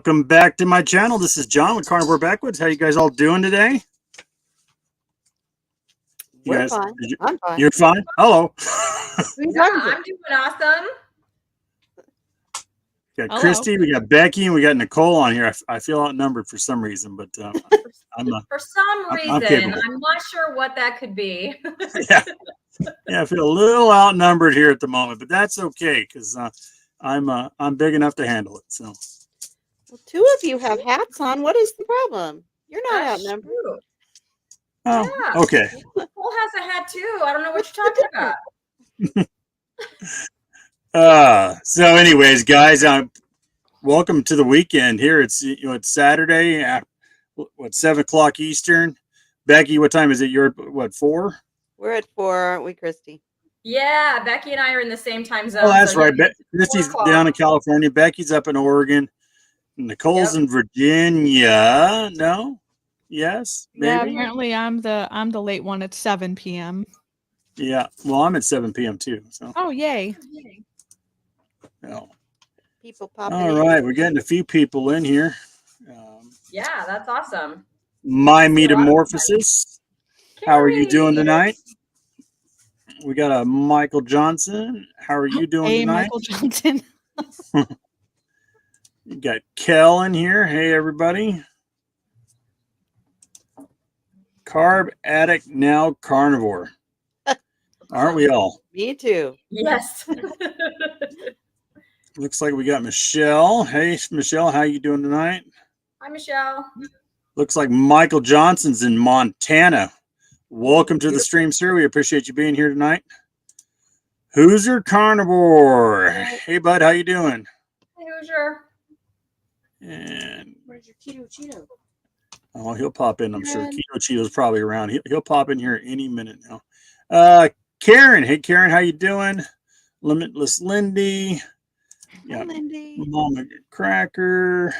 Welcome back to my channel. This is John with Carnivore Backwoods. How you guys all doing today? We're fine. I'm fine. You're fine? Hello. Yeah, I'm doing awesome. We got Christy, we got Becky, and we got Nicole on here. I feel outnumbered for some reason, but for some reason, I'm not sure what that could be. yeah, I feel a little outnumbered here at the moment, but that's okay because I'm big enough to handle it. So, well, two of you have hats on. What is the problem? You're not outnumbered. True. Oh, yeah. Okay. Nicole has a hat too. I don't know what you're talking about. So anyways, guys, welcome to the weekend here. It's it's Saturday at 7 o'clock Eastern. Becky, what time is it? You're at 4? We're at 4, aren't we, Christy? Yeah, Becky and I are in the same time zone. Oh, that's right. Christy's down in California. Becky's up in Oregon. Nicole's in Virginia. No? Yes? Maybe? Yeah, apparently I'm the late one at 7 p.m. Yeah. Well, I'm at 7 p.m. too. So. Oh, yay. No. People popping All right. We're getting a few people in here. Yeah, that's awesome. My Metamorphosis. How are you doing tonight? We got a Michael Johnson. How are you doing tonight? Hey, Michael Johnson. You got Kel in here. Hey, everybody. Carb addict, now carnivore. Aren't we all? Me too. Yes. Looks like we got Michelle. Hey, Michelle, how you doing tonight? Hi, Michelle. Looks like Michael Johnson's in Montana. Welcome to the stream, sir. We appreciate you being here tonight. Hoosier Carnivore. Hey, bud, how you doing? Hey, Hoosier. And where's your Keto Cheeto? Oh, he'll pop in, I'm sure. Keto Cheeto's probably around. He'll pop in here any minute now. Karen. Hey, Karen, how you doing? Limitless Lindy. Yeah, Lindy. Mama Cracker.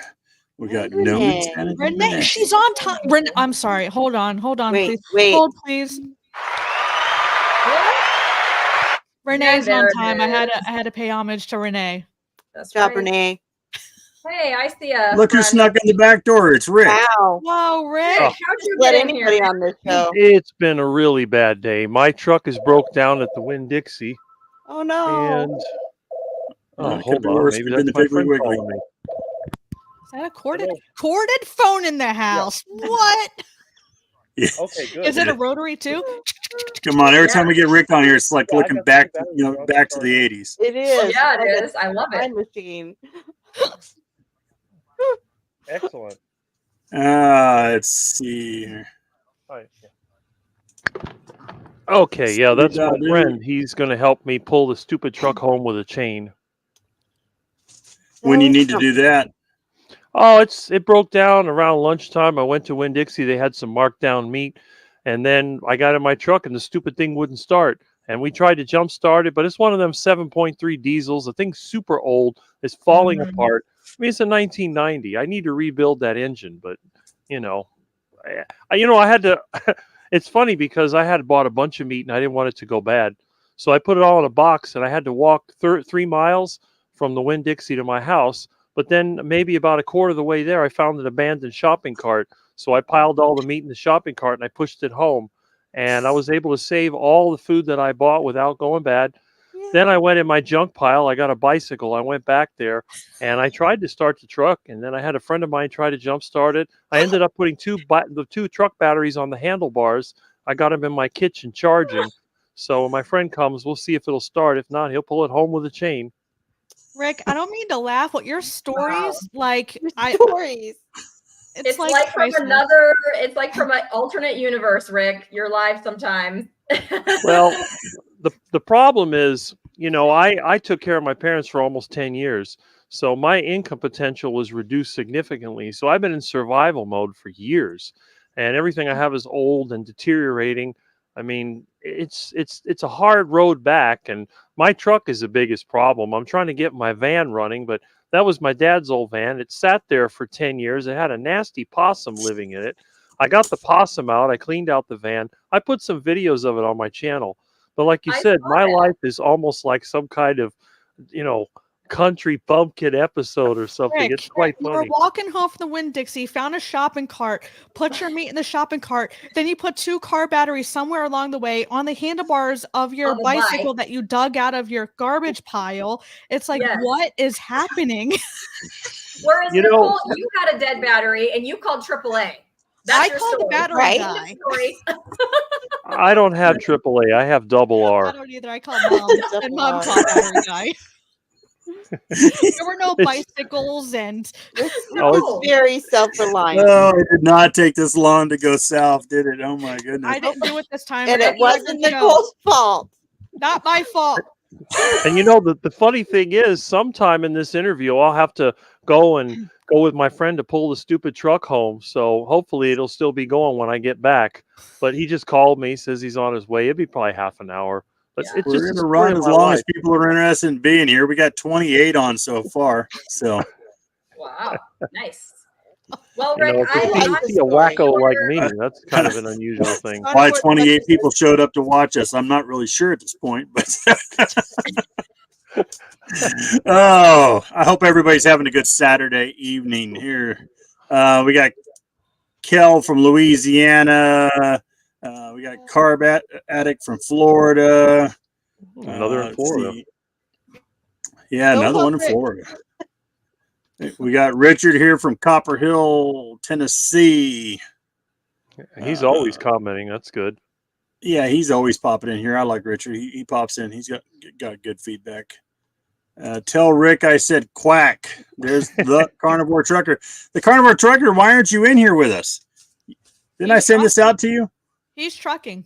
We got Renee, she's on time. I'm sorry. Hold on, wait, please. Wait. Hold, please. Renee's on time. I had to pay homage to Renee. That's Good job, right. Renee. Hey, I see a Look who snuck in the back door. It's Rick. Wow. Whoa, Rick. How'd you Let get in anybody here? on this show. It's been a really bad day. My truck is broke down at the Winn-Dixie. Oh no. And Hold on. Maybe that's my friend calling me. Is that a corded phone in the house? Yeah. What? Yeah. Okay, good. Is it a rotary too? Come on, every time we get Rick on here, it's like looking back, back to the 80s. It is. Yeah, it is. I love it. Time machine. Excellent. Let's see here. Okay, yeah, that's my friend. He's going to help me pull the stupid truck home with a chain. When you need to do that? Oh, it broke down around lunchtime. I went to Winn-Dixie. They had some markdown meat. And then I got in my truck and the stupid thing wouldn't start. And we tried to jump start it, but it's one of them 7.3 diesels. The thing's super old. It's falling apart. I mean, it's a 1990. I need to rebuild that engine, but I had to. It's funny because I had bought a bunch of meat and I didn't want it to go bad, so I put it all in a box and I had to walk 3 miles from the Winn-Dixie to my house. But then maybe about a quarter of the way there, I found an abandoned shopping cart. So I piled all the meat in the shopping cart and I pushed it home, and I was able to save all the food that I bought without going bad. Then I went in my junk pile. I got a bicycle. I went back there and I tried to start the truck. And then I had a friend of mine try to jump start it. I ended up putting the two truck batteries on the handlebars. I got them in my kitchen charging. So when my friend comes, we'll see if it'll start. If not, he'll pull it home with a chain. Rick, I don't mean to laugh. What your stories stories. It's like from another. It's like from an alternate universe, Rick. You're live sometimes. Well, the problem is, I took care of my parents for almost 10 years. So my income potential was reduced significantly. So I've been in survival mode for years, and everything I have is old and deteriorating. I mean, it's a hard road back, and my truck is the biggest problem. I'm trying to get my van running, but that was my dad's old van. It sat there for 10 years. It had a nasty possum living in it. I got the possum out. I cleaned out the van. I put some videos of it on my channel. But like you said, my life is almost like some kind of, country bumpkin episode or something. Rick, It's quite you were funny. walking home from the Winn-Dixie, found a shopping cart, put your meat in the shopping cart, then you put 2 car batteries somewhere along the way on the handlebars of your On the bicycle bike. that you dug out of your garbage pile. It's like, Yes. what is happening? Whereas You know- Nicole, you had a dead battery and you called AAA. That's I your called the story. battery Right? guy. Story. I don't have AAA. I have double I R. don't either. I called mom, and mom called battery guy. There were no It's- bicycles and No, No. Very self-reliant. Oh, it did not take this long to go south, did it? Oh my goodness. I didn't do it this time. And I it didn't let wasn't them go. Nicole's fault. Not my fault. And you know, the funny thing is, sometime in this interview, I'll have to go with my friend to pull the stupid truck home. So hopefully it'll still be going when I get back. But he just called me, says he's on his way. It'll be probably half an hour. But Yeah. it's We're just going a to story run of as my long life. as people are interested in being here. We got 28 on so far. So Wow. Nice. Well, You know, Rick, if you like see the a story. wacko like me, that's kind of an unusual thing. why 28 people showed up to watch us, I'm not really sure at this point. But oh, I hope everybody's having a good Saturday evening here. We got Kel from Louisiana. We got Carb Addict from Florida. Another in let's Florida. see. Yeah, Go another one in Rick. Florida. We got Richard here from Copper Hill, Tennessee. He's always commenting. That's good. Yeah, he's always popping in here. I like Richard. He pops in. He's got good feedback. Tell Rick I said quack. There's the Carnivore Trucker. The Carnivore Trucker, why aren't you in here with us? Didn't I send this out to you? He's trucking.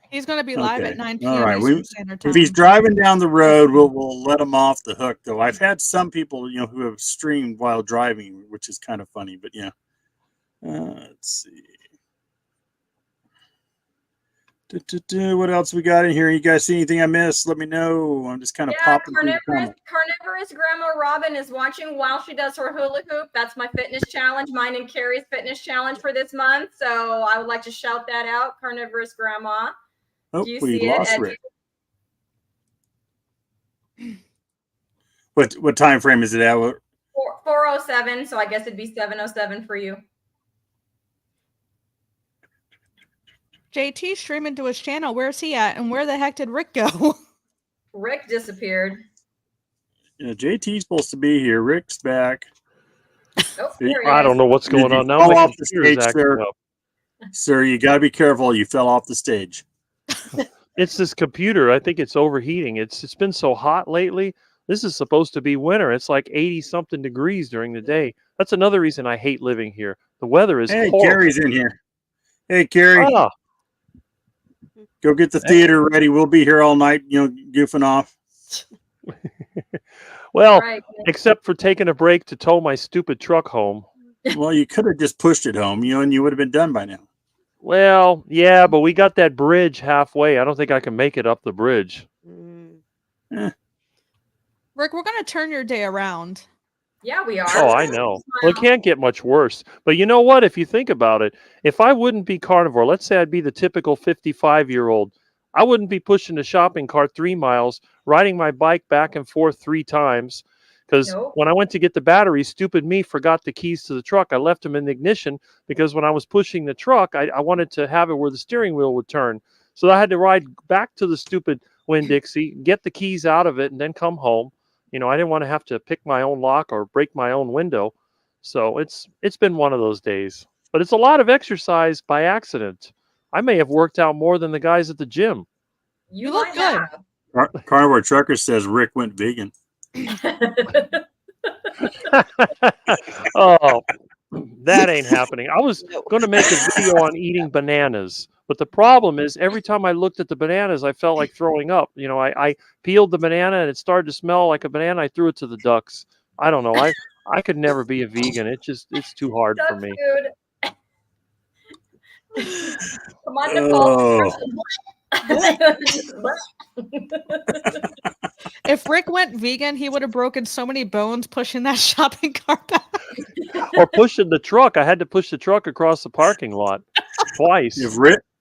He's going to be live Okay. at 9 p.m. All right. Eastern Standard Time. If he's driving down the road, we'll let him off the hook, though. I've had some people, who have streamed while driving, which is kind of funny, but yeah. Let's see. What else we got in here? You guys see anything I missed? Let me know. I'm just kind of popping through the comments. Carnivorous Grandma Robin is watching while she does her hula hoop. That's my fitness challenge, mine and Carrie's fitness challenge for this month. So I would like to shout that out, Carnivorous Grandma. Oh, Do you we see it? lost Rick. What time frame is it at? 4:07, so I guess it'd be 7:07 for you. JT streaming to his channel. Where's he at? And where the heck did Rick go? Rick disappeared. Yeah, JT's supposed to be here. Rick's back. Oh, there he I is. don't know what's Did going you on now. fall My off the computer's stage, acting sir? up. Sir, you got to be careful. You fell off the stage. It's this computer. I think it's overheating. It's been so hot lately. This is supposed to be winter. It's like 80 something degrees during the day. That's another reason I hate living here. The weather is Hey, horrible. Carrie's in here. Hey, Carrie, Ah, go get the theater ready. We'll be here all night, goofing off. well, Right. except for taking a break to tow my stupid truck home. Well, you could have just pushed it home, and you would have been done by now. Well, yeah, but we got that bridge halfway. I don't think I can make it up the bridge. Rick, we're going to turn your day around. Yeah, we are. Oh, I know. Well, it can't get much worse. But you know what? If you think about it, if I wouldn't be carnivore, let's say I'd be the typical 55-year-old, I wouldn't be pushing a shopping cart 3 miles, riding my bike back and forth 3 times. Because Nope. when I went to get the battery, stupid me forgot the keys to the truck. I left them in the ignition because when I was pushing the truck, I wanted to have it where the steering wheel would turn. So I had to ride back to the stupid Winn-Dixie, get the keys out of it, and then come home. I didn't want to have to pick my own lock or break my own window. So it's been one of those days. But it's a lot of exercise by accident. I may have worked out more than the guys at the gym. You look might good. have. Carnivore Trucker says Rick went vegan. Oh, that ain't happening. I was going to make a video on eating bananas. But the problem is every time I looked at the bananas, I felt like throwing up. I peeled the banana and it started to smell like a banana. I threw it to the ducks. I don't know. I could never be a vegan. It's too hard for Duck me. food. Come on, Nicole. If Rick went vegan, he would have broken so many bones pushing that shopping cart back. Or pushing the truck. I had to push the truck across the parking lot twice. If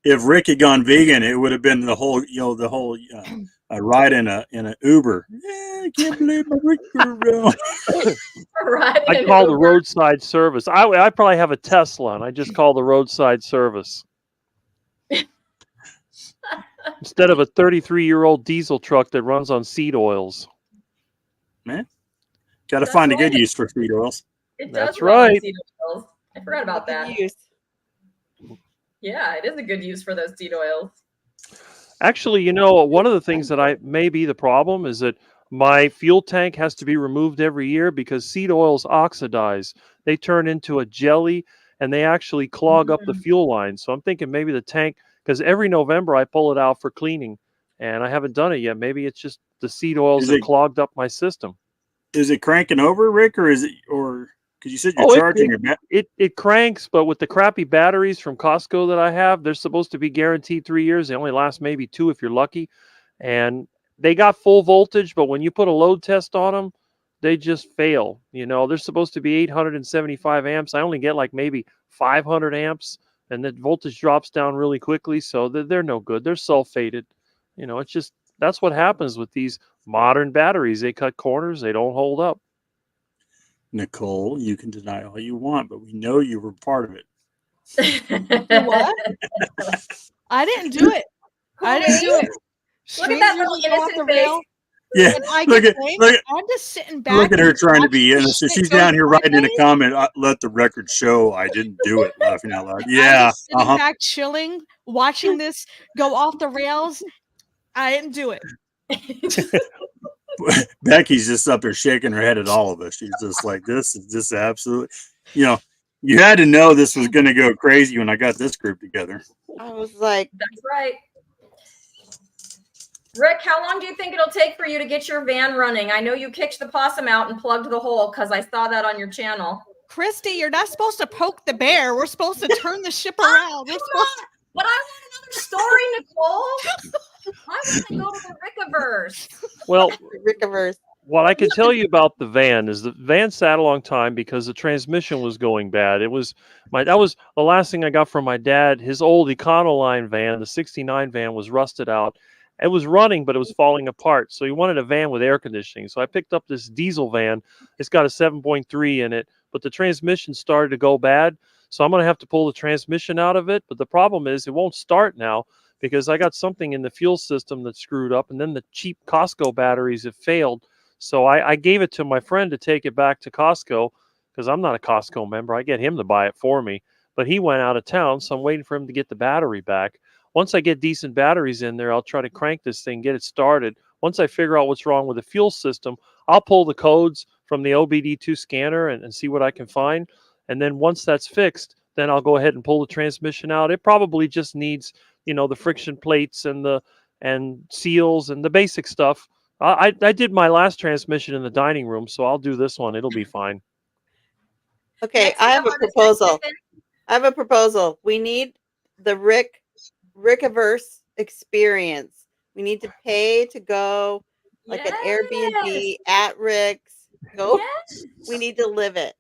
if Rick had gone vegan, it would have been the whole ride in a Uber. Yeah, I can't believe my Rick. Right. I call the roadside service. I probably have a Tesla, and I just call the roadside service instead of a 33-year-old diesel truck that runs on seed oils. Man, got to That's find a good right. use for feed oils. It That's does run on right. seed oils. I forgot about that. Use. Yeah, it is a good use for those seed oils. Actually, one of the things that may be the problem is that my fuel tank has to be removed every year because seed oils oxidize. They turn into a jelly and they actually clog up the fuel line. So I'm thinking maybe the tank, because every November I pull it out for cleaning and I haven't done it yet. Maybe it's just the seed oils that clogged up my system. Is it cranking over, Rick, or because you said you're Oh, charging it cranks, but with the crappy batteries from Costco that I have, they're supposed to be guaranteed 3 years. They only last maybe 2 if you're lucky. And they got full voltage, but when you put a load test on them, they just fail. They're supposed to be 875 amps. I only get like maybe 500 amps, and the voltage drops down really quickly. So they're no good. They're sulfated. It's just, that's what happens with these modern batteries. They cut corners. They don't hold up. Nicole, you can deny all you want, but we know you were part of it. What? I didn't do it. I didn't do it. Look at that little innocent face. Yeah, And I look get at, blamed. look at, I'm just sitting back. look at her and trying to watching be this innocent. shit She's go down here writing in a sideways. comment, let the record show I didn't do it, laughing out loud. I'm Yeah, just sitting back chilling, watching this go off the rails. I didn't do it. Becky's just up there shaking her head at all of us. She's just like, this is just absolutely, you had to know this was going to go crazy when I got this group together. I was like, That's right. Rick, how long do you think it'll take for you to get your van running? I know you kicked the possum out and plugged the hole because I saw that on your channel. Christy, you're not supposed to poke the bear. We're supposed to turn the ship around. We're supposed But I want another story, Nicole. I want to go to the Rickiverse. Well, Rickiverse. what I can tell you about the van is the van sat a long time because the transmission was going bad. That was the last thing I got from my dad. His old Econoline van, the 69 van, was rusted out. It was running, but it was falling apart. So he wanted a van with air conditioning. So I picked up this diesel van. It's got a 7.3 in it, but the transmission started to go bad. So I'm going to have to pull the transmission out of it. But the problem is it won't start now because I got something in the fuel system that screwed up. And then the cheap Costco batteries have failed. So I gave it to my friend to take it back to Costco because I'm not a Costco member. I get him to buy it for me. But he went out of town, so I'm waiting for him to get the battery back. Once I get decent batteries in there, I'll try to crank this thing, get it started. Once I figure out what's wrong with the fuel system, I'll pull the codes from the OBD2 scanner and see what I can find. And then once that's fixed, then I'll go ahead and pull the transmission out. It probably just needs, the friction plates and seals and the basic stuff. I did my last transmission in the dining room, so I'll do this one. It'll be fine. Okay, Next I have up a on this proposal. section- I have a proposal. We need the Rickiverse experience. We need to pay to go like an Airbnb at Rick's. Go. Yes. We need to live it.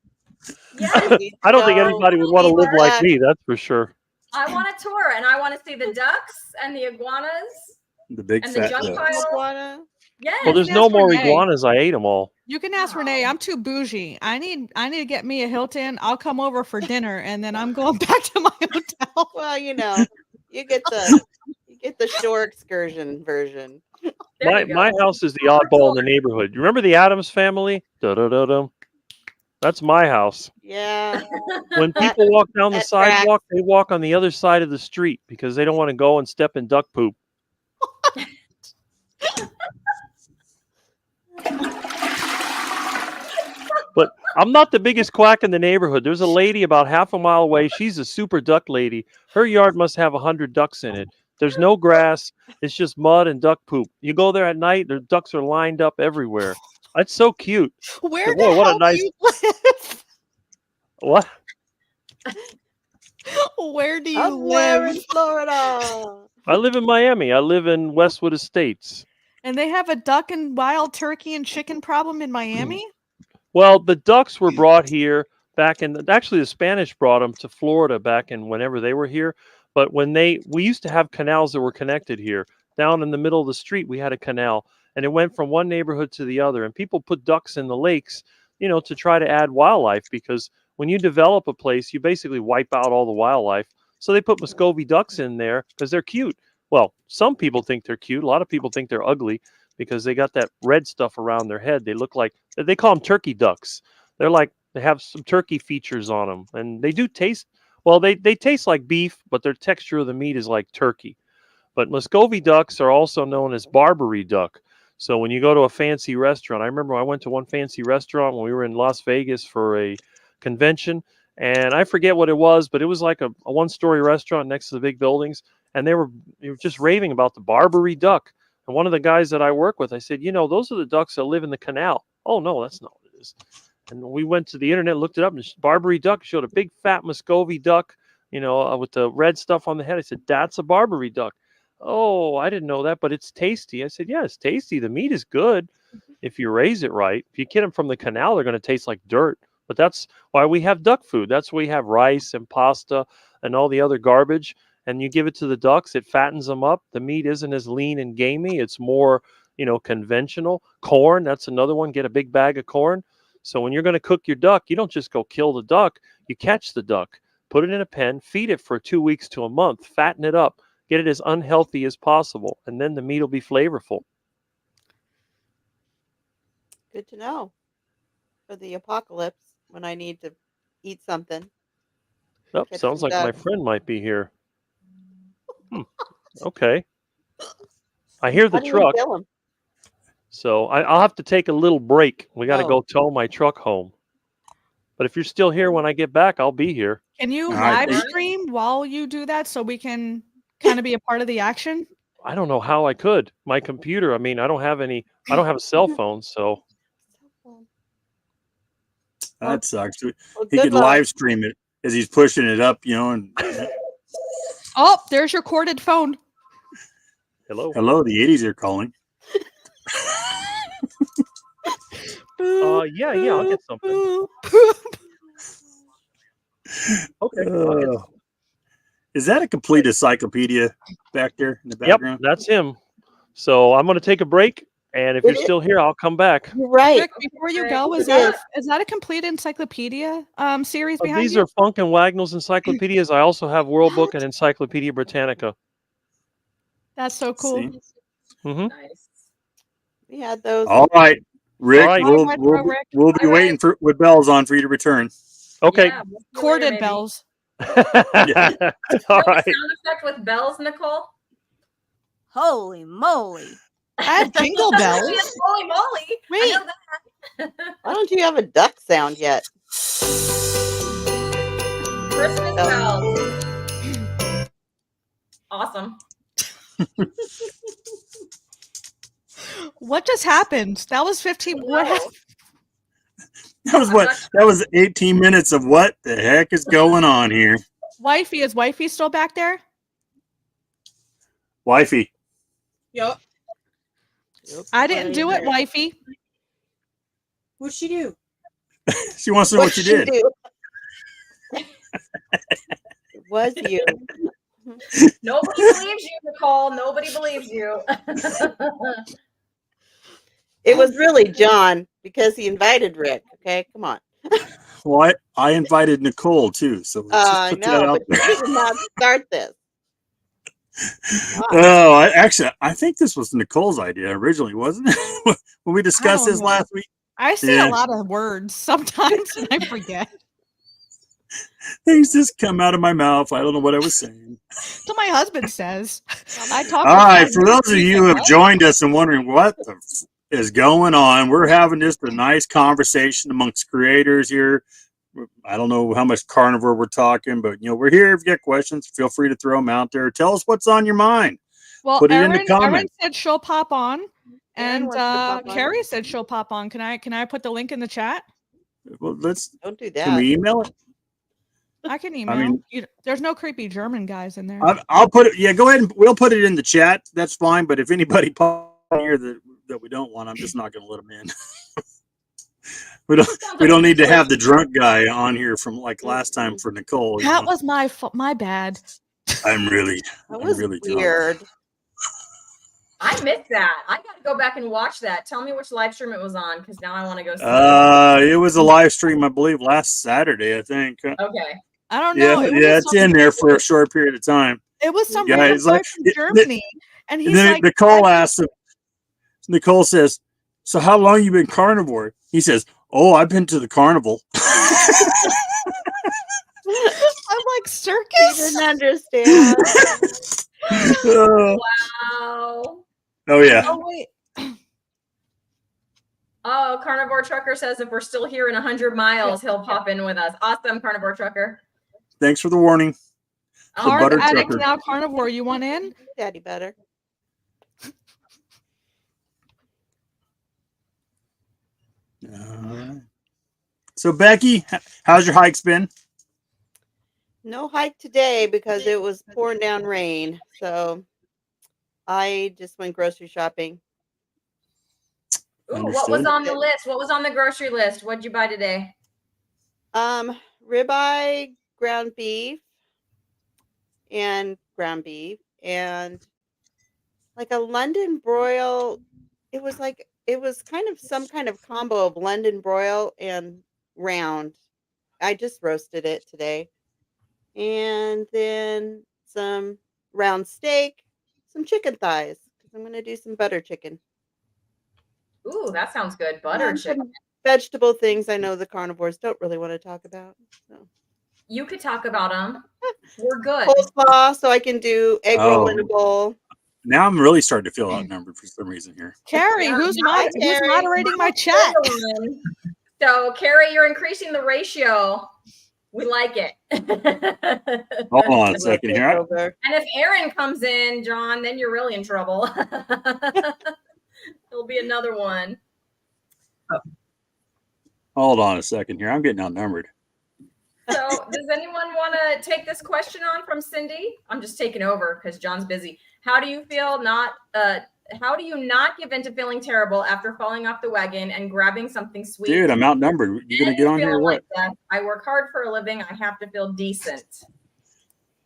Yes. We need to I don't think go. anybody would want to live like me, that's for sure. I want a tour, and I want to see the ducks and the iguanas The big and the fat junk duck. pile. Iguana. Yes. Well, there's can no ask more Renee. iguanas. I ate them all. You can ask Renee. I'm too bougie. I need to get me a Hilton. I'll come over for dinner and then I'm going back to my hotel. Well, you get the shore excursion version. There you go. My house is the oddball in the neighborhood. You remember the Addams Family? Da-da-da-dum. That's my house. Yeah. When That- people walk down the that sidewalk, they walk on the other side of the street because they don't want to go and step in duck poop. But I'm not the biggest quack in the neighborhood. There's a lady about half a mile away. She's a super duck lady. Her yard must have 100 ducks in it. There's no grass. It's just mud and duck poop. You go there at night, the ducks are lined up everywhere. It's so cute. Where Boy, the what a hell nice- do you live? What? Where do you Somewhere in live? Florida. I live in Miami. I live in Westwood Estates. And they have a duck and wild turkey and chicken problem in Miami? Well, the ducks were brought here actually the Spanish brought them to Florida back in whenever they were here. But we used to have canals that were connected here. Down in the middle of the street, we had a canal, and it went from one neighborhood to the other. And people put ducks in the lakes, to try to add wildlife, because when you develop a place, you basically wipe out all the wildlife. So they put Muscovy ducks in there because they're cute. Well, some people think they're cute. A lot of people think they're ugly because they got that red stuff around their head. They look like, they call them turkey ducks. They're like, they have some turkey features on them, and they do taste, well, they taste like beef, but their texture of the meat is like turkey. But Muscovy ducks are also known as Barbary duck. So when you go to a fancy restaurant, I remember I went to one fancy restaurant when we were in Las Vegas for a convention, and I forget what it was, but it was like a one-story restaurant next to the big buildings, and they were just raving about the Barbary duck. And one of the guys that I work with, I said, those are the ducks that live in the canal. Oh, no, that's not what it is. And we went to the internet, looked it up, and Barbary duck showed a big fat Muscovy duck, with the red stuff on the head. I said, that's a Barbary duck. Oh, I didn't know that, but it's tasty. I said, yeah, it's tasty. The meat is good if you raise it right. If you get them from the canal, they're going to taste like dirt. But that's why we have duck food. That's why we have rice and pasta and all the other garbage. And you give it to the ducks, it fattens them up. The meat isn't as lean and gamey. It's more, conventional. Corn, that's another one. Get a big bag of corn. So when you're going to cook your duck, you don't just go kill the duck. You catch the duck, put it in a pen, feed it for 2 weeks to a month, fatten it up, get it as unhealthy as possible, and then the meat will be flavorful. Good to know for the apocalypse when I need to eat something. Oh, Catch sounds some like my duck. friend might be here. Okay. I hear the How do you truck, kill 'em? so I'll have to take a little break. We got to Oh. go tow my truck home. But if you're still here when I get back, I'll be here. Can you All right, live thank- stream while you do that so we can kind of be a part of the action? I don't know how I could. My computer, I don't have a cell phone, so That sucks. Well, He good could luck. live stream it as he's pushing it up, and Oh, there's your corded phone. hello. hello, the 80s are calling. Yeah, I'll get something. Okay. I'll get something. Is that a complete encyclopedia back there in the Yep, background? that's him. So I'm going to take a break, and if It you're is- still here, I'll come back. You're right. Rick, before you Rick, go, it is that a complete encyclopedia series behind These you? are Funk and Wagnall's encyclopedias. I also have World Book and Encyclopedia Britannica. That's so cool. See? Hmm. Nice. We had those. All right, Rick, All right. we'll, Retro we'll, Rick. we'll be All waiting right. for with bells on for you to return. Okay. Yeah, we'll see you later, Corded maybe. bells. All You know right. the sound effect with bells, Nicole? Holy moly. I have jingle bells. Yes, holy moly. Wait. I know that. Why don't you have a duck sound yet? Christmas bells. Awesome. What just happened? That was 15. What Whoa. happened? That was 18 minutes of what the heck is going on here, Wifey, is Wifey still back there? wifey? Yup. I didn't do it, Wifey. What'd she do? She wants to know what you did. do? It was you. Nobody believes you, Nicole. Nobody believes you. It was really John because he invited Rick. Okay, come on. Well, I invited Nicole too, so let's just I put that know, out but you did not start this. Oh, I think this was Nicole's idea originally, wasn't it? When we discussed don't this know. last week, I say Yeah. a lot of words sometimes and I forget. things just come out of my mouth. I don't know what I was saying. So my husband says. I talk All with right, him. for those of you who have joined us and wondering what the is going on, we're having just a nice conversation amongst creators here. I don't know how much carnivore we're talking, but we're here. If you got questions, feel free to throw them out there. Tell us what's on your mind. Well, Put it in the Erin comments. said she'll pop on, Erin and wants to pop on. Carrie said she'll pop on. Can I put the link in the chat? Well, Don't do can that. we email it? I can email. mean- There's no creepy German guys in there. I'll put it. Yeah, go ahead and we'll put it in the chat. That's fine. But if anybody pop in here that we don't want, I'm just not going to let them in. we don't need to have the drunk guy on here from like last time for Nicole. That was my bad. I'm really That was drunk. weird. I missed that. I got to go back and watch that. Tell me which live stream it was on, because now I want to go see it. It was a live stream, I believe, last Saturday. I think. Okay. I don't Yeah, know. It was yeah, it's in there for a short period of time. It was some Yeah, random it's like guy from Germany, and he's And then like, Nicole asks him. Nicole says, "So how long you been carnivore?" He says, "Oh, I've been to the carnival." I'm like, He circus? didn't understand. Wow. Oh yeah. Oh wait. Oh, Carnivore Trucker says if we're still here in 100 miles, he'll pop in with us. Awesome, Carnivore Trucker. Thanks for the warning. Oh, The Hard butter addict trucker. now carnivore. You want in? Daddy better. So Becky, how's your hikes been? No hike today because it was pouring down rain. So I just went grocery shopping. Ooh, what was Understood. on the list? What was on the grocery list? What'd you buy today? Ribeye, ground beef, and like a London broil. It was kind of some kind of combo of London broil and round. I just roasted it today. And then some round steak, some chicken thighs, because I'm going to do some butter chicken. Ooh, that sounds good. Butter And chicken. some vegetable things I know the carnivores don't really want to talk about. So You could talk about them. We're good. coleslaw, so I can do egg roll in a bowl. Now I'm really starting to feel outnumbered for some reason here. Carrie, Yeah, who's hi, who's Carrie. moderating my chat? So, Carrie, you're increasing the ratio. We like it. Hold on a I'm gonna second take here. over. And if Aaron comes in, John, then you're really in trouble. There'll be another one. Hold on a second here. I'm getting outnumbered. So, does anyone want to take this question on from Cindy? I'm just taking over because John's busy. How do you feel how do you not give in to feeling terrible after falling off the wagon and grabbing something sweet? Dude, I'm outnumbered. You gonna And get on here or feeling what? like that? I work hard for a living. I have to feel decent.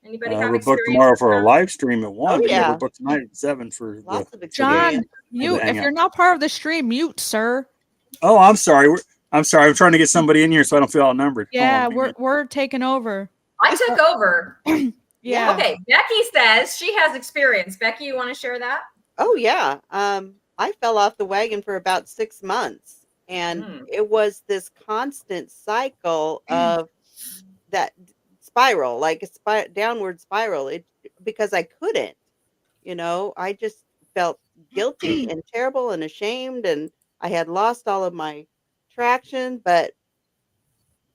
Anybody have We're booked experience tomorrow with for a that? live stream at 1. Oh, but yeah. we're booked tonight at 7 for the. Lots of John, experience. mute. If hangout. you're not part of the stream, mute, sir. Oh, I'm sorry. I'm sorry. I'm trying to get somebody in here so I don't feel outnumbered. Hold Yeah, on, we're taking over. I took over. Yeah. Okay, Becky says she has experience. Becky, you want to share that? Oh yeah. I fell off the wagon for about 6 months, and it was this constant cycle of that spiral, like a downward spiral. It because I couldn't, I just felt guilty and terrible and ashamed, and I had lost all of my traction. But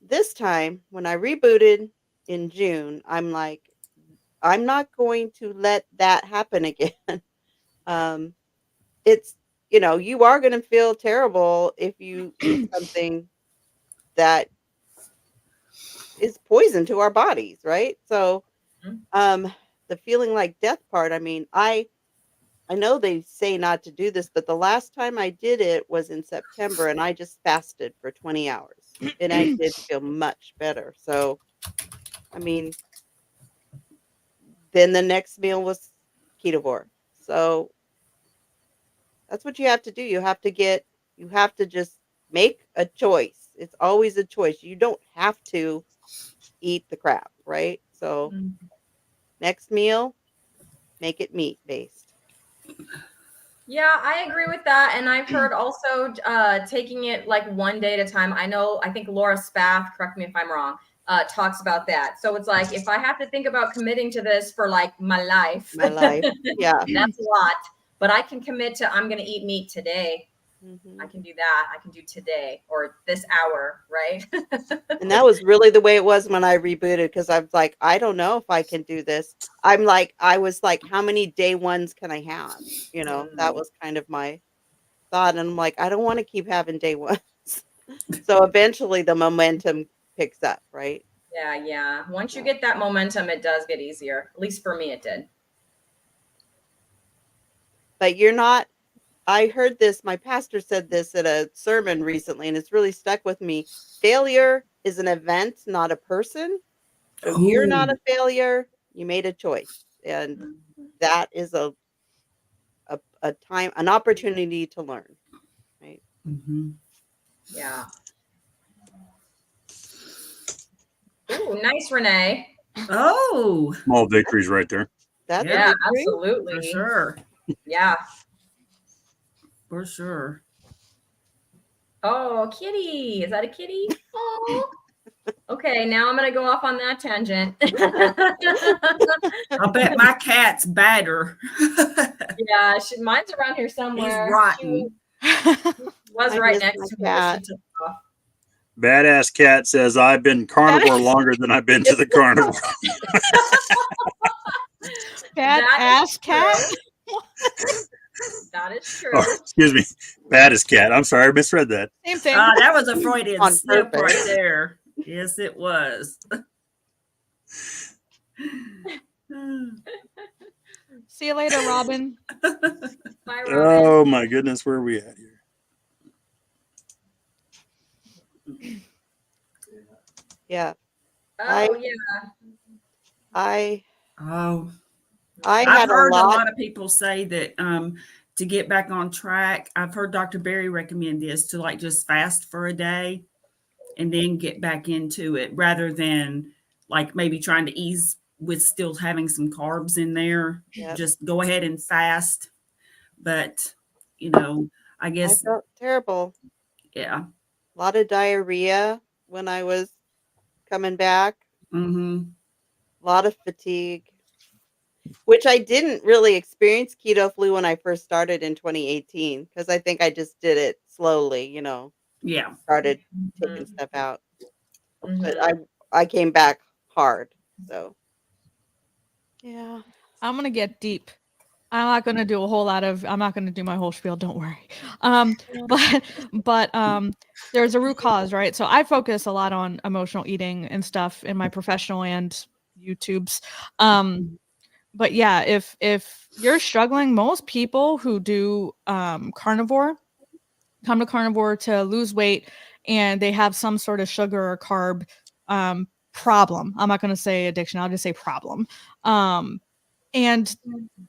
this time, when I rebooted in June, I'm like, I'm not going to let that happen again. um, it's you are going to feel terrible if you eat something that is poison to our bodies, right? So the feeling like death part, I mean, I know they say not to do this, but the last time I did it was in September, and I just fasted for 20 hours, and I did feel much better. So I mean, then the next meal was ketovore. So that's what you have to do. You have to just make a choice. It's always a choice. You don't have to eat the crap, right? So next meal, make it meat based. Yeah, I agree with that. And I've heard also taking it like one day at a time. I think Laura Spath, correct me if I'm wrong, talks about that. So it's like, if I have to think about committing to this for like my life, Yeah. that's a lot. But I can commit to, I'm going to eat meat today. Mm-hmm. I can do that. I can do today or this hour, right? And that was really the way it was when I rebooted, because I was like, I don't know if I can do this. I was like, how many day ones can I have? That was kind of my thought. And I'm like, I don't want to keep having day ones. So eventually the momentum picks up, right? Yeah. Once you get that momentum, it does get easier. At least for me, it did. But I heard this, my pastor said this at a sermon recently, and it's really stuck with me. Failure is an event, not a person. So you're not a failure. You made a choice, and that is a time, an opportunity to learn, right? Mm-hmm. Yeah. Ooh, nice, Renee. Oh, Small victories right there. That's a Yeah, victory. absolutely. for sure. Yeah. For sure. Oh, kitty. Is that a kitty? Oh. Okay, now I'm gonna go off on that tangent. I bet my cat's badder. Yeah, mine's around here He's somewhere. rotten. Was I right miss next my to me, but cat. she took off. Badass Cat says, I've been carnivore longer than I've been to the carnivore. Bad That ass is cat. true. That is true. Oh, excuse me. Baddest Cat. I'm sorry. I misread that. Same thing. That was a Freudian On slip purpose. right there. Yes, it was. See you later, Robin. Bye, Robin. Oh, my goodness. Where are we at here? Yeah, Oh, yeah. I Oh, I I've had a heard a lot. lot of people say that to get back on track, I've heard Dr. Berry recommend this to like just fast for a day and then get back into it rather than like maybe trying to ease with still having some carbs in there. Yep. Just go ahead and fast. But, you know, I I guess, felt terrible. yeah. A lot of diarrhea when I was coming back. Mm-hmm. A lot of fatigue, which I didn't really experience keto flu when I first started in 2018 because I think I just did it slowly, Yeah. started taking stuff out. Mhm. But I came back hard. So yeah. I'm gonna get deep. I'm not gonna do a whole lot of. I'm not gonna do my whole spiel. Don't worry. But there's a root cause, right? So I focus a lot on emotional eating and stuff in my professional and YouTubes. But yeah, if you're struggling, most people who do carnivore come to carnivore to lose weight, and they have some sort of sugar or carb problem. I'm not going to say addiction. I'll just say problem. And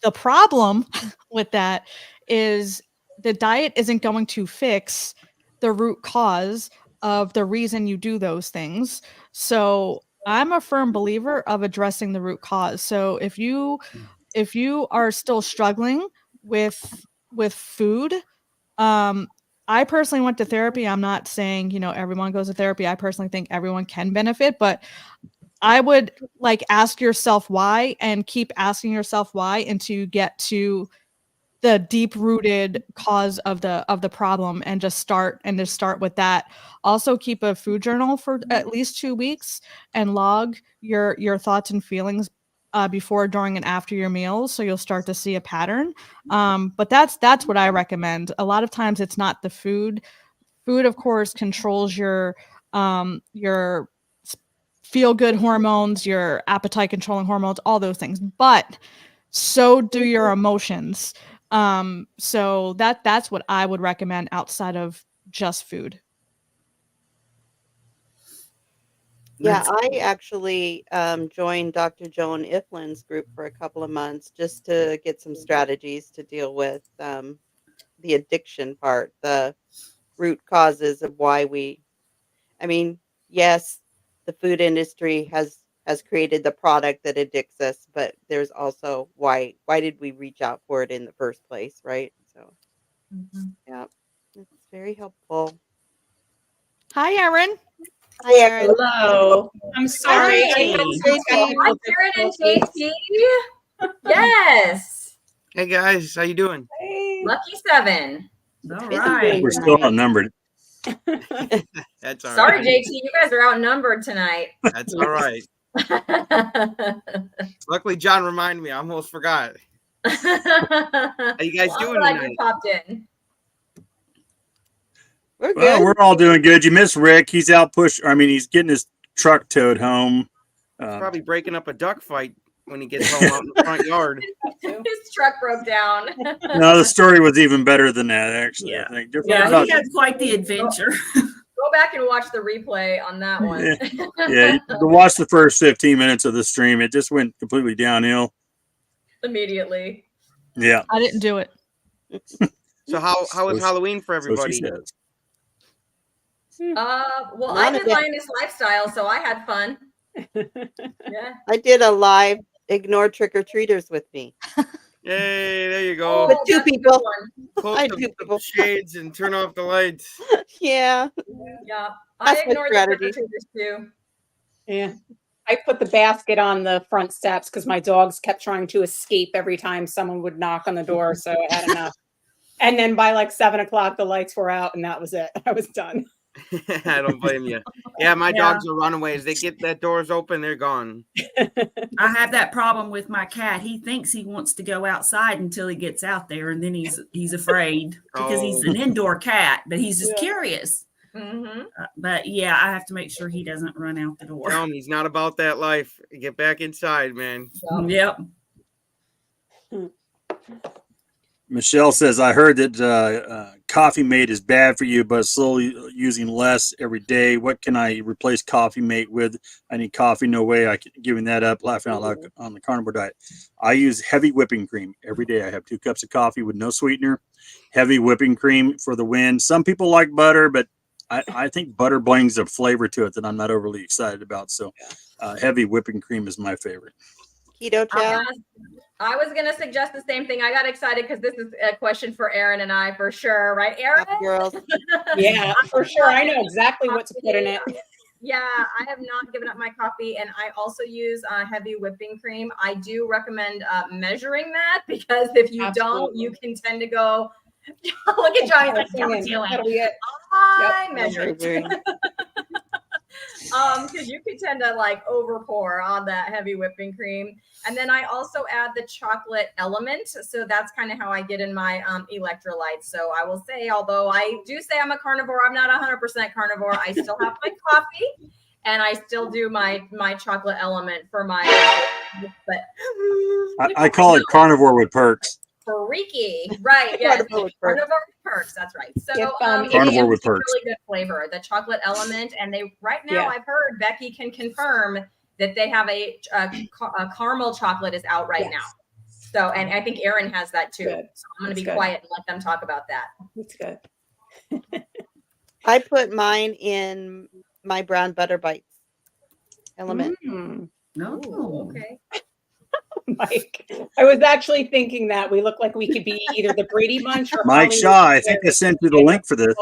the problem with that is the diet isn't going to fix the root cause of the reason you do those things. So I'm a firm believer of addressing the root cause. So if you are still struggling with food, I personally went to therapy. I'm not saying, everyone goes to therapy. I personally think everyone can benefit, but I would like ask yourself why and keep asking yourself why until you get to the deep rooted cause of the problem and just start with that. Also keep a food journal for at least 2 weeks and log your thoughts and feelings before, during, and after your meals, so you'll start to see a pattern. But that's what I recommend. A lot of times it's not the food. Food, of course, controls your feel good hormones, your appetite controlling hormones, all those things. But so do your emotions. So that's what I would recommend outside of just food. Yeah, I actually joined Dr. Joan Iflin's group for a couple of months just to get some strategies to deal with the addiction part, the root causes of why yes, the food industry has created the product that addicts us, but there's also why did we reach out for it in the first place, right? So yeah, it's very helpful. Hi, Erin. Hi, Erin. Hello. I'm sorry. Hi, I had Hi, Karen and JT. Yes. Hey guys, how you doing? Lucky 7. All Busy right. day We're still tonight. outnumbered. That's all Sorry, right. JT. You guys are outnumbered tonight. That's all right. Luckily, John reminded me. I almost forgot. How you guys I'm doing glad tonight? you popped in. We're Well, good. we're all doing good. You miss Rick. He's out he's getting his truck towed home. Probably breaking up a duck fight when he gets home out in the front yard. His truck broke down. No, the story was even better than that, actually. Yeah. I think. Yeah, he had quite the adventure. Go back and watch the replay on that one. Yeah, to watch the first 15 minutes of the stream, it just went completely downhill. Immediately. Yeah. I didn't do it. So how was Halloween for So she everybody? says. Well, None I of did it. Lioness Lifestyle, so I had fun. Yeah. I did a live ignore trick-or-treaters with me. Yay, there you Oh, go. With two that's a good people. one. Close I the, do the people. shades and turn off the lights. Yeah. Yeah. I That's my ignored the strategy. trick-or-treaters too. Yeah. I put the basket on the front steps because my dogs kept trying to escape every time someone would knock on the door. So I had enough. And then by like 7 o'clock, the lights were out and that was it. I was done. I don't blame you. Yeah, my Yeah. dogs are runaways. They get that doors open, they're gone. I have that problem with my cat. He thinks he wants to go outside until he gets out there, and then he's afraid because he's an indoor cat, but he's just curious. Mm-hmm. But yeah, I have to make sure he doesn't run out the door. Tell him he's not about that life. Get back inside, man. Yep. Michelle says, I heard that Coffee Mate is bad for you, but slowly using less every day. What can I replace Coffee Mate with? I need coffee. No way. I can giving that up, laughing out loud on the carnivore diet. I use heavy whipping cream every day. I have 2 cups of coffee with no sweetener, heavy whipping cream for the win. Some people like butter, but I think butter brings a flavor to it that I'm not overly excited about. So heavy whipping cream is my favorite. Keto chow. I was going to suggest the same thing. I got excited because this is a question for Aaron and I for sure. Right, Aaron? Girls. Yeah, for sure. I know exactly what to put in it. Yeah, I have not given up my coffee, and I also use heavy whipping cream. I do recommend measuring that because if you don't, you can tend to go. Look at Johnny. Like, That'll be it. I Yep. measure. Because you can tend to like over pour on that heavy whipping cream. And then I also add the chocolate element. So that's kind of how I get in my electrolytes. So I will say, although I do say I'm a carnivore, I'm not 100% carnivore. I still have my coffee and I still do my chocolate element for my, but I call it carnivore with perks. freaky, right? Yes, carnivore with perks. That's right. So carnivore with perks, really good flavor, the chocolate element, and they right now I've heard Becky can confirm that they have a caramel chocolate is out right now. So, and I think Aaron has that too. Good. So I'm going to be quiet and let them talk about that. That's good. I put mine in my brown butter bites element. No. Okay. Mike, I was actually thinking that we look like we could be either the Brady Bunch or Mike Hollywood Shaw. I think I sent you the link for this.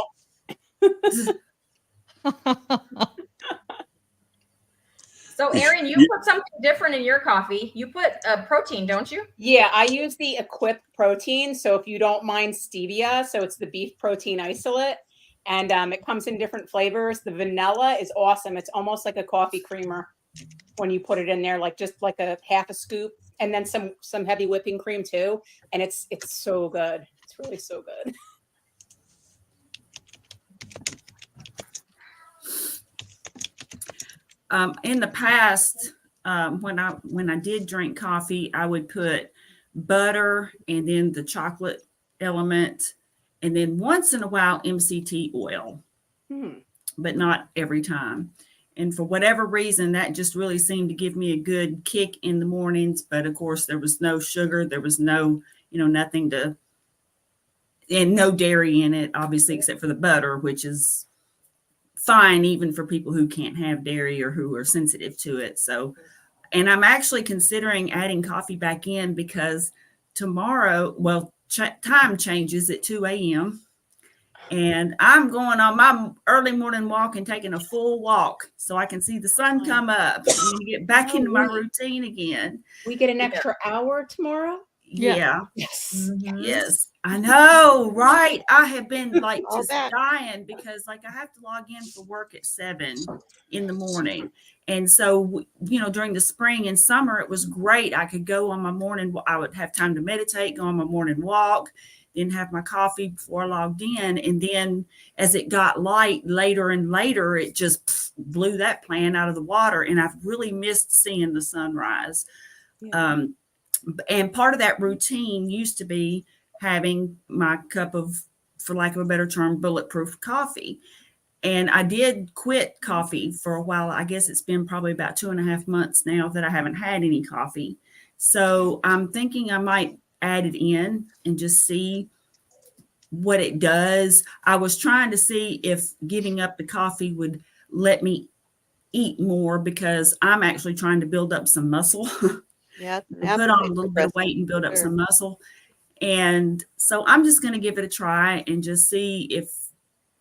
So, Aaron, you put something different in your coffee. You put protein, don't you? Yeah, I use the Equip protein. So if you don't mind stevia, so it's the beef protein isolate, and it comes in different flavors. The vanilla is awesome. It's almost like a coffee creamer when you put it in there, like just like a half a scoop, and then some heavy whipping cream too. And it's so good. It's really so good. In the past, when I did drink coffee, I would put butter and then the chocolate element, and then once in a while MCT oil, but not every time. And for whatever reason, that just really seemed to give me a good kick in the mornings. But of course, there was no sugar, there was no, nothing to, and no dairy in it, obviously, except for the butter, which is fine even for people who can't have dairy or who are sensitive to it. So, and I'm actually considering adding coffee back in because tomorrow, time changes at 2 a.m. and I'm going on my early morning walk and taking a full walk so I can see the sun come up and get back into my routine again. We get an extra hour tomorrow? Yeah. Yes. Yes. I know, right? I have been like just dying because like I have to log in for work at 7 in the morning. And so, during the spring and summer, it was great. I could go on my morning. I would have time to meditate, go on my morning walk, then have my coffee before I logged in. And then as it got later and later, it just blew that plan out of the water. And I've really missed seeing the sunrise. Yeah. And part of that routine used to be having my cup of, for lack of a better term, bulletproof coffee. And I did quit coffee for a while. I guess it's been probably about 2.5 months now that I haven't had any coffee. So I'm thinking I might add it in and just see what it does. I was trying to see if giving up the coffee would let me eat more, because I'm actually trying to build up some muscle. Yeah, it's an Put on a appetite little bit of suppressant, weight and build up sure. some muscle. And so I'm just going to give it a try and just see if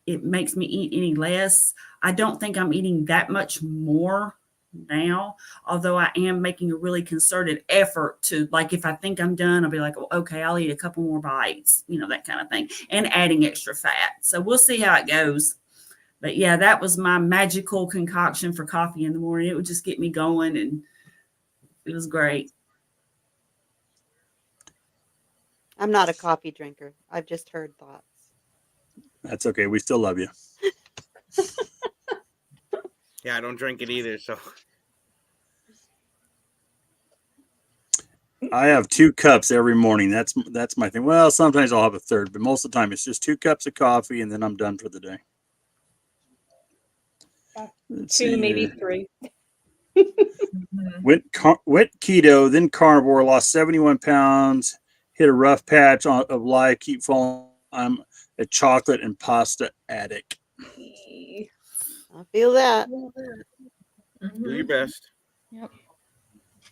it makes me eat any less. I don't think I'm eating that much more now, although I am making a really concerted effort to, like, if I think I'm done, I'll be like, oh, okay, I'll eat a couple more bites, that kind of thing, and adding extra fat. So we'll see how it goes. But yeah, that was my magical concoction for coffee in the morning. It would just get me going, and it was great. I'm not a coffee drinker. I've just heard thoughts. That's okay. We still love you. Yeah, I don't drink it either. So I have 2 cups every morning. That's my thing. Well, sometimes I'll have a third, but most of the time it's just 2 cups of coffee, and then I'm done for the day. Let's 2, see maybe here. 3. Went keto, then carnivore, lost 71 pounds, hit a rough patch of life, keep falling. I'm a chocolate and pasta addict. I feel that. do your best. Yep.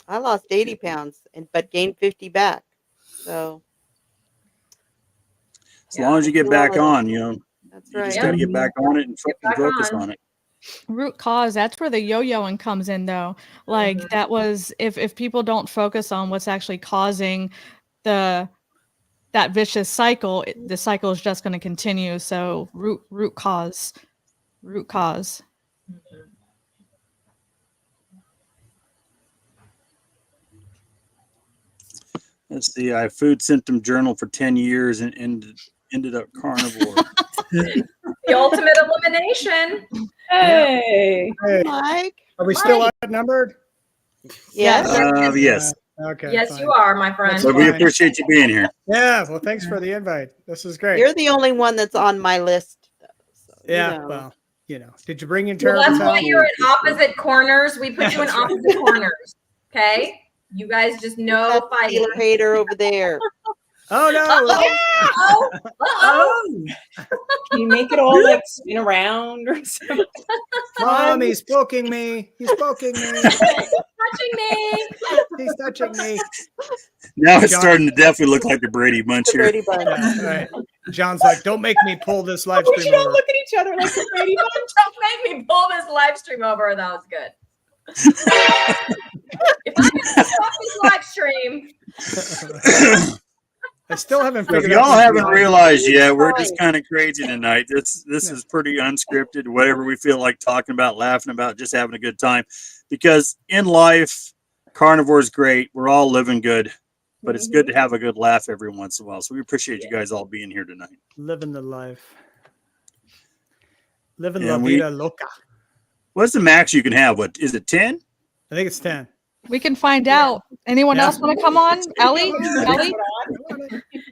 I lost 80 pounds but gained 50 back. So As long as you get back on, that's you right. just got to get back on it and back focus on. on it. Root cause, that's where the yo-yoing comes in though. Like that was if people don't focus on what's actually causing that vicious cycle, the cycle is just going to continue. So root cause. Let's see. I have food symptom journal for 10 years and ended up carnivore. The ultimate elimination. Hey. Hey, Mike. are we still outnumbered? Yes. Yes. Okay. Yes, fine. you are, my friend. But we fine. appreciate you being here. Yeah. Well, thanks for the invite. This is great. You're the only one that's on my list. Though, so, Yeah. Well, did you bring in Well, terrible that's why talent? you're in opposite corners. We put you in That's right. opposite corners. Okay? You guys just know that fighting. Steeler hater over there. Oh no! Oh, can you make it all like spin around or something? Mom, he's poking me. He's poking me. Touching me. He's touching me. Now it's John- starting to definitely look like the Brady Bunch The here. Brady Bunch. Yeah, right. John's like, don't make me pull this live We stream should all over. look at each other like the Brady Bunch. Don't make me pull this live stream over. That was good. If I can stop this live stream, I still haven't So if figured out. y'all this haven't live- realized yet, we're just kind of crazy tonight. This is pretty unscripted. Whatever we feel like talking about, laughing about, just having a good time. Because in life, carnivore is great. We're all living good, but it's good to have a good laugh every once in a while. So we appreciate you guys all being here tonight. Living the life. Living Yeah, la vida loca. What's the max you can have? What is it? 10? I think it's 10. We can find out. Anyone Yeah. else want to come on? Ellie? Ellie?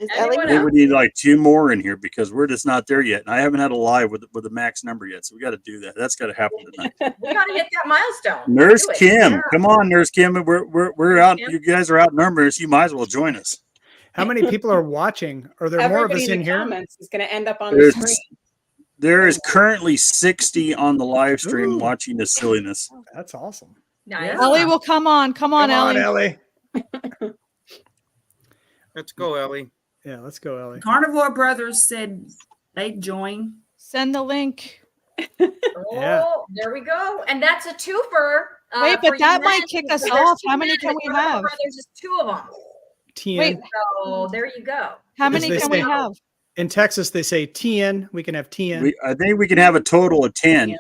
Is Anyone Ellie? I think we need like 2 more in here because we're just not there yet. And I haven't had a live with the max number yet. So we got to do that. That's got to happen tonight. we gotta hit that milestone. Nurse Do it. Kim, Yeah. come on, Nurse Kim. We're out. Kim. You guys are outnumbered. So you might as well join us. How many people are watching? Are there more of Everybody us in in the here? comments is going to end up on the There's, screen. there is currently 60 on the live stream Ooh. watching this silliness. That's awesome. Nice. Ellie will come on. Come on, Ellie. Ellie. Let's go, Ellie. Yeah, let's go, Ellie. Carnivore Brothers said they'd join. Send the link. Oh, Yeah. there we go. And that's a twofer. Wait, for but that you might men. kick us So there's off. 2 How many men. can we Carnivore have? Brothers is 2 of them. TN. Wait. So there you go. How As many they can we say. have? In Texas, they say TN. We can have TN. I think we can have a total of 10.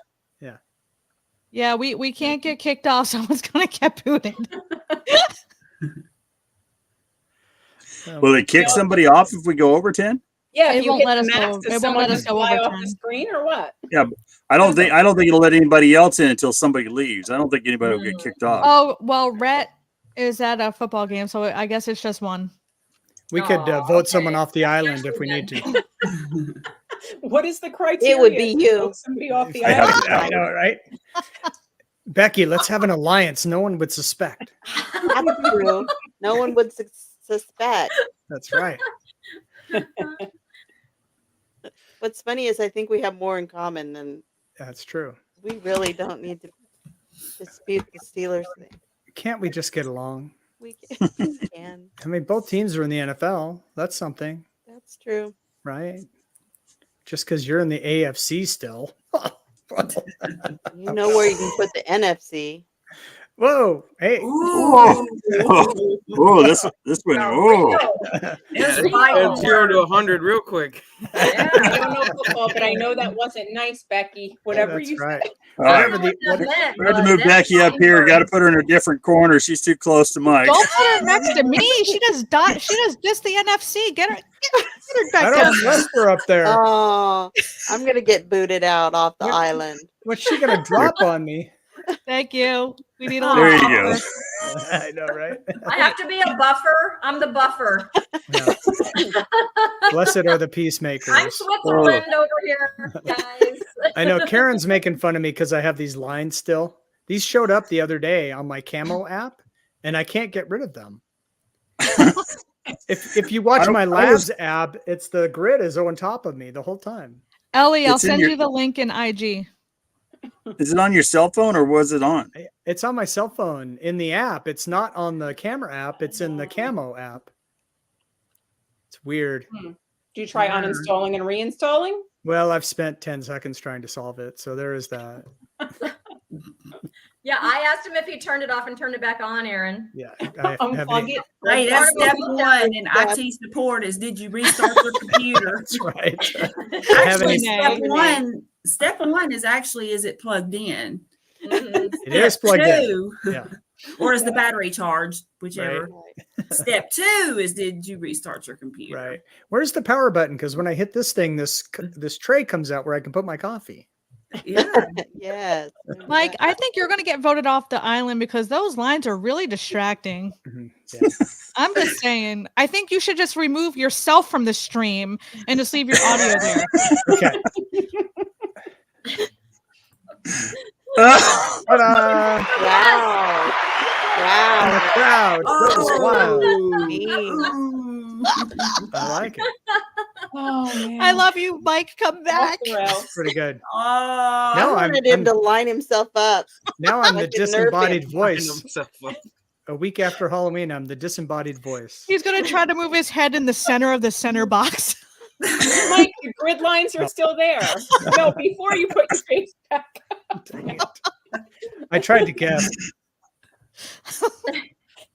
Yeah, we can't get kicked off. Someone's gonna get booted. Will it kick somebody off if we go over 10? Yeah, It if you won't hit let the us max, go- does it won't someone let us just go fly over off 10. the screen or what? I don't think it'll let anybody else in until somebody leaves. I don't think anybody will get kicked off. Oh well, Rhett is at a football game, so I guess it's just one. We could Aw, vote someone okay. off the island if we need to. What is the criteria? It would be to you. vote somebody off the I island? know, I know, right? Becky, let's have an alliance. No one would suspect. That's true. No one would suspect. That's right. What's funny is I think we have more in common than That's true. we really don't need to dispute the Steelers thing. Can't we just get along? We can. I mean, both teams are in the NFL. That's something, That's true. right? Just because you're in the AFC still. You know where you can put the NFC. Whoa. Hey. Whoa, whoa, this went. Oh, There's a Add Bible 0 to word. 100 real quick. I don't know football, but I know that wasn't nice, Becky. Whatever That's you right. all right. Whatever the, what, We have to move Becky up here. Got to put her in a different corner. She's too close to Mike. Don't put her next to me. She does just the NFC. Get her I back don't down. trust her up there. Oh, I'm gonna get booted out off the island. What's she going to drop on me? Thank you. We need a There little you go. buffer. I know, right? I have to be a buffer. I'm the buffer. Yeah. Blessed are the peacemakers. I'm Switzerland over here, guys. I know Karen's making fun of me because I have these lines still. These showed up the other day on my Camo app, and I can't get rid of them. If you watch my Labs app, it's the grid is on top of me the whole time. Ellie, I'll It's in send your- you the link in IG. Is it on your cell phone or was it on? It's on my cell phone in the app. It's not on the camera app. It's in the Camo app. It's weird. Do you try uninstalling and reinstalling? Well, I've spent 10 seconds trying to solve it, so there is that. Yeah, I asked him if he turned it off and turned it back on, Aaron. Yeah, I haven't. Unplug it. Hey, that's step Carnivore. one in IT support is did you restart your computer? That's right. Actually, any- step one is actually, is it plugged in? Mhm. It is plugged in. Two, Yeah. or is the battery charged? Whichever. Right. Step two is did you restart your computer? Right. Where's the power button? Because when I hit this thing, this tray comes out where I can put my coffee. Yeah. Yes. Mike, I think you're going to get voted off the island because those lines are really distracting. Yeah. I'm just saying. I think you should just remove yourself from the stream and just leave your audio there. Okay. Ta-da! Wow. And the Wow. crowd goes wild. Mean. I like it. Oh man. I love you, Mike. Come back. Pretty good. Oh, I No, wanted him to line himself up. Now I'm the Like a nerve disembodied ending. voice. A week after Halloween, I'm the disembodied voice. He's going to try to move his head in the center of the center box. Mike, the grid lines are still there. No, before you put your face back. Dang it. I tried to guess.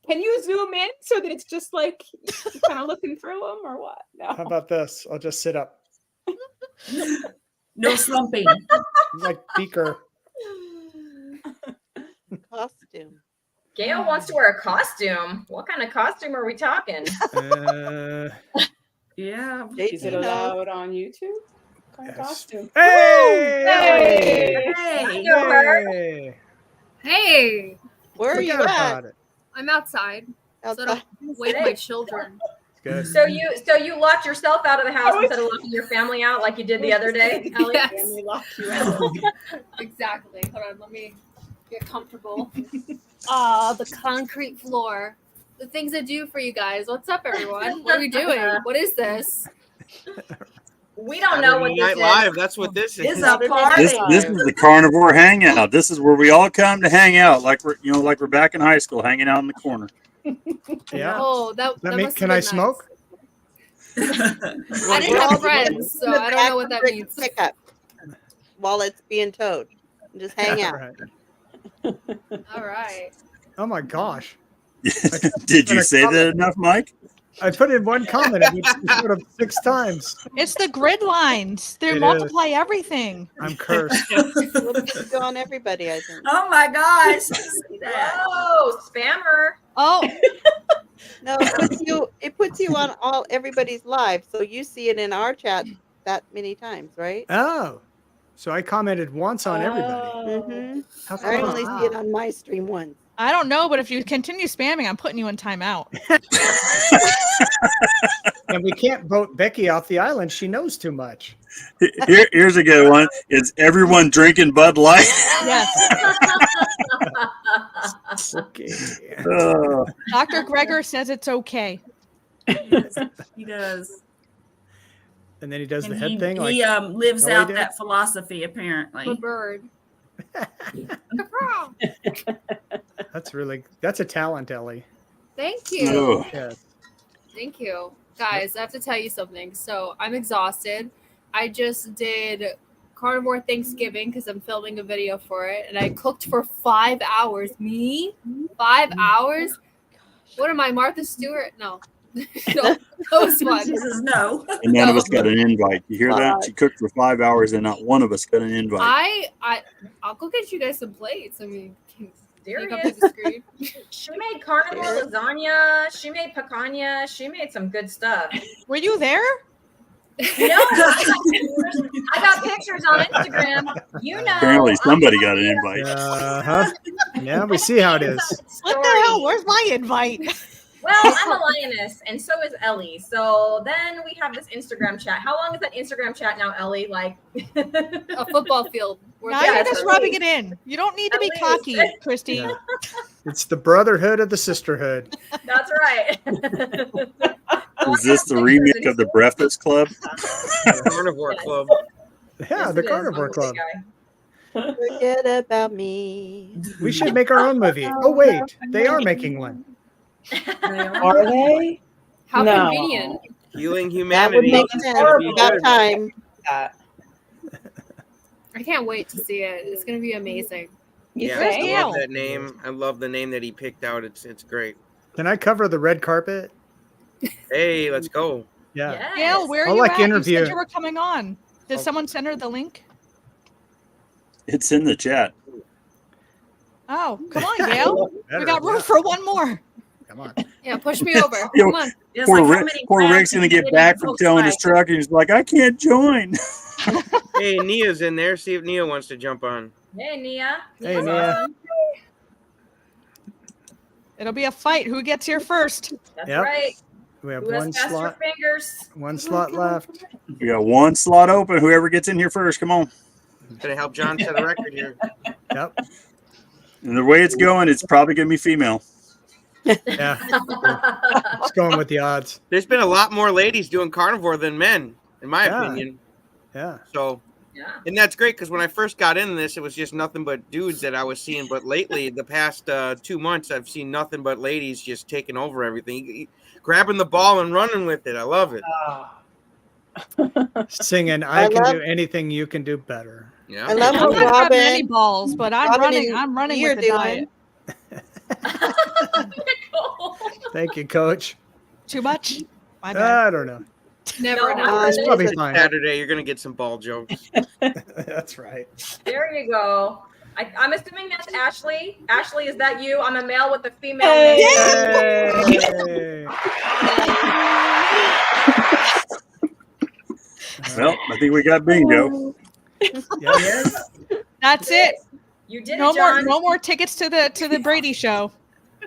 Can you zoom in so that it's just like you're kind of looking through them or what? No. How about this? I'll just sit up no slumping. like Beaker. Costume. Gail wants to wear a costume. What kind of costume are we talking? Yeah. Is it JT knows. allowed on YouTube? What kind of Yes. costume? Hey! Hey. Know her. Hey! Hey, Where are you Forget at? about it. I'm outside, so I Outside. don't wake my children. Good. So you locked yourself out of the house instead of locking your family out like you did the other day, Ellie? Yes. Family lock you out. Exactly. Hold on, let me get comfortable. Ah, the concrete floor. The things I do for you guys. What's up, everyone? What are we doing? What is this? We don't know what Saturday this Night is. Live. That's what this It's is. a party. This is the Carnivore Hangout. This is where we all come to hang out, like we're back in high school, hanging out in the corner. Yeah. Oh, that Let me, must can have I been nice. smoke? I didn't have friends, so I don't know what that means. Pick up while it's being towed. And just hang out. Right. All right. Oh my gosh. Did you say that enough, Mike? I put in one comment. It showed up 6 times. It's the grid lines. They It multiply everything. I'm cursed. It'll just go on everybody, I think. Oh my gosh. See that? Oh, spammer. Oh, No, it puts you on everybody's live, so you see it in our chat that many times, right? Oh. So I commented once on everybody. Mm-hmm. How I cool only is see it that? on my stream once. I don't know, but if you continue spamming, I'm putting you in timeout. And we can't vote Becky off the island. She knows too much. Here's a good one. It's everyone drinking Bud Light. Yes. Okay. Dr. Gregor says it's okay. He does. And then he does And the head he, thing. he lives Ellie out did? that philosophy, apparently. A bird. That's a talent, Ellie. Thank you. Oh. Yes. Thank you. Guys, I have to tell you something. So I'm exhausted. I just did Carnivore Thanksgiving because I'm filming a video for it. And I cooked for 5 hours. Me? 5 hours? What am I, Martha Stewart? No. No, that was fun. This is no. And none of us got an invite. You hear that? She cooked for 5 hours and not one of us got an invite. I'll go get you guys some plates. I mean, Serious? up to the screen. She made carnivore lasagna. She made picanha. She made some good stuff. Were you there? No, I got pictures on Instagram. You know. Apparently somebody got an invite. Uh-huh. Yeah, we see how it is. What the hell? Where's my invite? Well, I'm a lioness, and so is Ellie. So then we have this Instagram chat. How long is that Instagram chat now, Ellie? Like A football field. Now you're just rubbing it in. You don't need to be cocky, Christy. Yeah. It's the brotherhood of the sisterhood. That's right. Is this the remake of the Breakfast Club? Carnivore Club. Yeah, Yes, the it is. Carnivore I'm a Club. big guy. Forget about me. We should make our own movie. Oh, wait. They are making one. Are they? How No. convenient. Healing That would humanity. make It's sense. gonna be About good. time. I can't wait to see it. It's going to be amazing. You Yeah, say? I love that name. I love the name that he picked out. It's great. Can I cover the red carpet? Hey, let's go. Yeah. Yes. Gail, where are I'll you like at? You interview- said you were coming on. Did Oh. someone send her the link? It's in the chat. Oh, come on, Gail. Better, We got room yeah. for one more. Come on. Yeah, push me over. Yeah, Come on. It's Poor, like, how Rick, many poor crabs Rick's going to did get you back get from in towing his Volkswagen? truck and he's like, I can't join. Hey, Nia's in there. See if Nia wants to jump on. Hey, Nia. Hey, Nia's Nia. awesome. It'll be a fight. Who gets here first? That's Yep. right. We have Who has one faster slot. fingers? One slot left. We got one slot open. Whoever gets in here first, come on. Gonna help John set a record here. Yep. And the way it's going, it's probably going to be female. Yeah. It's going with the odds. There's been a lot more ladies doing carnivore than men, in my Yeah. opinion. Yeah. So, Yeah. and that's great because when I first got into this, it was just nothing but dudes that I was seeing. But lately, the past 2 months, I've seen nothing but ladies just taking over everything, grabbing the ball and running with it. I love it. Singing, I I can love- do anything you can do better. Yeah. I love I'm what not grabbing any Robin. balls, but I'm Robin running. and I'm running you're with the doing. diet. Thank you, Coach. Too much? My bad. I don't know. Never No, enough. It's probably fine. Saturday, you're gonna get some ball jokes. That's right. There you go. I'm assuming that's Ashley. Ashley, is that you? I'm a male with a female Hey. name. Yay. Well, I think we got bingo. Yes. That's it. You did No it, more. John. No more tickets to the Brady show.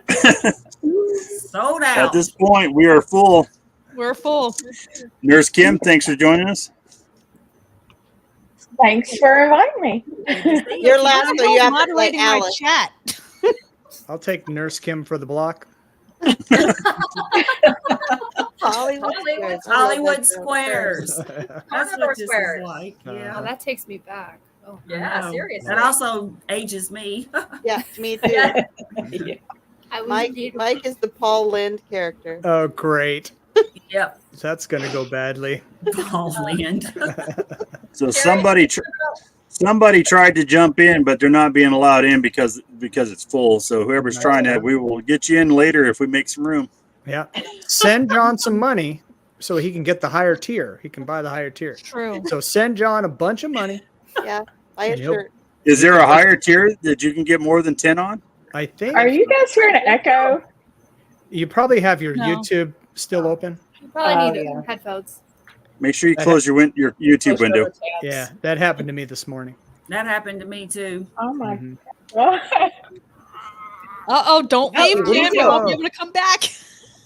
Sold At out. this point, we are full. We're full. Nurse Kim, thanks for joining us. Thanks for inviting me. You're last, so you have to let moderating my Alice. chat. I'll take Nurse Kim for the block. Hollywood Hollywood Squares. I love Hollywood that show. Squares. That's Carnivore what this Squares. is like. Yeah. Oh, that takes me back. Oh. Yeah, I know. seriously. That also ages me. Yeah, me too. Yeah. I was Mike is the Paul Lind character. Oh, great. Yep. That's going to go badly. Paul Land. So somebody tried to jump in, but they're not being allowed in because it's full. So whoever's trying that, we will get you in later if we make some room. Yeah. Send John some money so he can get the higher tier. He can buy the higher tier. True. So send John a bunch of money. Yeah, buy a Yep. shirt. Is there a higher tier that you can get more than 10 on? I think Are you guys hearing an echo? you probably have your No. YouTube still open. You probably need yeah. headphones. Make sure you close your YouTube window. Yeah, that happened to me this morning. That happened to me too. Oh my Mhm. God. Uh-oh, don't leave, what are you Kim. You won't be doing? able to come back.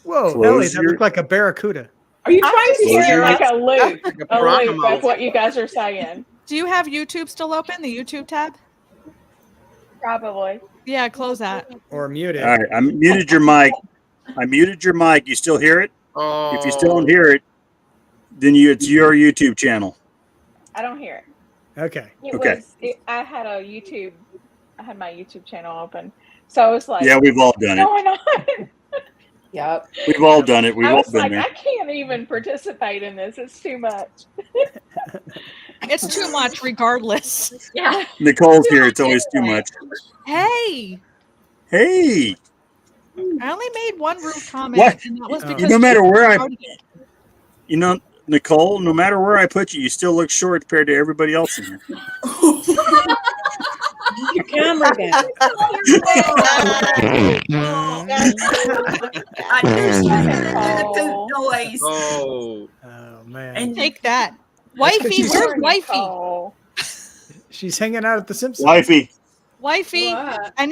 Whoa, Close Ellie, that your- looked like a barracuda. Are you trying to Close hear your like a loop? Like a A piranha loop. That's mouth. what you guys are saying. Do you have YouTube still open? The YouTube tab? Probably. Yeah, close that. Or muted. All right, I muted your mic. I muted your mic. You still hear it? Oh, If you still don't hear it, then it's your YouTube channel. I don't hear it. Okay. Okay. I had a YouTube. I had my YouTube channel open, so I was like, Yeah, we've all done it. going on? Yep. We've all done it. We've I all was been like, there. I can't even participate in this. It's too much. It's too much, regardless. Yeah. Nicole's here. It's always too much. Hey, Hey, I only made one rude comment, What? and that was Oh. because no matter where I, started it. you know, Nicole, no matter where I put you, you still look short compared to everybody else in here. Your camera down. I knew she was gonna Oh. do the poop noise. oh, Oh man. And Take that, That's 'cause wifey. she's- Where's wifey? Nicole. She's hanging out at the Simpsons. Wifey, Wifey, What? I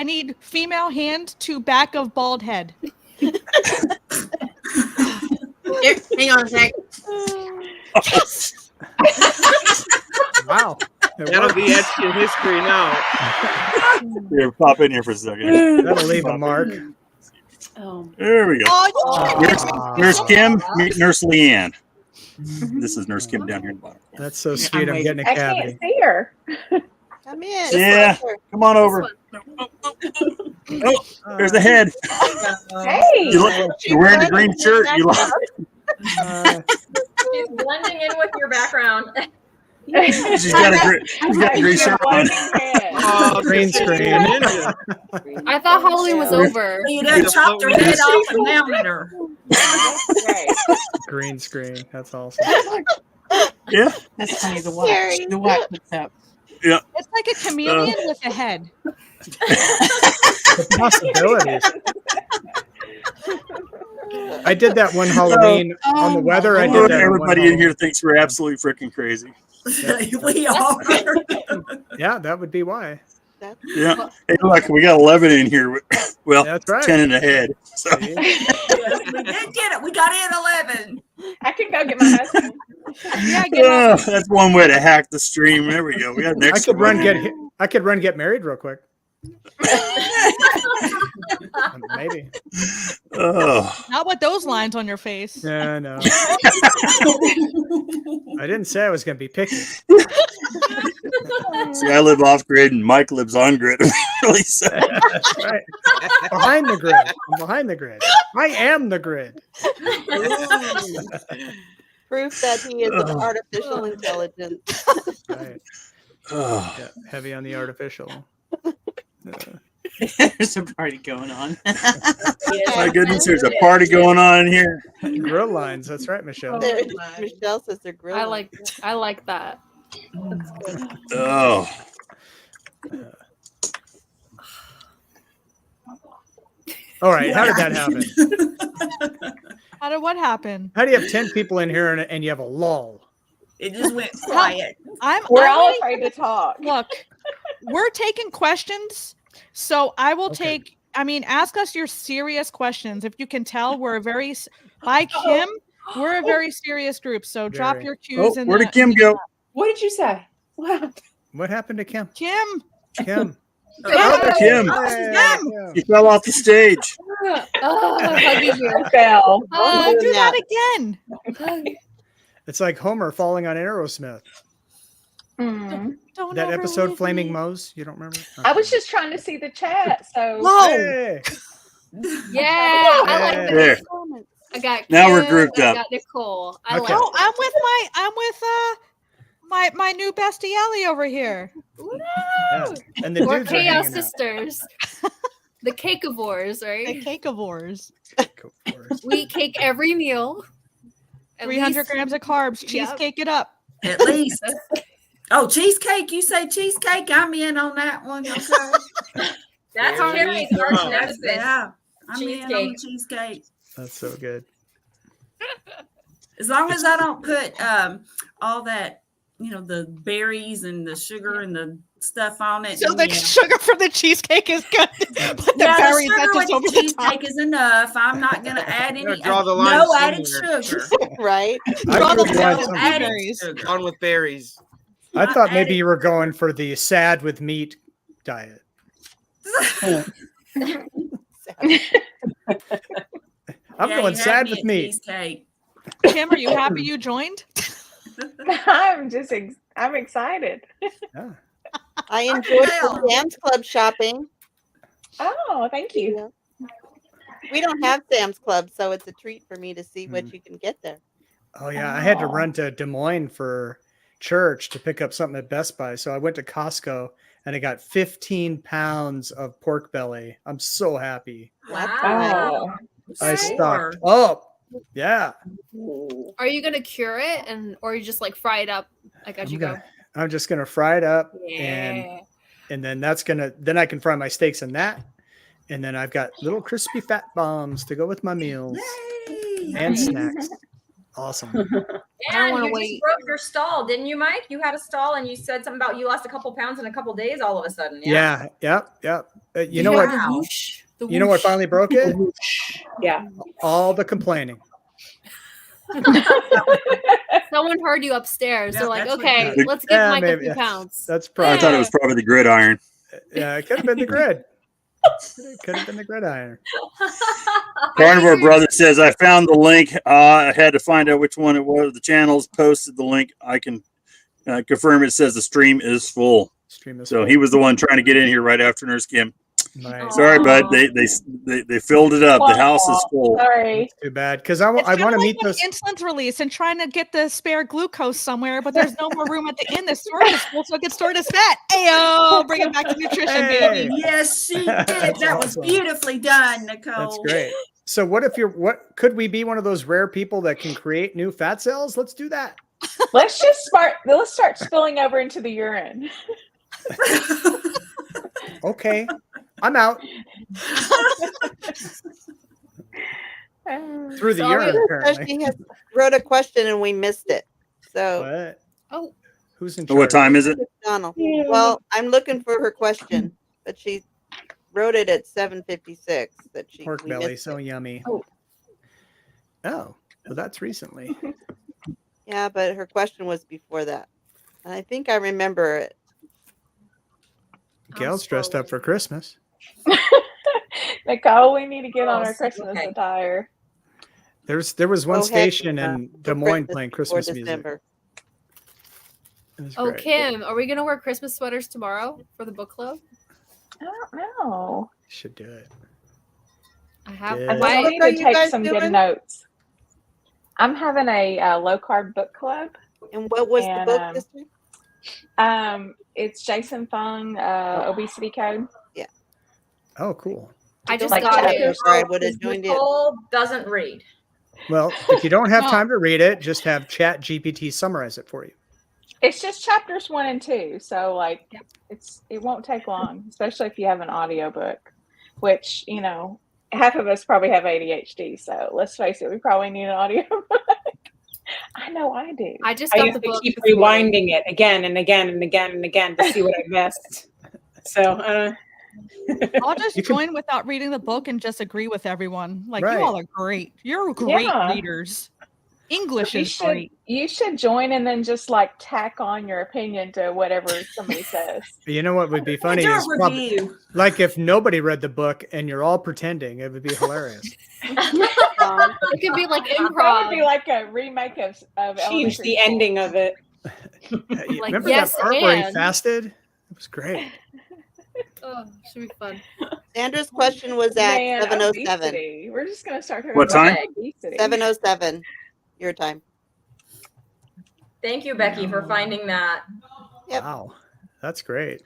need female hand to back of bald head. Hang on a sec. Wow. It that'll worked. be etched in history now. here, pop in here for a second. That'll leave a mark. Oh. There we go. Oh, Nurse Kim, meet Nurse Leanne. This is Nurse Kim down here in the bottom. That's so sweet. I'm getting a I cavity. can't see her. Come in. Yeah, come on over. Oh, there's the head. Hey. You're wearing the green shirt. You like? She's blending in with your background. She's got a green shirt on. Oh, Green screen. Ninja. I thought Halloween was over. you done chopped her head off and mounted her. Green screen. That's awesome. Yeah. That's funny. The Scary. watch. The watch puts up. it's like a chameleon with a head. The possibilities. I did that one Halloween on the weather. I did that. on one Everybody in Halloween. here thinks we're absolutely freaking crazy. We are. Yeah, that would be why. Yeah. Hey, look, we got 11 in here. Well, That's right. 10 in the head. So, See? Yes, we did get it. We got in 11. I can go get my husband. Yeah, get on. that's one way to hack the stream. There we go. We got an I extra could run one. get married real quick. Maybe. Oh, Not with those lines on your face. Yeah, no. I didn't say I was going to be picky. see, I live off grid and Mike lives on grid. Really so. That's right. Behind the grid. I'm behind the grid. I am the grid. Proof that he is an artificial intelligence. Right. Oh. Yeah, heavy on the artificial. There's a party going on. My goodness, there's a party going on in here. Grill lines. That's right, Michelle. Michelle says they're grilling. I like that. Oh. All right. How did that happen? How did what happen? How do you have 10 people in here and you have a lull? It just went quiet. We're all only- afraid to talk. Look, we're taking questions, so I will take. I mean, ask us your serious questions. If you can tell, we're a very by Kim. We're a very serious group. So drop Very. your cues. Oh, in where the- did Kim go? What did you say? Wow. What happened to Kim? Kim. Kim. Oh, Kim. Hey, You fell off the stage. Hugging you. Fell. Don't do that again. It's like Homer falling on Aerosmith. Don't That ever episode, leave Flaming me. Moe's. You don't remember? I was just trying to see the chat. So Whoa. Hey. Yeah, I like Hey. There. that. I got Now we're Kim, grouped I up. got Nicole. I Okay. like Oh, I'm with my new bestie Ellie over here. Yeah. And the We're dudes are chaos hanging out. sisters. The cakeivores, The right? Cakeivores. We eat cake every meal. At 300 least- grams of carbs. Yep. Cheesecake it up. At least. Oh, cheesecake. You say cheesecake. I'm in on that one. Okay. That's There Kimmy's you go. arch nemesis. Yeah. I'm in on the Cheesecake. cheesecake. That's so good. As long as I don't put all that, the berries and the sugar and the stuff on it. So and the yeah. sugar from the cheesecake is good, but the Yeah, the berries sugar that's with just over the the top. cheesecake is enough. I'm not gonna add any. Gotta draw the line No added somewhere. sugar. Right? I Draw the could line want at some- added berries. sugar. On with berries. I Not thought maybe added you were going for the sad with meat diet. I'm Yeah, going you had sad me with at meat. cheesecake. Kim, are you happy you joined? I'm excited. Yeah. I enjoyed tell. the Sam's Club shopping. Oh, thank you. Yeah. We don't have Sam's Club, so it's a treat for me to see what you can get there. Oh yeah, I had to Oh. run to Des Moines for church to pick up something at Best Buy. So I went to Costco and I got 15 pounds of pork belly. I'm so happy. Oh. I Sure. stocked up. Yeah. Are you gonna cure it or you just like fry it up like as you go? I'm just gonna fry it up Yeah. and then then I can fry my steaks in that. And then I've got little crispy fat bombs to go with my meals and snacks. Awesome. And wanna you wait. just broke your stall, didn't you, Mike? You had a stall and you said something about you lost a couple pounds in a couple days all of a sudden. Yeah. Yep. You know what? Wow. You know what finally broke it? Yeah. All the complaining. Someone heard you upstairs. Yeah, They're like, that's what okay, happened. let's give Yeah, Mike a maybe, few yeah. pounds. That's I probably. thought it was probably the gridiron. Yeah, it could have been the grid. It could have been the gridiron. Carnivore Brother says, I found the link. I had to find out which one it was. The channels posted the link. I can confirm it says the stream is full. Stream is So full. he was the one trying to get in here right after Nurse Kim. Nice. Sorry, bud. They filled it up. The house is full. Sorry. Too bad because I want It's to kinda meet like when those. insulin's released and trying to get the spare glucose somewhere, but there's no more room at the inn. The storage is full, so it gets stored as fat. Ayo, bring it back to nutrition, Hey. baby. Yes, she did. That's That was awesome. beautifully done, Nicole. That's great. So what if what could we be one of those rare people that can create new fat cells? Let's do that. Let's start spilling over into the urine. Okay. I'm out. Through the Sorry. urine, apparently. She has wrote a question and we missed it. So What? Oh, Who's in So charge? what time is it? Donald. Well, I'm looking for her question, but she wrote it at 7:56. That she Pork we belly, missed so it. yummy. Oh. Oh, well, that's recently. Yeah, but her question was before that, and I think I remember it. Gail's dressed up for Christmas. Nicole, we need to get on our Oh, Christmas okay. attire. There was one Oh, heck, station in for Des Moines Christmas playing before Christmas music. December. It was oh, great. Kim, are we gonna wear Christmas sweaters tomorrow for the book club? I don't know. Should do it. I have. Yeah. I What think I book need are to you take guys some good doing? notes. I'm having a low carb book club. And what was the And, book this week? It's Jason Fung, Obesity Code. Oh, cool. I just Like got chapters. it. Or I would have joined it. Nicole doesn't read. Well, if you don't have No. time to read it, just have Chat GPT summarize it for you. It's just chapters 1 and 2, so like it won't take long, especially if you have an audiobook, which half of us probably have ADHD. So let's face it, we probably need an audiobook. I know I do. I just I got used the to book. keep this morning. rewinding it again and again and again and again to see what I missed. So, I'll just You can- join without reading the book and just agree with everyone. Like Right. you all are great. You're great Yeah. readers. English You is should great. you should join and then just like tack on your opinion to whatever somebody says. You know what would be funny Do a is probably, review. like if nobody read the book and you're all pretending, it would be hilarious. It could be like That would improv. be like a remake of change elementary the school. ending of it. Remember yes, that part where he and- fasted? It was great. Oh, should be fun. Sandra's question was at Man, 7:07. obesity. We're just gonna start talking What about time? obesity. 7:07. Your time. Thank you, Becky, for finding that. Yep. Wow. That's great.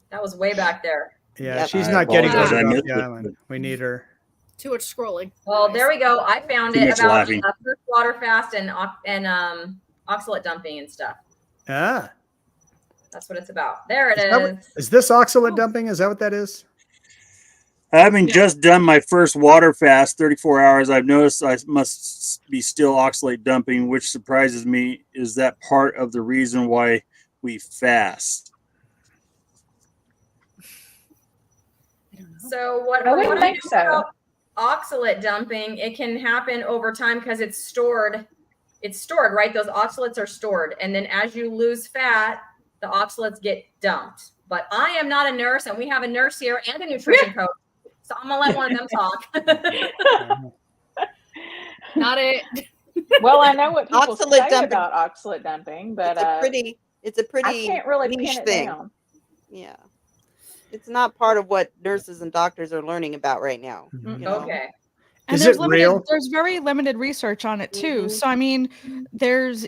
That was way back there. Yeah, Yep. she's I not getting apologize, voted I off missed the it, island. We need her. Too much scrolling. Well, there we go. I found Too it much about laughing. first water fast and oxalate dumping and stuff. Ah. That's what it's about. There it Is that what- is. Is this oxalate dumping? Is that what that is? Having just done my first water fast, 34 hours, I've noticed I must be still oxalate dumping, which surprises me. Is that part of the reason why we fast? So what I from wouldn't what I think know so. about oxalate dumping, it can happen over time because it's stored. It's stored, right? Those oxalates are stored, and then as you lose fat, the oxalates get dumped. But I am not a nurse, and we have a nurse here and a nutrition coach, so I'm gonna let one of them talk. Not it. Well, I know what people Oxalate say dumping. about oxalate dumping, but it's a pretty I can't really niche pin it thing. down. Yeah. It's not part of what nurses and doctors are learning about right now. You know? Okay. And Is there's it real? There's very limited research on it too. Mhm. So I mean, there's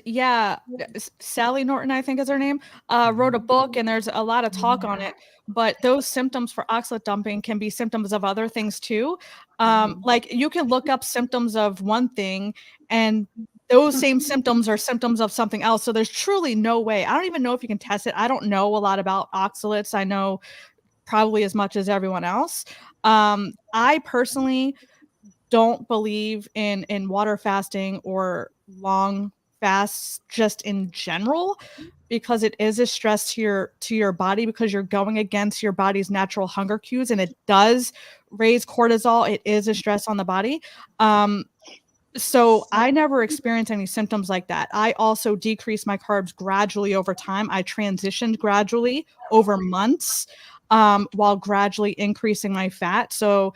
Sally Norton, I think is her name, wrote a book, and there's a lot of talk on it. But those symptoms for oxalate dumping can be symptoms of other things too. Like you can look up symptoms of one thing, and those same symptoms are symptoms of something else. So there's truly no way. I don't even know if you can test it. I don't know a lot about oxalates. I know probably as much as everyone else. I personally don't believe in water fasting or long fasts just in general, because it is a stress to your body, because you're going against your body's natural hunger cues, and it does raise cortisol. It is a stress on the body. So I never experienced any symptoms like that. I also decreased my carbs gradually over time. I transitioned gradually over months, while gradually increasing my fat. So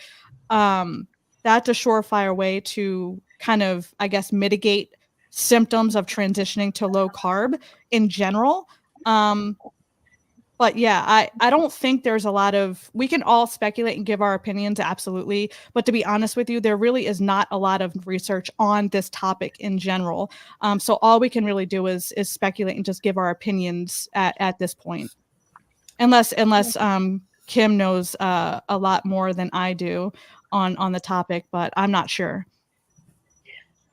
that's a surefire way to kind of, I guess, mitigate symptoms of transitioning to low carb in general. But yeah, I don't think there's a lot of, we can all speculate and give our opinions, absolutely. But to be honest with you, there really is not a lot of research on this topic in general. So all we can really do is speculate and just give our opinions at this point. Unless Kim knows a lot more than I do on the topic, but I'm not sure.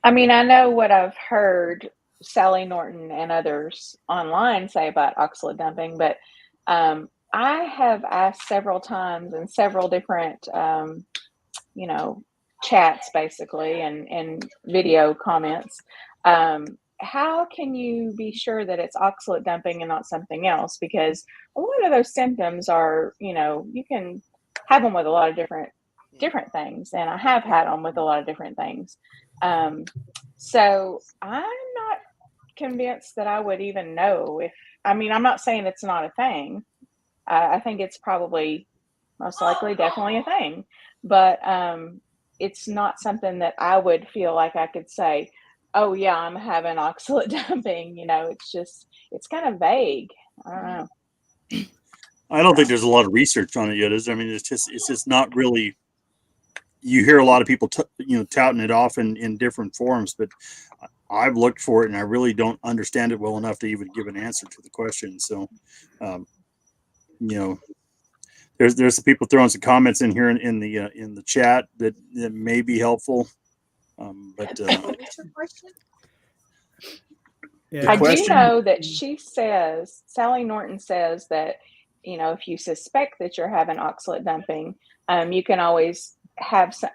I mean, I know what I've heard Sally Norton and others online say about oxalate dumping, but I have asked several times in several different, chats basically and video comments, how can you be sure that it's oxalate dumping and not something else? Because a lot of those symptoms are, you can have them with a lot of different things, and I have had them with a lot of different things. So I'm not convinced that I would even know if, I'm not saying it's not a thing. I think it's probably most likely definitely a thing, but it's not something that I would feel like I could say, oh yeah, I'm having oxalate dumping. It's kind of vague. I don't know. I don't think there's a lot of research on it yet. It's just not really. You hear a lot of people, touting it off in different forms, but I've looked for it and I really don't understand it well enough to even give an answer to the question. So, there's some people throwing some comments in here in the chat that may be helpful. But Yeah. I do know that Sally Norton says that, if you suspect that you're having oxalate dumping, you can always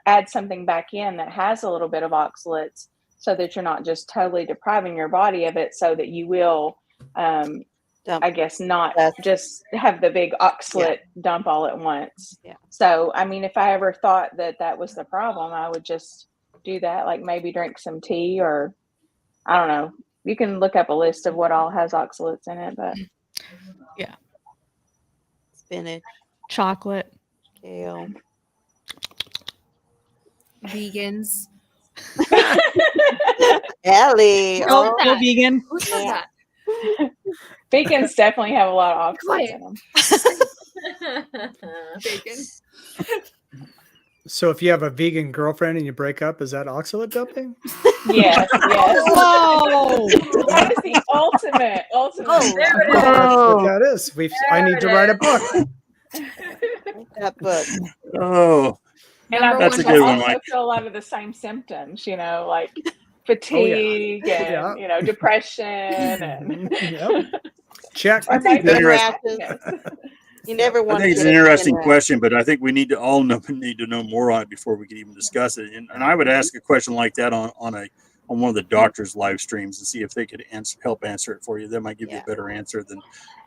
add something back in that has a little bit of oxalates, so that you're not just totally depriving your body of it, so that you will, I guess, not just have the big oxalate dump all at once. Yeah. So, if I ever thought that was the problem, I would just do that, like maybe drink some tea, or I don't know. You can look up a list of what all has oxalates in it, but yeah, Spinach, chocolate, kale, Vegans. Ellie. Go vegan. Who said that? vegans definitely have a lot of oxalates in them. Bacon. So if you have a vegan girlfriend and you break up, is that oxalate dumping? Yes. Whoa! That is the ultimate. Oh, there it is. That's what that is. I need to write a book. That book. Oh, And I that's a also good one, Mike. feel a lot of the same symptoms, like fatigue and depression and Yep. Check. or think maybe it's happiness. You never I want think to it's an interesting question, but I think we need to all need to know more on it before we can even discuss it. And I would ask a question like that on one of the doctors' live streams and see if they could help answer it for you. They might give you a better answer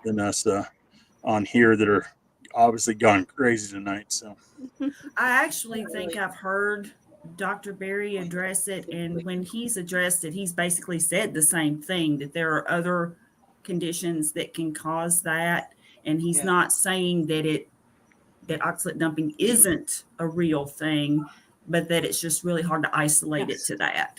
than us on here that are obviously gone crazy tonight. So I actually think I've heard Dr. Berry address it, and when he's addressed it, he's basically said the same thing, that there are other conditions that can cause that, and he's not saying that oxalate dumping isn't a real thing, but that it's just really hard to isolate it to that.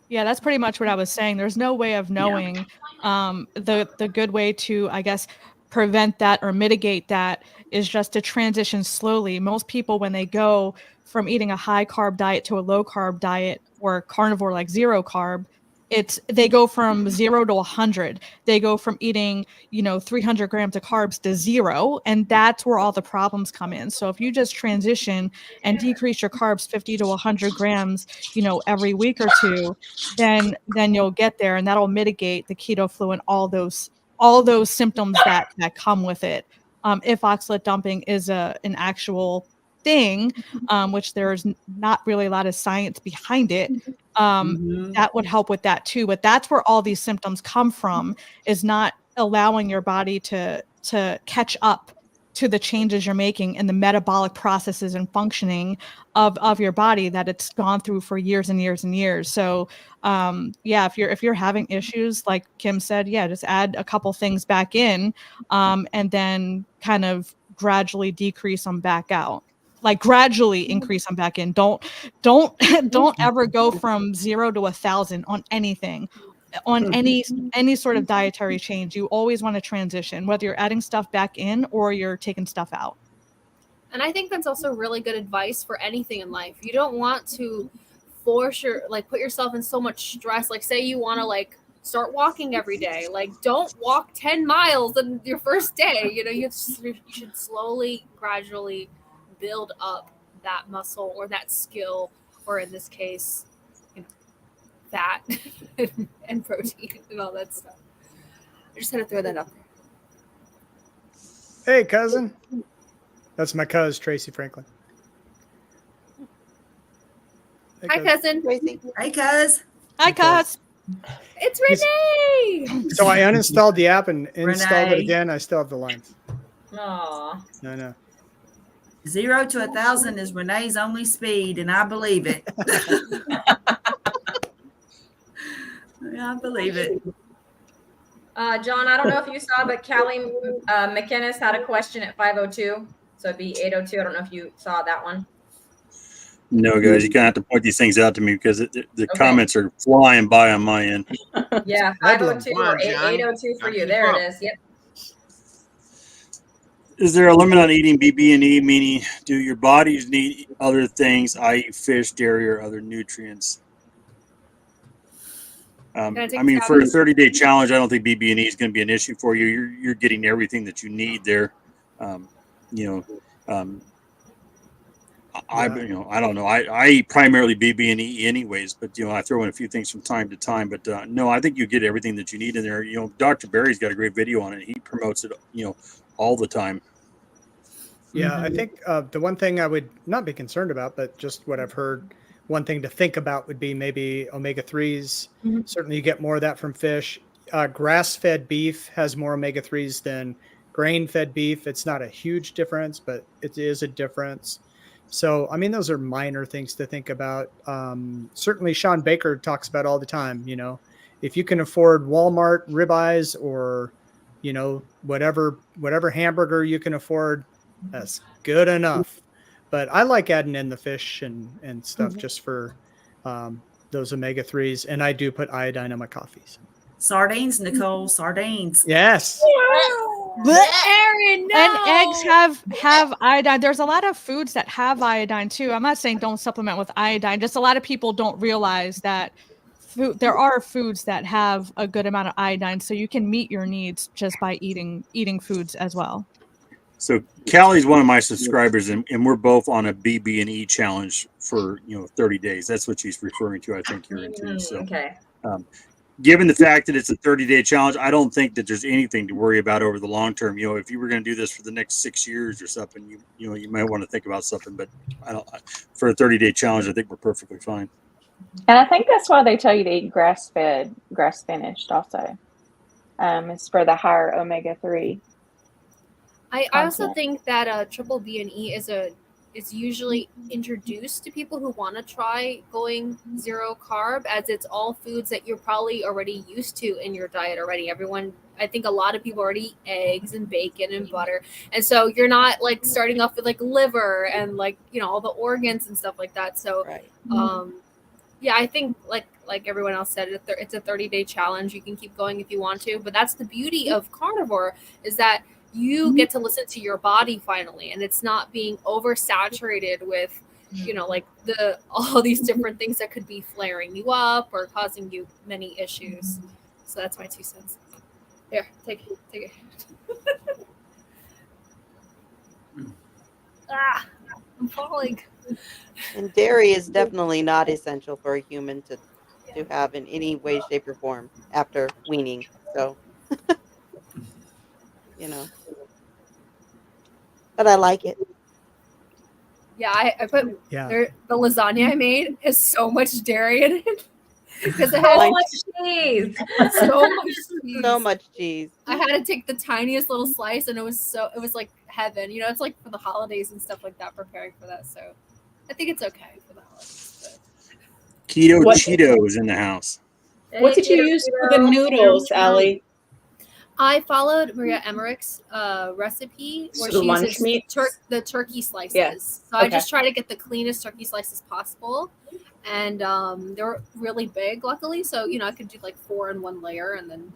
Yeah, that's pretty much what I was saying. There's no way of knowing the good way to, I guess, prevent that or mitigate that is just to transition slowly. Most people, when they go from eating a high carb diet to a low carb diet or carnivore like zero carb, they go from 0 to 100. They go from eating 300 grams of carbs to 0, and that's where all the problems come in. So if you just transition and decrease your carbs 50 to 100 grams every week or two, then you'll get there, and that'll mitigate the keto flu and all those symptoms that come with it. If oxalate dumping is an actual thing, which there's not really a lot of science behind it, that would help with that too. But that's where all these symptoms come from, is not allowing your body to catch up to the changes you're making and the metabolic processes and functioning of your body that it's gone through for years and years and years. So if you're having issues, like Kim said, just add a couple things back in, and then kind of gradually decrease them back out. Like gradually increase them back in. Don't ever go from 0 to 1,000 on anything. On any sort of dietary change, you always want to transition, whether you're adding stuff back in or you're taking stuff out. And I think that's also really good advice for anything in life. You don't want to force put yourself in so much stress. Like, say you want to start walking every day. Like, don't walk 10 miles in your first day. You should slowly, gradually build up that muscle or that skill, or in this case, fat and protein and all that stuff. I just had to throw that up there. Hey, cousin. That's my cousin, Tracy Franklin. Hey, Hi, cousin. Hey, cuz. Hi, cuz. It's Renee. So I uninstalled the app and installed it again. I still have the lines. Aw. No. 0 to 1,000 is Renee's only speed, and I believe it. I believe it. John, I don't know if you saw, but Callie McInnes had a question at 5:02, so it'd be 8:02. I don't know if you saw that one. no, guys, you kind of have to point these things out to me because the comments are flying by on my end. Yeah, 5:02 or 8:02 for you. There it is. Yep. Is there a limit on eating BB&E? Meaning, do your bodies need other things, i.e., fish, dairy, or other nutrients? I mean, for a 30-day challenge, I don't think BB&E is going to be an issue for you. You're getting everything that you need there. I don't know. I eat primarily BB&E anyways, but I throw in a few things from time to time. But no, I think you get everything that you need in there. Dr. Barry's got a great video on it. He promotes it, all the time. Yeah, I think the one thing I would not be concerned about, but just what I've heard, one thing to think about would be maybe omega-3s. Certainly you get more of that from fish. Grass-fed beef has more omega-3s than grain-fed beef. It's not a huge difference, but it is a difference. So, I mean, those are minor things to think about. Certainly Sean Baker talks about all the time, if you can afford Walmart ribeyes or, whatever hamburger you can afford, that's good enough. But I like adding in the fish and stuff just for those omega-3s. And I do put iodine on my coffees. Sardines, Nicole, sardines. Yes. Aaron, no. And eggs have iodine. There's a lot of foods that have iodine too. I'm not saying don't supplement with iodine. Just a lot of people don't realize that there are foods that have a good amount of iodine, so you can meet your needs just by eating foods as well. So Callie's one of my subscribers, and we're both on a BB&E challenge for 30 days. That's what she's referring to, I think, here into. So, okay. Given the fact that it's a 30-day challenge, I don't think that there's anything to worry about over the long term. If you were going to do this for the next 6 years or something, you might want to think about something. But for a 30-day challenge, I think we're perfectly fine. And I think that's why they tell you to eat grass-fed, grass-finished also. It's for the higher omega-3. I also think that triple B and E is usually introduced to people who want to try going zero carb, as it's all foods that you're probably already used to in your diet already. I think a lot of people already eat eggs and bacon and butter, and so you're not like starting off with like liver and like all the organs and stuff like that. So yeah, I think like everyone else said, it's a 30-day challenge. You can keep going if you want to, but that's the beauty of carnivore, is that you get to listen to your body finally, and it's not being oversaturated with like all these different things that could be flaring you up or causing you many issues. So that's my 2 cents. Here, take it. I'm falling. And dairy is definitely not essential for a human to have in any way, shape, or form after weaning. So, but I like it. Yeah, I put the lasagna I made has so much dairy in it because it has so much cheese. So much cheese. I had to take the tiniest little slice, and it was like heaven. It's like for the holidays and stuff like that, preparing for that. So I think it's okay for the holidays. Keto Cheetos in the house. What did you use for the noodles, Allie? I followed Maria Emmerich's recipe where she uses the turkey slices. Yeah. So I just try to get the cleanest turkey slices possible. And they're really big, luckily. So, I could do like 4 in one layer, and then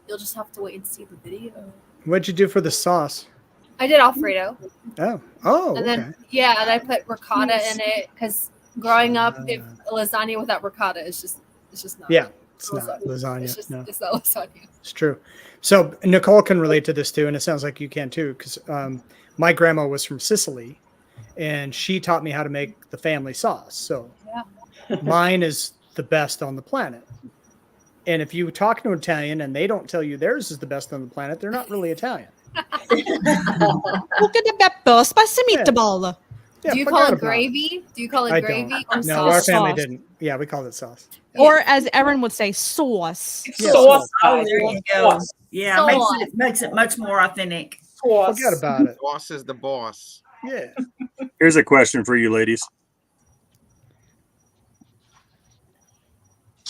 you'll just have to wait and see the video. What'd you do for the sauce? I did Alfredo. Oh, and then, and I put ricotta in it because growing up, if lasagna without ricotta is just not. Yeah, it's not lasagna. It's not lasagna. It's true. So Nicole can relate to this too, and it sounds like you can too, because my grandma was from Sicily, and she taught me how to make the family sauce. So mine is the best on the planet. And if you talk to an Italian and they don't tell you theirs is the best on the planet, they're not really Italian. Look at the pepper, spicy meatball. Yeah, do you call it gravy? Do you call it gravy or sauce? No, our family didn't. Yeah, we called it sauce. Or as Erin would say, sauce. Sauce. Oh, there you go. Yeah, makes it much more authentic. Sauce. Forget about it. Sauce is the boss. Yeah. Here's a question for you ladies.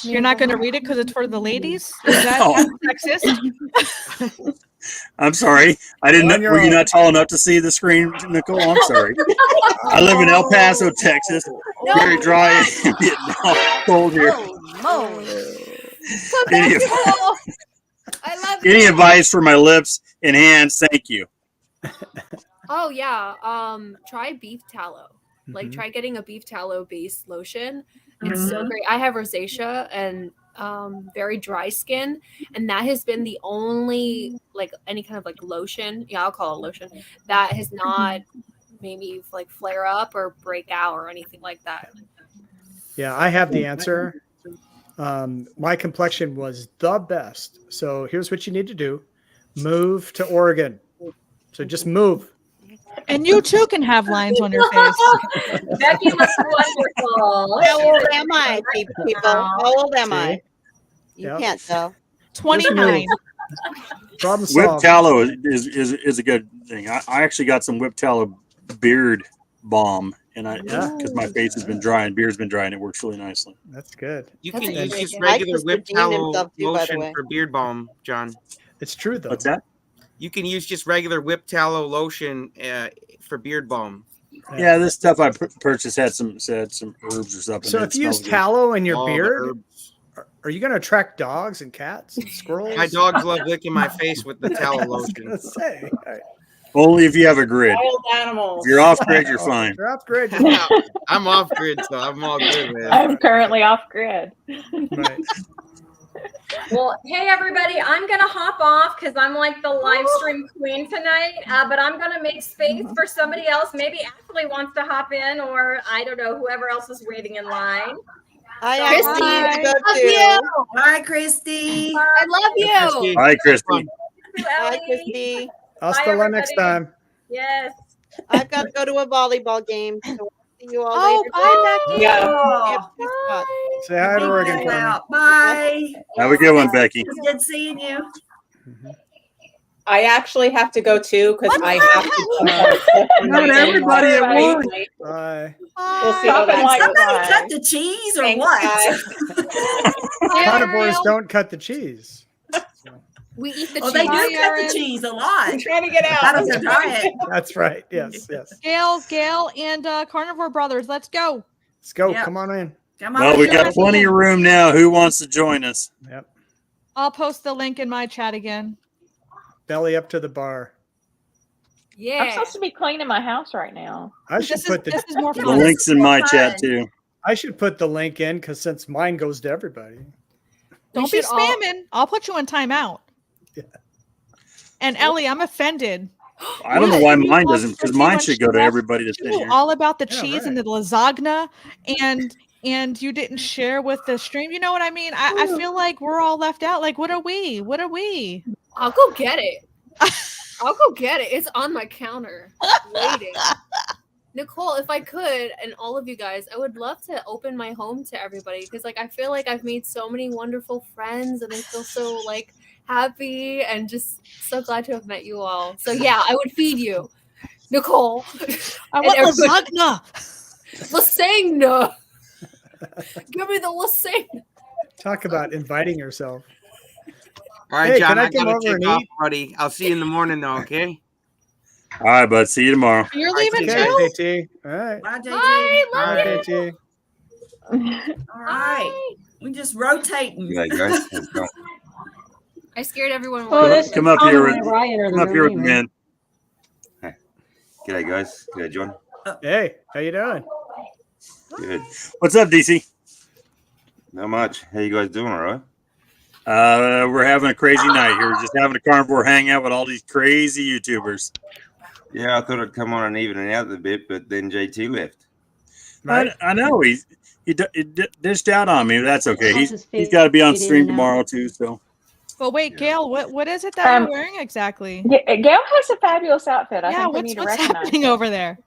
You're not going to read it because it's for the ladies? Is that sexist? I'm sorry. I didn't know. Were you not tall enough to see the screen, Nicole? I'm sorry. I live in El Paso, Texas. Very dry and getting cold here. Any advice for my lips and hands? Thank you. Oh yeah. Try beef tallow. Like try getting a beef tallow based lotion. It's so great. I have rosacea and very dry skin, and that has been the only like any kind of like lotion, I'll call it lotion, that has not made me like flare up or break out or anything like that. Yeah, I have the answer. My complexion was the best. So here's what you need to do. Move to Oregon. So just move. And you too can have lines on your face. Becky looks wonderful. How old am I, people? How old am I? You can't tell. 29. Problem solved. Whipped tallow is a good thing. I actually got some whipped tallow beard balm, and because my face has been dry and beard's been dry, and it works really nicely. That's good. You can use just regular whipped tallow lotion for beard balm, John. It's true though. What's that? You can use just regular whipped tallow lotion for beard balm. Yeah, this stuff I purchased had some herbs or something. So if you use tallow in your beard, are you going to attract dogs and cats and squirrels? My dogs love licking my face with the tallow lotion. Say. Only if you have a grid. Wild animals. If you're off grid, you're fine. If you're off grid. I'm off grid, so I'm all good, man. I'm currently off grid. Right. Well, hey everybody, I'm gonna hop off because I'm like the live stream queen tonight, but I'm gonna make space for somebody else. Maybe Ashley wants to hop in, or I don't know, whoever else is waiting in line. Hi, Christy. Hi, Christy. I love you. Hi, Christy. Hi, Christy. Hasta la next time. Yes. I've got to go to a volleyball game. So I'll see you all later. Bye, Becky. Yeah. Say hi to Oregon for me. Bye. Have a good one, Becky. It's good seeing you. I actually have to go too because I have to. Not everybody at Everybody. once. Bye. We'll see how Stopping that like goes. Somebody flies. cut the cheese or Thanks, what? guys. Carnivores don't cut the cheese. We eat the Oh, they cheese. do Bye, cut the Aaron. cheese a lot. I'm trying to get Out out. of their diet. That's right. Yes, yes. Gail, and Carnivore Brothers, let's go. Let's go. Yep. Come on in. Come on. Well, we Sure. got plenty of room now. Who wants to join us? Yep. I'll post the link in my chat again. Belly up to the bar. I'm Yeah. supposed to be cleaning my house right now. I should put This the is more The fun. link's in my chat too. I should put the link in because since mine goes to everybody. Don't be should all- spamming. I'll put you in timeout. Yeah. And Ellie, I'm offended. I don't know why mine doesn't, Because because mine should go to everybody that's You in know here. all about the Yeah, cheese and right. the lasagna, and you didn't share with the stream. You know what I mean? I feel like we're all left out. Like, what are we? What are we? I'll go get it. I'll go get it. It's on my counter, waiting. Nicole, if I could, and all of you guys, I would love to open my home to everybody because, like, I feel like I've made so many wonderful friends, and I feel so like happy and just so glad to have met you all. So yeah, I would feed you, Nicole. I And want everybody- lasagna. Lasagna. Give me the lasagna. Talk about inviting yourself. All right, Hey, John, can I I come gotta over and take off, eat? buddy. I'll see you in the morning, though. Okay. All right, bud. See you tomorrow. You're All right, leaving take Okay, care. too? JT. All right. Bye, JJ. Bye, All love right, you. JT. All right. We just rotating. G'day, guys. How's it going? I scared everyone Come, away. come up here with Ryan or the come up here with the Marine, men. G'day, guys. G'day, John. Hey, how you doing? Good. What's up, DC? Not much. How you guys doing? All right? We're having a crazy night here. We're just having a carnivore hangout with all these crazy YouTubers. Yeah, I thought I'd come on and even it out a bit, but then JT left. Right. I know he dished out on me. But that's okay. How's his He's face got to be on fade in stream and out? tomorrow too. So But wait, Gail, what is it that you're wearing exactly? Yeah, Gail has a fabulous outfit. I Yeah, think we need to what's recognize happening it. over there?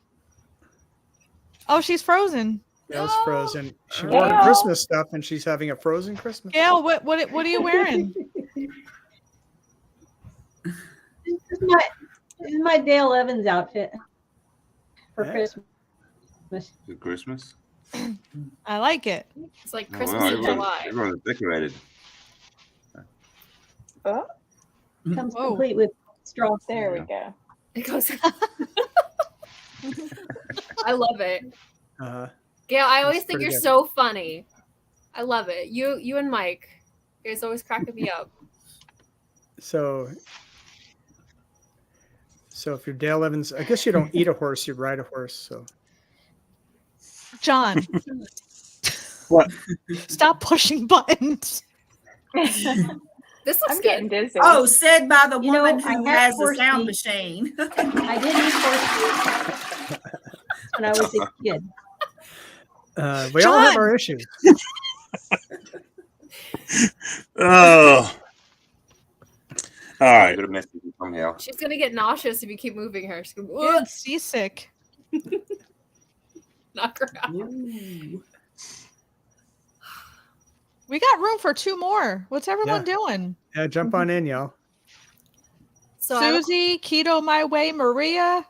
Oh, she's frozen. Gail's frozen. She Gail. wore Christmas stuff and she's having a frozen Christmas. Gail, what are you wearing? This is my Dale Evans outfit for Yeah. Christmas. Good Christmas. I like it. It's like Oh, Christmas wow, in July. everyone's decorated. Comes Whoa. complete with straw. There we go. It goes. I love it. Gail, I always think pretty you're good. so funny. I love it. You and Mike. You guys always cracking me up. So if you're Dale Evans, I guess you don't eat a horse, you ride a horse. So John, what? stop pushing buttons. This looks I'm getting good. dizzy. Oh, said by the You know, woman I who had has the horse sound meat. machine. I did eat horse meat when I was a kid. we all have John! our issues. Oh, all I right. got a message somehow. She's gonna get nauseous if you keep moving her. She's gonna You're seasick. knock her out. We got room for two more. What's everyone Yeah. doing? Yeah, jump on in, y'all. So I don't- Susie, Keto My Way, Maria,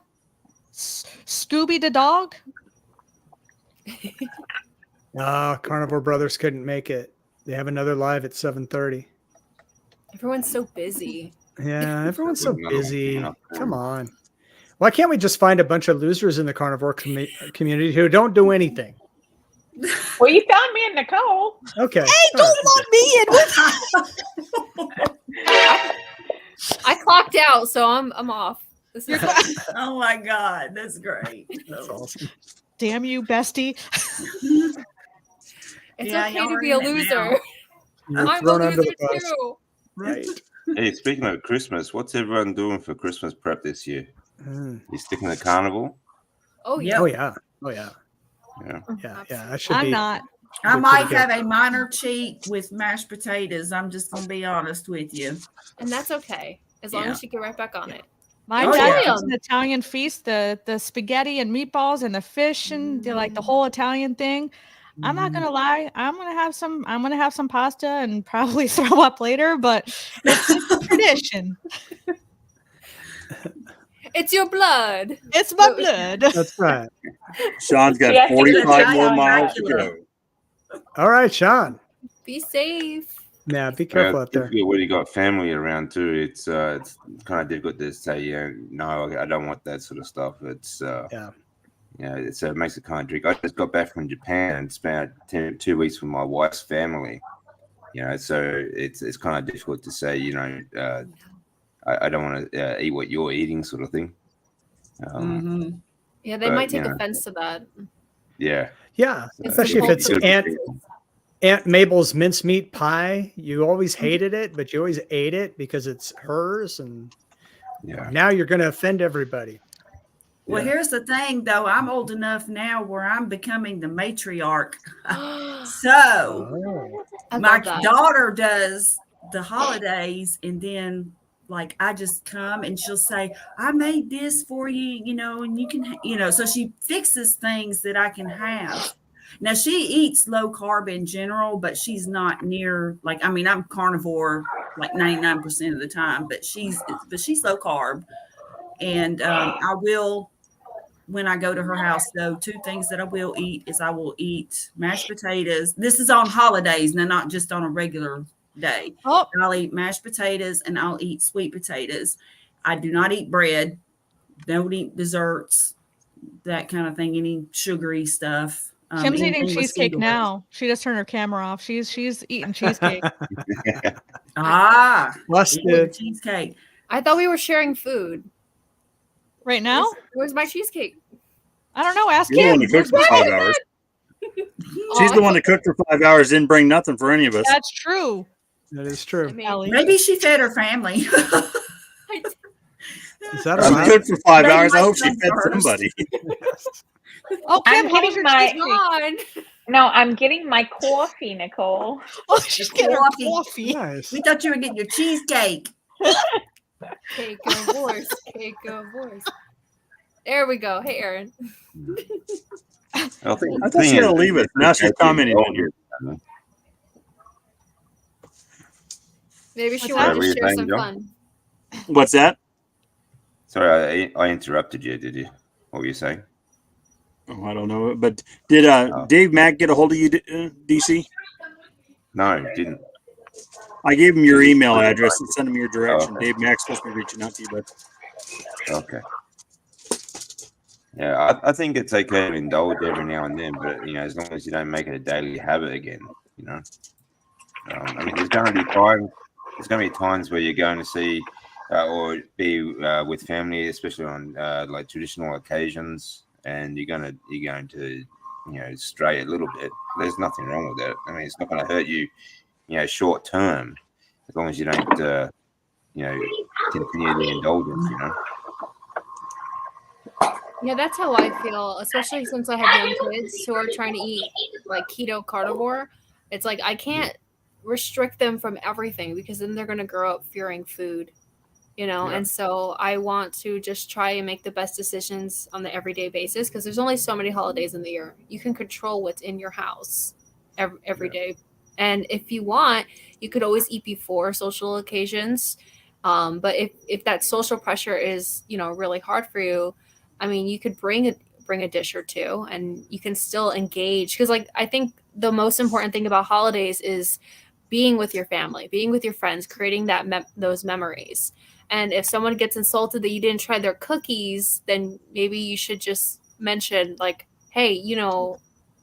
Scooby the dog. Carnivore Brothers couldn't make it. They have another live at 7:30. everyone's so busy. Yeah, everyone's so No, busy. no. Come on. Why can't we just find a bunch of losers in the carnivore community who don't do anything? Well, you found me and Nicole. Okay. Hey, all right. don't lump me in with I clocked out, so I'm off. This is Oh my God, that's great. That's awesome. Damn you, bestie. it's Yeah, okay y'all to are be a in it now. loser. You're I'm a thrown under loser the bus. too. Right. Hey, speaking of Christmas, what's everyone doing for Christmas prep this year? Mm. You sticking to carnival? Oh yeah. Oh yeah. Oh yeah. Yeah. Yeah. Yeah. I should I'm be. not. I We're might pretty have good. a minor cheat with mashed potatoes. I'm just gonna be honest with you. And that's okay. As long Yeah. as you get right back on it. My Oh, dad yeah. does an Italian feast, the spaghetti and meatballs and the fish and like the whole Italian thing. I'm not gonna lie, I'm gonna have some pasta and probably throw up later, but it's a tradition. It's your blood. It's my blood. That's right. Sean's got Yeah, 45 more Sean miles to Dracula. go. All right, Sean. Be safe. Yeah, be careful out there. When you got family around too, it's kind of difficult to say, no, I don't want that sort of stuff. It's Yeah. it makes it kind of tricky. I just got back from Japan and spent 2 weeks with my wife's family. So it's kind of difficult to say, I don't want to eat what you're eating, sort of thing. Yeah, they might take offense to that. Yeah. Yeah, It's especially if it's difficult. Aunt Mabel's mincemeat pie. You always hated it, but you always ate it because it's hers, and now you're going to offend everybody. Well, here's the thing, though. I'm old enough now where I'm becoming the matriarch. So my daughter does the holidays, and then like I just come and she'll say, I made this for you, and you can, so she fixes things that I can have. Now she eats low carb in general, but she's not near I'm carnivore like 99% of the time, but she's low carb. And I will, when I go to her house, though, 2 things that I will eat is I will eat mashed potatoes. This is on holidays, now not just on a regular day. I'll eat mashed potatoes and I'll eat sweet potatoes. I do not eat bread. Don't eat desserts, that kind of thing, any sugary stuff. Kim's eating cheesecake now. She just turned her camera off. She's eating cheesecake. Busted. Cheesecake. I thought we were sharing food. Right now? Where's my cheesecake? I don't know. Ask You're the Kim. one that cooked for 5 hours. She's the one that cooked for 5 hours, didn't bring nothing for any of us. That's true. That is true. Maybe she fed her family. Is that She allowed? cooked for 5 Maybe hours. I my hope she son fed first. somebody. Oh, Kim, I'm how was getting your my cheesecake? no. I'm getting my coffee, Nicole. Oh, she's getting her coffee. Nice. We thought you were getting your cheesecake. Cake of voice. Cake of voice. There we go. Hey, Aaron. I thought she had to leave it. Now she's commenting on here. Maybe she What's that? wanted What to you share saying, some John? fun. What's that? Sorry, I interrupted you. Did you? What were you saying? Oh, I don't know. But did Dave Mack get a hold of you, DC? No, didn't. I gave him your email address and sent him your direction. Okay. Dave Mack's supposed to be reaching out to you, but okay. Yeah, I think it's okay to indulge every now and then, but as long as you don't make it a daily habit again, I mean, there's going to be times where you're going to see or be with family, especially on like traditional occasions, and you're going to stray a little bit. There's nothing wrong with that. I mean, it's not going to hurt you, short term, as long as you don't, continue the indulgence, Yeah, that's how I feel, especially since I have young kids who are trying to eat like keto carnivore. It's like I can't restrict them from everything because then they're going to grow up fearing food, and so I want to just try and make the best decisions on the everyday basis because there's only so many holidays in the year. You can control what's in your house every day. And if you want, you could always eat before social occasions. But if that social pressure is, really hard for you, I mean, you could bring a dish or two and you can still engage. Because I think the most important thing about holidays is being with your family, being with your friends, creating those memories. And if someone gets insulted that you didn't try their cookies, then maybe you should just mention like, hey,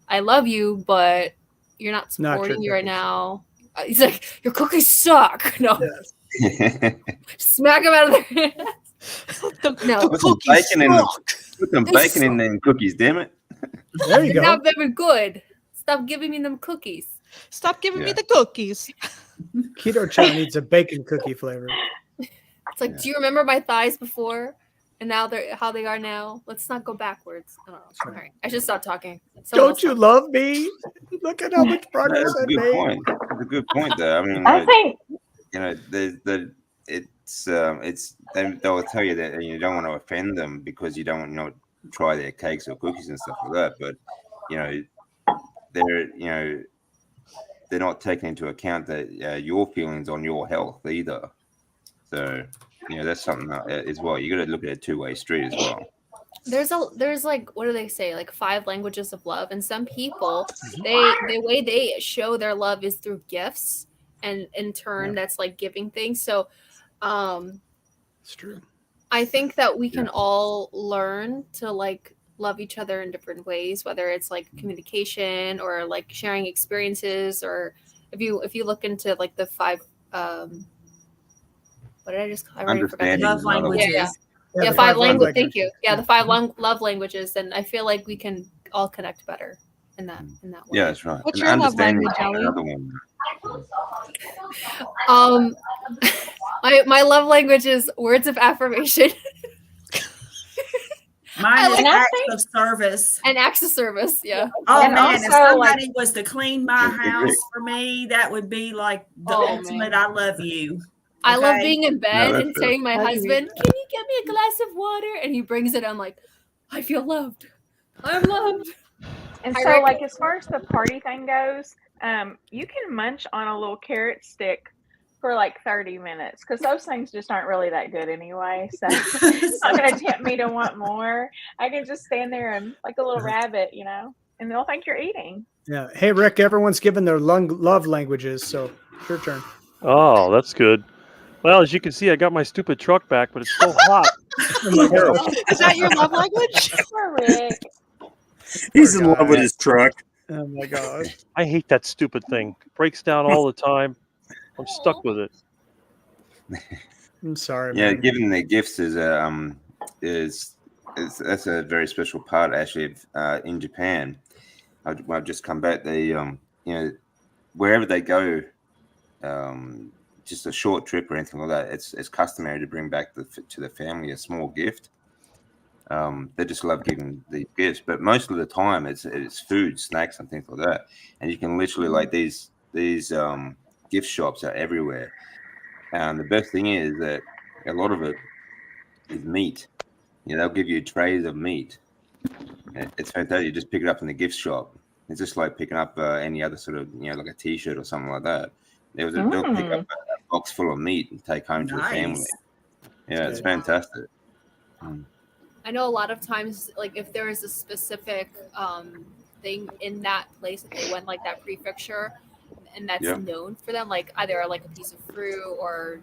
I love you, but you're not supporting me right now. He's like, your cookies suck. No. Yes. Smack them out of their hands. No. Put some bacon in them cookies, damn it. There you go. They're not very good. Stop giving me them cookies. Stop giving me the cookies. Keto chow needs a bacon cookie flavor. It's like, do you remember my thighs before? And now they're how they are now. Let's not go backwards. Oh, all right. I should stop talking. Don't you love me? Look at how much progress I made. Point. That's a good point, though. I mean, I think they'll tell you that you don't want to offend them because you don't want to try their cakes or cookies and stuff like that. But they're not taking into account that your feelings on your health either. So that's something as well. You got to look at a two-way street as well. There's like, what do they say, like 5 languages of love, and some people, the way they show their love is through gifts, and in turn that's like giving things. So It's true. I think that we can all learn to like love each other in different ways, whether it's like communication or like sharing experiences, or if you look into like the 5 what did I just, I already forgot. Love languages. Yeah, 5 languages. Thank you. Yeah, the 5 love languages, and I feel like we can all connect better in that way. Yeah, that's right. What's And your love understanding language, Ellie? another one. My love language is words of affirmation. Mine is like acts of service. and acts of service. Yeah. Oh And man, if also, somebody was to clean my house for me, that would be like the ultimate. man. I love you. I love Okay? being in bed and that's saying my Love you. husband, "Can you get me a glass of water?" And he brings it. I'm like, I feel loved. I'm loved. And I so, reckon- like, as far as the party thing goes, you can munch on a little carrot stick for like 30 minutes because those things just aren't really that good anyway. So it's not going to tempt me to want more. I can just stand there and like a little rabbit, and they'll think you're eating. Yeah. Hey, Rick, everyone's given their love languages, so it's your turn. Oh, that's good. Well, as you can see, I got my stupid truck back, but it's so hot. Terrible. Is that your love language? Poor Rick. He's in Poor love with guy. his truck. Oh my God. I hate that stupid thing. It breaks down all the time. I'm stuck with it. I'm sorry, Yeah, man. giving the gifts is that's a very special part actually in Japan. I've just come back. They wherever they go, just a short trip or anything like that, it's customary to bring back to the family a small gift. They just love giving the gifts, but most of the time it's food, snacks, and things like that. And you can literally like these gift shops are everywhere. And the best thing is that a lot of it is meat. They'll give you trays of meat. It's fantastic. You just pick it up in the gift shop. It's just like picking up any other sort of, like a T-shirt or something like that. They'll pick up a box full of meat and take home to the family. Yeah, it's fantastic. I know a lot of times, like if there is a specific thing in that place that they went like that prefecture, and that's known for them, like either like a piece of fruit or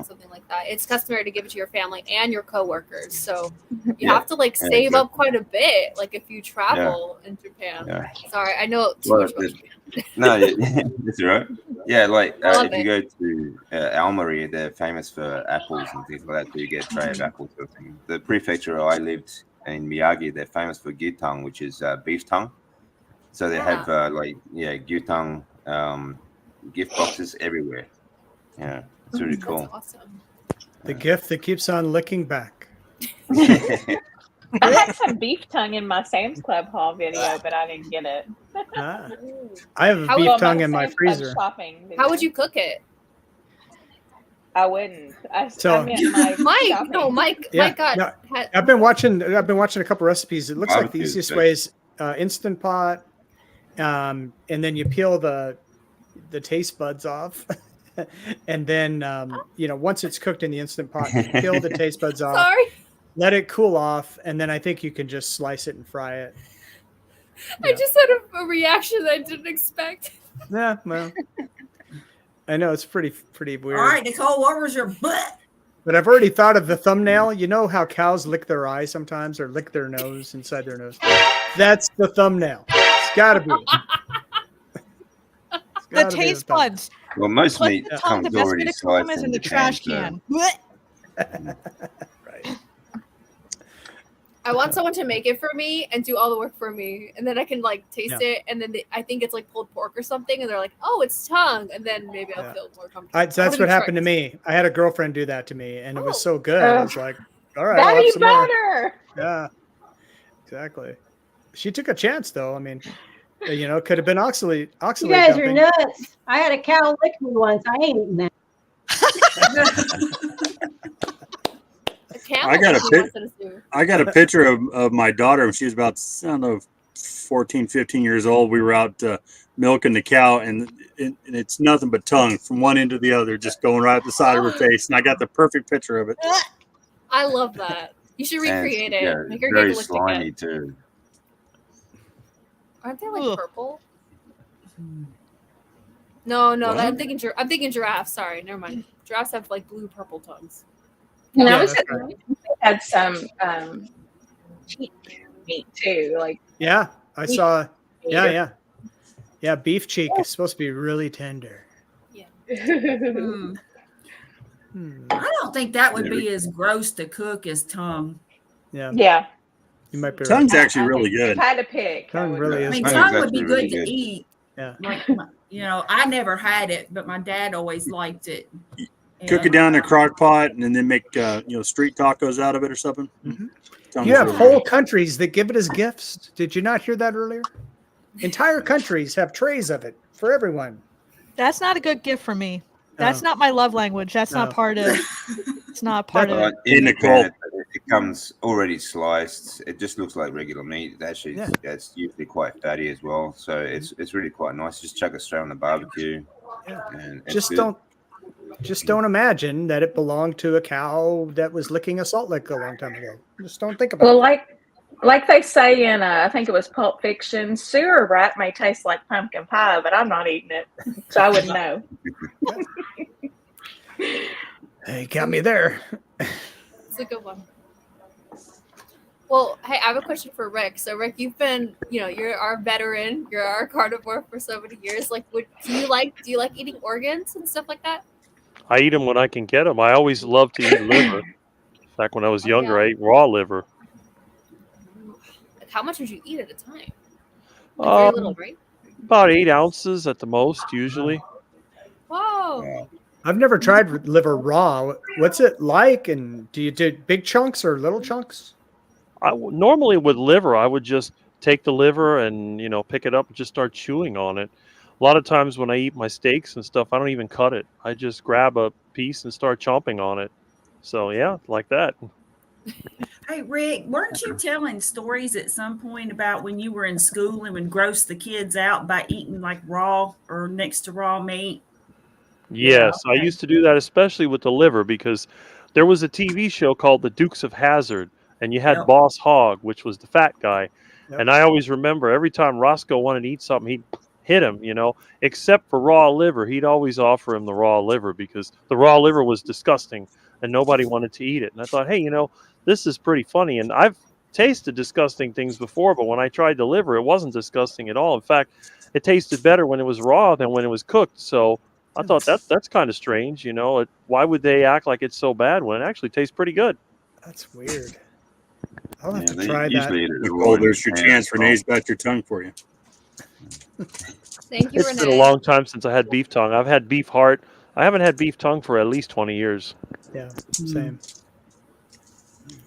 something like that. It's customary to give it to your family and your coworkers. So you have to like save up quite a bit, like if you travel in Japan. Sorry, I know too much about Japan. No, that's all right. Yeah, like Love if you go to Almeria, they're famous for apples and things like that. So you get a tray of apples. Sort of thing. The prefecture I lived in Miyagi, they're famous for gyutang, which is beef tongue. So they have gyutang gift boxes everywhere. Yeah, it's really cool. That's awesome. The gift that keeps on licking back. I had some beef tongue in my Sam's Club haul video, but I didn't get it. I have a beef tongue in my freezer. How would you cook it? I wouldn't. I So- meant Mike Yeah, got. no, I've been watching a couple recipes. It looks like the Barbecue, easiest so- way is Instant Pot, and then you peel the taste buds off, and then once it's cooked in the Instant Pot, you peel the taste buds off, Sorry, let it cool off, and then I think you can just slice it and fry it. I just had a reaction I didn't expect. Yeah, well, I know it's pretty weird. All right, Nicole, what was your butt? But I've already thought of the thumbnail. You know how cows lick their eyes sometimes, or lick their nose inside their nose? That's the thumbnail. It's got to be. The taste buds. Well, most Click meat the tongue. The comes best way already to cook them sliced is in the Japan, trash so- can. Right. I want someone to make it for me and do all the work for me, and then I can like taste Yeah. it, and then I think it's like pulled pork or something, and they're like, "Oh, it's tongue," and then maybe I'll Yeah. feel more comfortable. That's what happened to me. I had a girlfriend do that to me, and it was so good. I was like, all right, I'll That'd have be some more. better. Yeah, exactly. She took a chance, though. I mean, could have been oxalate. You guys are dumping. nuts. I had a cow lick me once. I ain't eating that. I got a picture of my daughter when she was about, 14, 15 years old. We were out milking the cow, and it's nothing but tongue from one end to the other, just going right up the side of her face. And I got the perfect picture of it. I love that. You should And recreate yeah, it. Make her very giggle it slimy again. too. Aren't they like purple? No, What? I'm thinking giraffes. Sorry, never mind. Giraffes have like blue purple tongues. And Yeah, I was that's right. had some cheek meat too, like Yeah, I beef saw. meat Yeah, or- yeah, yeah. Beef cheek is supposed to be really tender. Hmm. I don't think that would be as gross to cook as tongue. Yeah, Yeah. you might be right. Tongue's actually really If good. I had to pick, I Tongue would really go- I is mean, good. tongue would be actually good really to good. eat. Yeah. Like, I never had it, but my dad always liked it. Cook it down in a crock pot and then make street tacos out of it or something. Mhm. Tongue's You have really whole good. countries that give it as gifts. Did you not hear that earlier? Entire countries have trays of it for everyone. That's not a good gift for me. That's No. not my love language. That's not No. part of. It's not part That- of. In Nicole. Japan, it comes already sliced. It just looks like regular meat. Actually, Yeah. it's usually quite fatty as well. So it's really quite nice. Just chuck it straight on the barbecue. Yeah. And it's Just good. don't imagine that it belonged to a cow that was licking a salt lick a long time ago. Just don't think about Well, it. like they say in I think it was Pulp Fiction, sewer rat may taste like pumpkin pie, but I'm not eating it, so I wouldn't know. Hey, got me there. It's a good one. Well, hey, I have a question for Rick. So, Rick, you've been, you're our veteran. You're our carnivore for so many years. Like, do you like eating organs and stuff like that? I eat them when I can get them. I always loved to eat liver. Back when I was younger, yeah. I ate raw liver. Like, how much would you eat at a time? Like, very little, right? About 8 ounces at the most, usually. Whoa. I've never tried liver raw. What's it like? And do you do big chunks or little chunks? Normally with liver, I would just take the liver and pick it up and just start chewing on it. A lot of times when I eat my steaks and stuff, I don't even cut it. I just grab a piece and start chomping on it. So yeah, like that. Hey, Rick, weren't you telling stories at some point about when you were in school and would gross the kids out by eating like raw or next to raw meat? Yes, Yeah, okay. I used to do that, especially with the liver, because there was a TV show called The Dukes of Hazzard, and you had Yep. Boss Hogg, which was the fat guy. Yep. And I always remember every time Roscoe wanted to eat something, he'd hit him, except for raw liver. He'd always offer him the raw liver because the raw liver was disgusting and nobody wanted to eat it. And I thought, hey, this is pretty funny. And I've tasted disgusting things before, but when I tried the liver, it wasn't disgusting at all. In fact, it tasted better when it was raw than when it was cooked. So I thought that's kind of strange. Why would they act like it's so bad when it actually tastes pretty good? That's weird. I'll have Yeah, to they try that. usually eat it raw Nicole, in there's your Japan chance. as well. Renee's got your tongue for you. Thank you, It's Renee. been a long time since I had beef tongue. I've had beef heart. I haven't had beef tongue for at least 20 years. Yeah, same.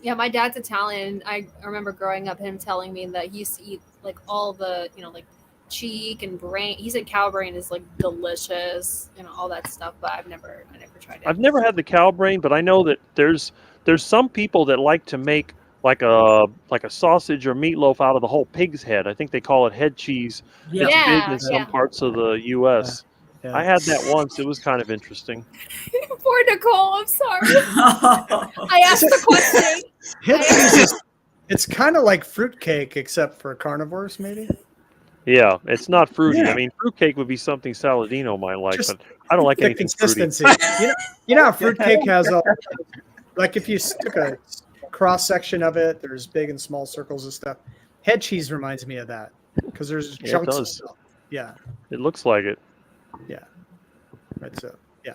Yeah, my dad's Italian. I remember growing up him telling me that he used to eat like all the, like cheek and brain. He said cow brain is like delicious, all that stuff, but I never tried it. I've never had the cow brain, but I know that there's some people that like to make like a sausage or meatloaf out of the whole pig's head. I think they call it head cheese. Yeah. It's Yeah, big in some yeah. parts of the U.S. Yeah. I had that once. It was kind of interesting. Poor Nicole, I'm sorry. I asked the question. Head cheese is, it's kind of like fruitcake, except for carnivores, maybe. Yeah, it's not fruity. Yeah. I mean, fruitcake would be something Saladino might like, Just but I don't like the anything fruity. consistency. You know how fruitcake has all, like if you took a cross section of it, there's big and small circles and stuff. Head cheese reminds me of that because there's Yeah, it chunks of does. stuff. Yeah, It looks like it. yeah. Right, so yeah.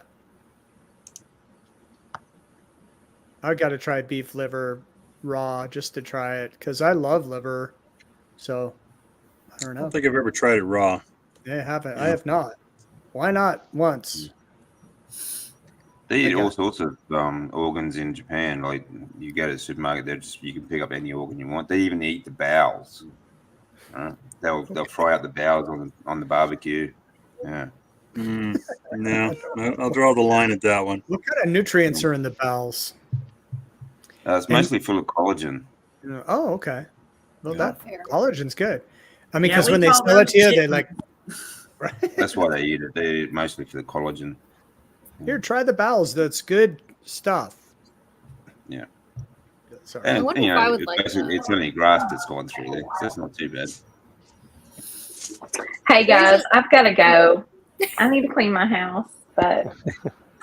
I got to try beef liver raw just to try it because I love liver. So I don't I know. don't think I've ever tried it raw. I haven't. I have not. Why not once? They eat Okay. all sorts of organs in Japan. Like you go to the supermarket, you can pick up any organ you want. They even eat the bowels. They'll fry out the bowels on the barbecue. Yeah. No, I'll draw the line at that one. What kind of nutrients are in the bowels? It's mostly full of collagen. Oh, okay. Well, Yeah. that Fair. collagen's good. I mean, Yeah, because we when they call sell it those to you, they chicken. like That's why they eat it. They eat it mostly for the collagen. Here, try the bowels. That's good stuff. Yeah. Sorry. And, wonder you if know, I would like that. it's only grass that's gone through there, so that's not too bad. Hey guys, I've got to go. I need to clean my house, but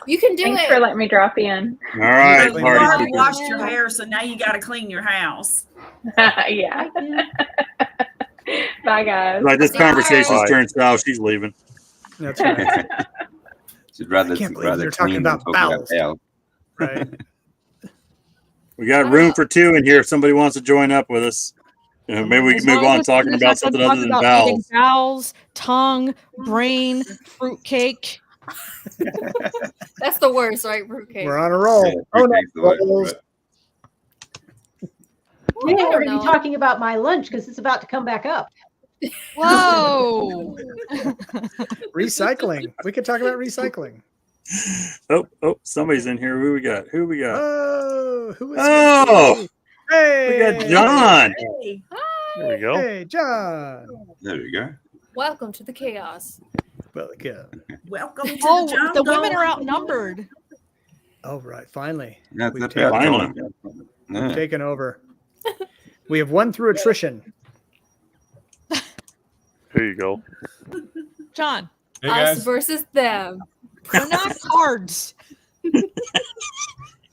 You can do thanks it. for letting me drop in. All right, You party already people. washed your hair, so now you got to clean your house. Yeah. Bye guys. Like this conversation's Bye. turned south. She's leaving. That's right. She'd rather, I can't believe rather you're talking clean than about talk bowels. bowels. Right. We got room for 2 in here if somebody wants to join up with us. Maybe we As can move long on as talking we're about not something gonna other talk than about eating bowels. bowels, tongue, brain, fruitcake. That's the worst, right? Fruitcake. We're on a roll. Yeah, Oh, no. fruitcake's the worst, rolls. right? We I ain't don't already know. talking about my lunch because it's about to come back up. Whoa! Recycling. We could talk about recycling. Oh, somebody's in here. Who we got? Oh, who is Oh, it? Hey, we got John. Hey, There we go. Hey, John. There we go. Welcome to the chaos. Well, yeah. welcome to Oh, the jungle. the women are outnumbered. Oh, right. Finally, That's We've about Finally. time. we've Yeah. taken over. We have won through attrition. Here you go. John, Hey Us guys. versus them. they're not cards.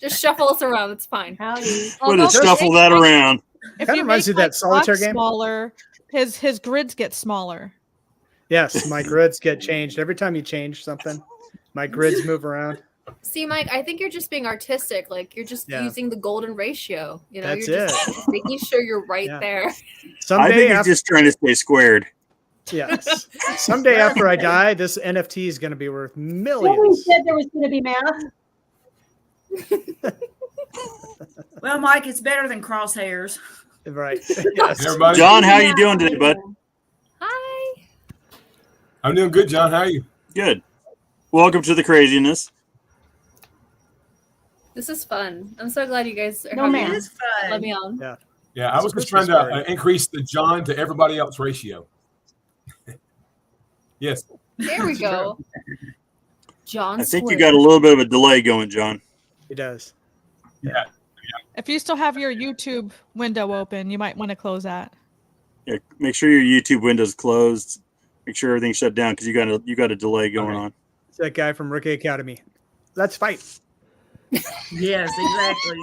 Just shuffle us around. It's fine. Howdy. We'll Although just if you shuffle make that Mike- around. If Kinda you reminds make you of that Mike solitaire box game. smaller, his grids get smaller. Yes, my grids get changed every time you change something. My grids move around. See, Mike, I think you're just being artistic. Like you're just Yeah. using the golden ratio. You know, That's you're just making sure you're right Yeah. there. I Someday, think he's after, just trying to stay squared. yes, someday after I die, this NFT is going to be worth Nobody millions. said there was going to be math. Well, Mike, it's better than crosshairs. Right. Yes. Everybody. John, how you doing today, bud? Hi. I'm doing good, John. How are you? Good. Welcome to the craziness. This is fun. I'm so glad you guys are No, having ma'am. It is fun. Let me on. Yeah. Yeah, I It's was a just trying Christmas to party. increase the John to everybody else ratio. Yes. There we go. John I think you Square. got a little bit of a delay going, John. He does. Yeah. If you still have your YouTube window open, you might want to close that. Yeah, make sure your YouTube window's closed. Make sure everything's shut down because you got a delay going on. It's that guy from Rookie Academy. Let's fight. Yes, exactly.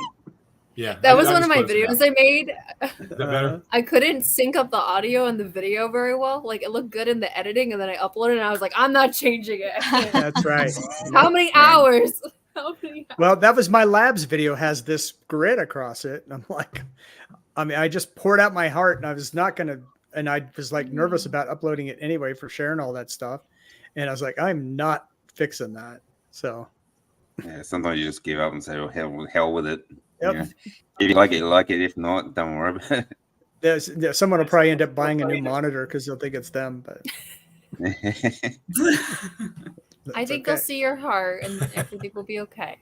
Yeah. That was I one of just my closed it videos out. I made. Is that better? I couldn't sync up the audio and the video very well. Like it looked good in the editing, and then I uploaded it and I was like, I'm not changing it. That's right. How many hours? How many hours? Well, that was my labs video, has this grid across it. And I'm like, I mean, I just poured out my heart and I was not going to, and I was like nervous about uploading it anyway for sharing all that stuff. And I was like, I'm not fixing that. So, Yeah, sometimes you just give up and say, "Well, hell with it." Yep. You know? If you like it, you like it. If not, don't worry about it. there's someone will probably end up buying a new monitor because they'll think it's them. But I think okay. I'll see your heart and everything will be okay.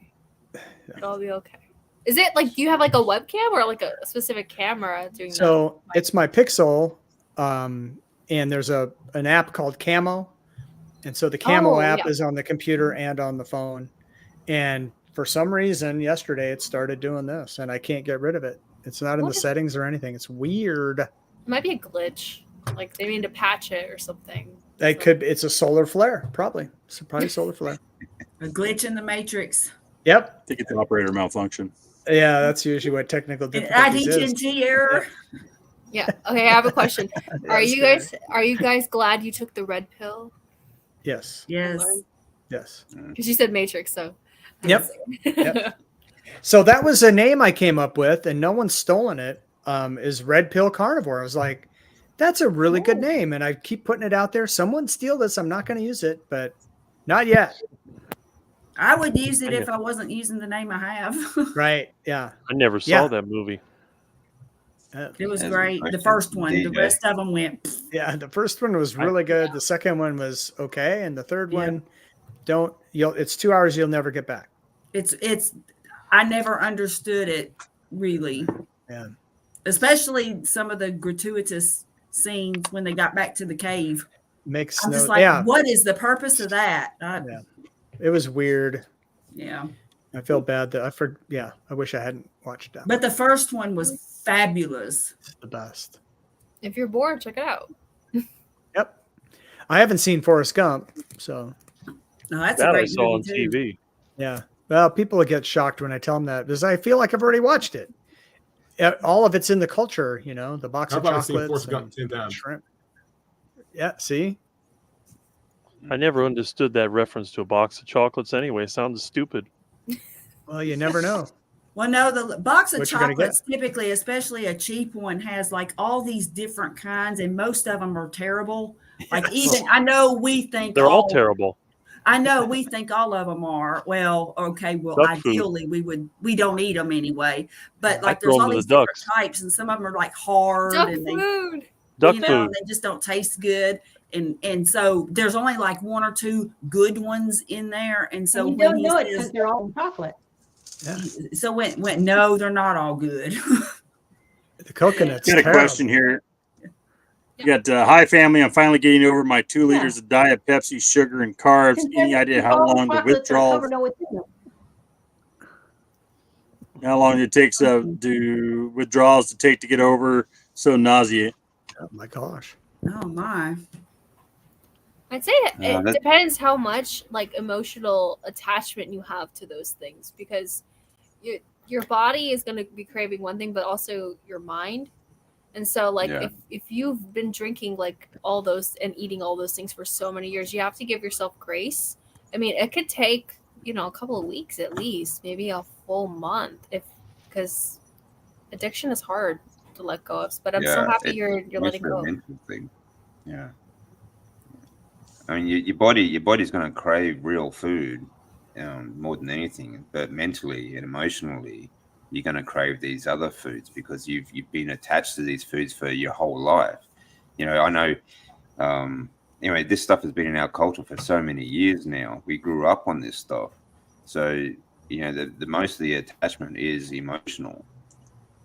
It'll all be okay. Is it like, do you have like a webcam or like a specific camera doing that? So it's my Pixel, and there's an app called Camo, and so the Camo Oh, app yeah. is on the computer and on the phone, and for some reason yesterday it started doing this, and I can't get rid of it. It's not in What the is- settings or anything. It's weird. It might be a glitch. Like they need to patch it or something. It could. It's a solar flare, probably. It's probably solar flare. A glitch in the matrix. Yep. I think it's an operator malfunction. Yeah, that's usually what technical An difficulties is. IDT error. Yeah. Okay, I have a question. Are Yes, you guys glad you took the red pill? Yes. Yes. Yes. Because you said Matrix, so. Yep. Yep. So that was a name I came up with, and no one's stolen it. Is Red Pill Carnivore. I was like, that's a really good name, and I keep putting it out there. Someone steal this. I'm not going to use it, but not yet. I would use it if I wasn't using the name I have. Right? Yeah. I never saw Yeah. that movie. It was That's great. great. The first one. The DJ. rest of them went. Yeah. The first one was really good. The second one was okay, and the third one, it's 2 hours you'll never get back. It's. I never understood it really. Yeah. Especially some of the gratuitous scenes when they got back to the cave. Makes I'm no. just like, Yeah, what is the purpose of that? yeah. It was weird. Yeah. I feel bad that yeah, I wish I hadn't watched that. But the first one was fabulous. It's the best. If you're bored, check it out. Yep. I haven't seen Forrest Gump, so. No, that's That a I great saw on movie too. TV. Yeah. Well, people get shocked when I tell them that because I feel like I've already watched it. All of it's in the culture, you know, the box I've of probably seen chocolates Forrest Gump and 10 times. shrimp. Yeah. See, I never understood that reference to a box of chocolates anyway. It sounded stupid. well, you never know. Well, no, the box of What you're gonna chocolates typically, especially a cheap one, has like all these different kinds, and most of them are terrible. Like even I know we think They're all terrible. I know we think all of them are. Well, okay, well, Duck food. ideally we don't eat them anyway. But I like throw there's 'em all to these the different ducks. types, and some of them are like hard Duck and food. Duck you know, food. they just don't taste good. And so there's only like one or two good ones in there. And so And you when don't he know it says, because they're all in chocolate. Yeah. so when no, they're not all good. The coconut's Got a terrible. question here. You got hi family. I'm finally getting over my 2 liters of Diet Pepsi, sugar, and carbs. Any idea how long the withdrawal? How long it takes do withdrawals to take to get over so nauseate? Oh my gosh. Oh my. I'd say it that- depends how much like emotional attachment you have to those things, because your body is going to be craving one thing, but also your mind. And so like if you've been drinking like all those and eating all those things for so many years, you have to give yourself grace. I mean, it could take, you know, a couple of weeks at least, maybe a full month, because addiction is hard to let go of. But I'm so happy you're letting go. A mental thing. Yeah. I mean, your body's going to crave real food more than anything, but mentally and emotionally, you're going to crave these other foods because you've been attached to these foods for your whole life. You know, I know. Anyway, this stuff has been in our culture for so many years now. We grew up on this stuff, so you know the most of the attachment is emotional.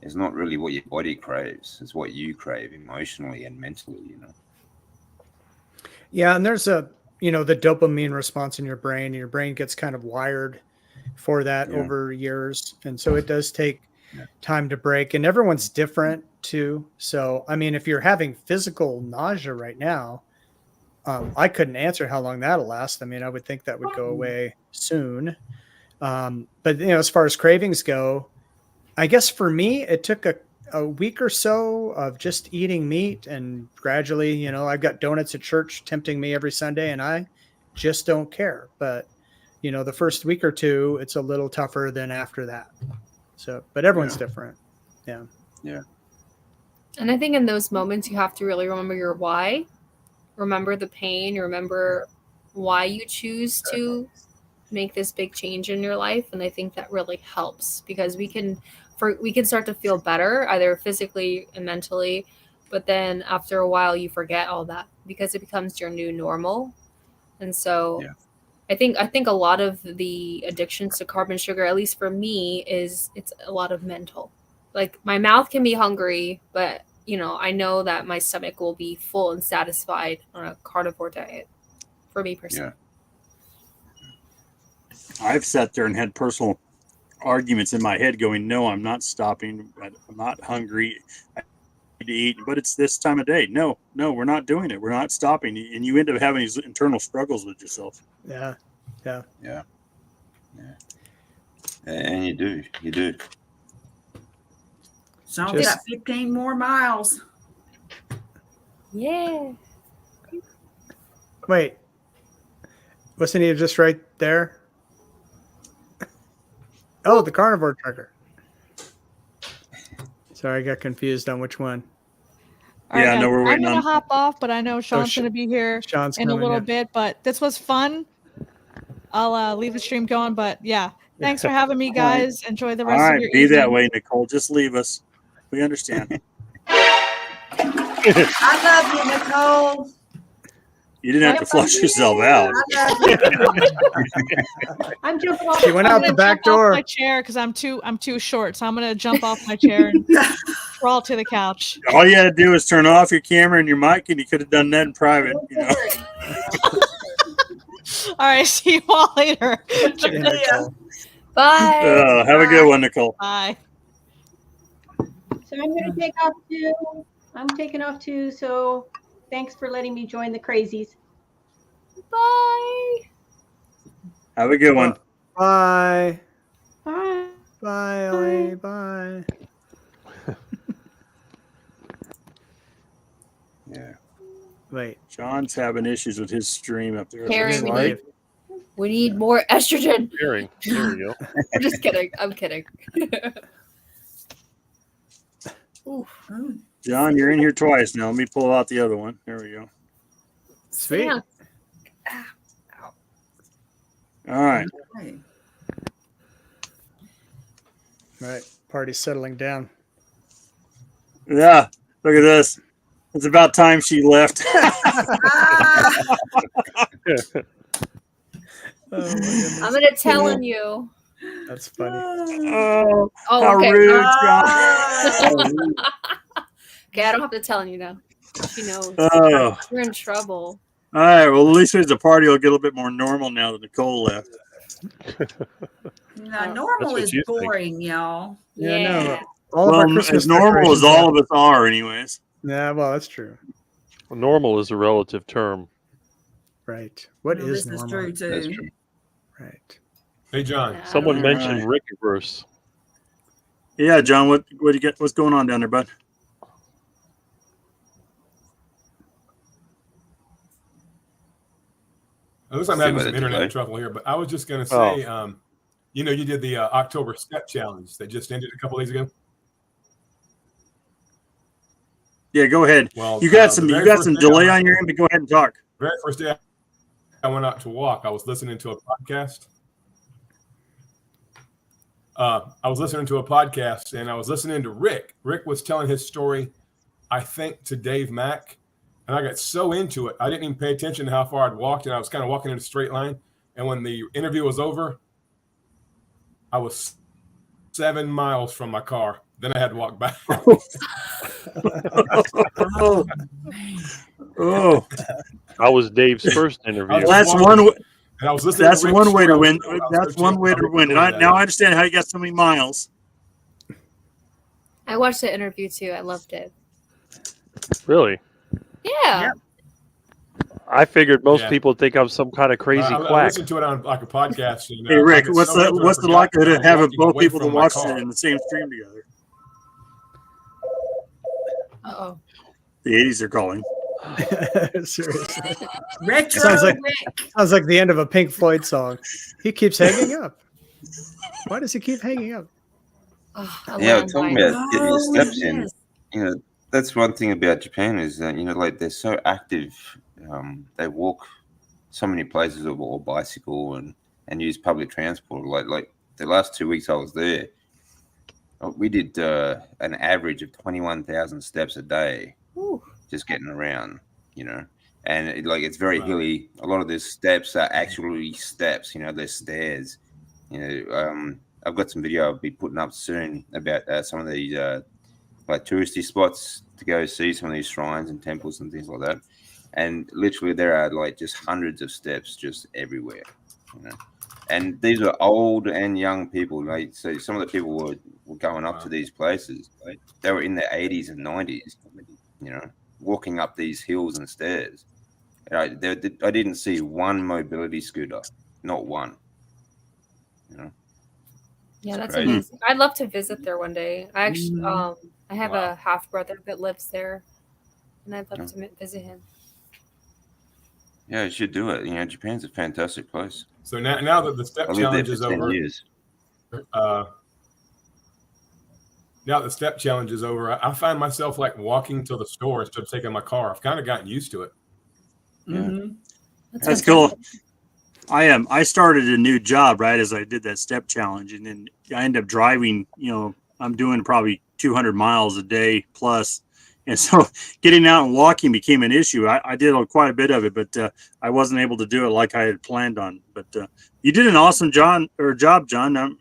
It's not really what your body craves; it's what you crave emotionally and mentally. You know. Yeah, and there's the dopamine response in your brain, and your brain gets kind of wired for that over years. And so it does take time to break, and everyone's different too. So, I mean, if you're having physical nausea right now, I couldn't answer how long that'll last. I mean, I would think that would go away soon. But, as far as cravings go, I guess for me, it took a week or so of just eating meat, and gradually, I've got donuts at church tempting me every Sunday, and I just don't care. But, the first week or two, it's a little tougher than after that. So, but everyone's different. Yeah. Yeah. And I think in those moments, you have to really remember your why, remember the pain, remember why you choose to make this big change in your life. And I think that really helps, because we can start to feel better, either physically and mentally, but then after a while you forget all that because it becomes your new normal. And so I think a lot of the addictions to carb and sugar, at least for me, it's a lot of mental. Like my mouth can be hungry, but I know that my stomach will be full and satisfied on a carnivore diet, for me personally. I've sat there and had personal arguments in my head going, no, I'm not stopping. I'm not hungry. I need to eat, but it's this time of day. No, we're not doing it. We're not stopping. And you end up having these internal struggles with yourself. Yeah. And you do. Sean's got 15 more miles. Yeah. Wait. Wasn't he just right there? Oh, the carnivore tracker. Sorry, I got confused on which one. All right, no, we're I'm waiting going to on. hop off, but I know Sean's going to be here Sean's in a coming, little yeah. bit. But this was fun. I'll leave the stream going. But yeah, thanks for having me, guys. Enjoy the All rest of right, your be evening. that way, Nicole. Just leave us. We understand. I love you, Nicole. You didn't have to flush yourself out. I'm jumping off. She went out the back door. My chair because I'm too short, so I'm gonna jump off my chair and crawl to the couch. All you had to do is turn off your camera and your mic, and you could have done that in private. You know. All right, see you all later. Bye. Have a good one, Nicole. Bye. So I'm going to take off too. I'm taking off too. So thanks for letting me join the crazies. Bye. Have a good one. Bye. Bye. Bye, Ellie. Bye. Yeah. Wait. John's having issues with his stream up there. Carrie, Looks like. we need more estrogen. Hearing. There we go. I'm just kidding. I'm kidding. Ooh. John, you're in here twice now. Let me pull out the other one. There we go. Sweet. Yeah. All right. All right. Party's settling down. Yeah. Look at this. It's about time she left. I'm gonna tell on you. That's funny. Oh, Oh, okay. how rude, Okay, I don't have to tell on you now. She knows. Oh. You're in trouble. All right. Well, at least the party will get a little bit more normal now that Nicole left. No, normal is boring, y'all. Yeah, no. All of Well, our Christmas as normal as decorations all are- of us are, anyways. Yeah, well, that's true. Well, normal is a relative term. Right. What Well, is this is normal? true too. That's true. Right. Hey, John. Someone All mentioned right. Rickyverse. Yeah, John. What do you get? What's going on down there, bud? It looks like I'm See having what some it's internet like. trouble here, but I was just going to Oh. say, you did the October Step Challenge that just ended a couple days ago. Yeah, go ahead. Well, You got the some. very You got first some day delay I- on your end, but go ahead and talk. Very first day I went out to walk, I was listening to a podcast. I was listening to a podcast, and I was listening to Rick. Rick was telling his story, I think, to Dave Mack, and I got so into it, I didn't even pay attention to how far I'd walked, and I was kind of walking in a straight line. And when the interview was over, I was 7 miles from my car. Then I had to walk back. Oh, I was Dave's first interview. was that's walking, one. and I was listening. That's to Rick's one way story. to I was win. so- I was That's so one tickled way I to wrote win. the And story now down. I understand how you got so many miles. I watched the interview too. I loved it. Really? Yeah. I figured most Yeah. people think I'm some kind of crazy I quack. listened to it on like a podcast. And, Hey I Rick, get what's so the into it, I what's the forgot likelihood that of I'm having walking both away people to from my watch car. it in the same stream together? Uh-oh. The 80s are calling. Seriously. Retro Sounds like Rick. sounds like the end of a Pink Floyd song. He keeps hanging up. Why does he keep hanging up? Oh, a Yeah, landline. talking about getting your Oh, steps in. yes. You know, that's one thing about Japan is that like they're so active. They walk so many places or bicycle and use public transport. Like the last 2 weeks I was there, we did an average of 21,000 steps a day, Ooh. just getting around. And it's very hilly. A lot of these steps are actually steps. They're stairs. I've got some video I'll be putting up soon about some of these like touristy spots to go see some of these shrines and temples and things like that. And literally there are like just hundreds of steps just everywhere. And these are old and young people. So some of the people were going up to these places. They were in their 80s and 90s, walking up these hills and stairs. I didn't see one mobility scooter, not one. Yeah, that's crazy. amazing. I'd love to visit there one day. I actually, Mhm. I have a half brother that lives there, and I'd love to visit him. Yeah, you should do it. Japan's a fantastic place. So now that the step I lived there challenge for is 10 over, years. now the step challenge is over, I find myself like walking to the store instead of taking my car. I've kind of gotten used to it. Mhm. That's cool. I started a new job right as I did that step challenge, and then I ended up driving. I'm doing probably 200 miles a day plus, and so getting out and walking became an issue. I did quite a bit of it, but I wasn't able to do it like I had planned on. But you did an awesome job, John. I'm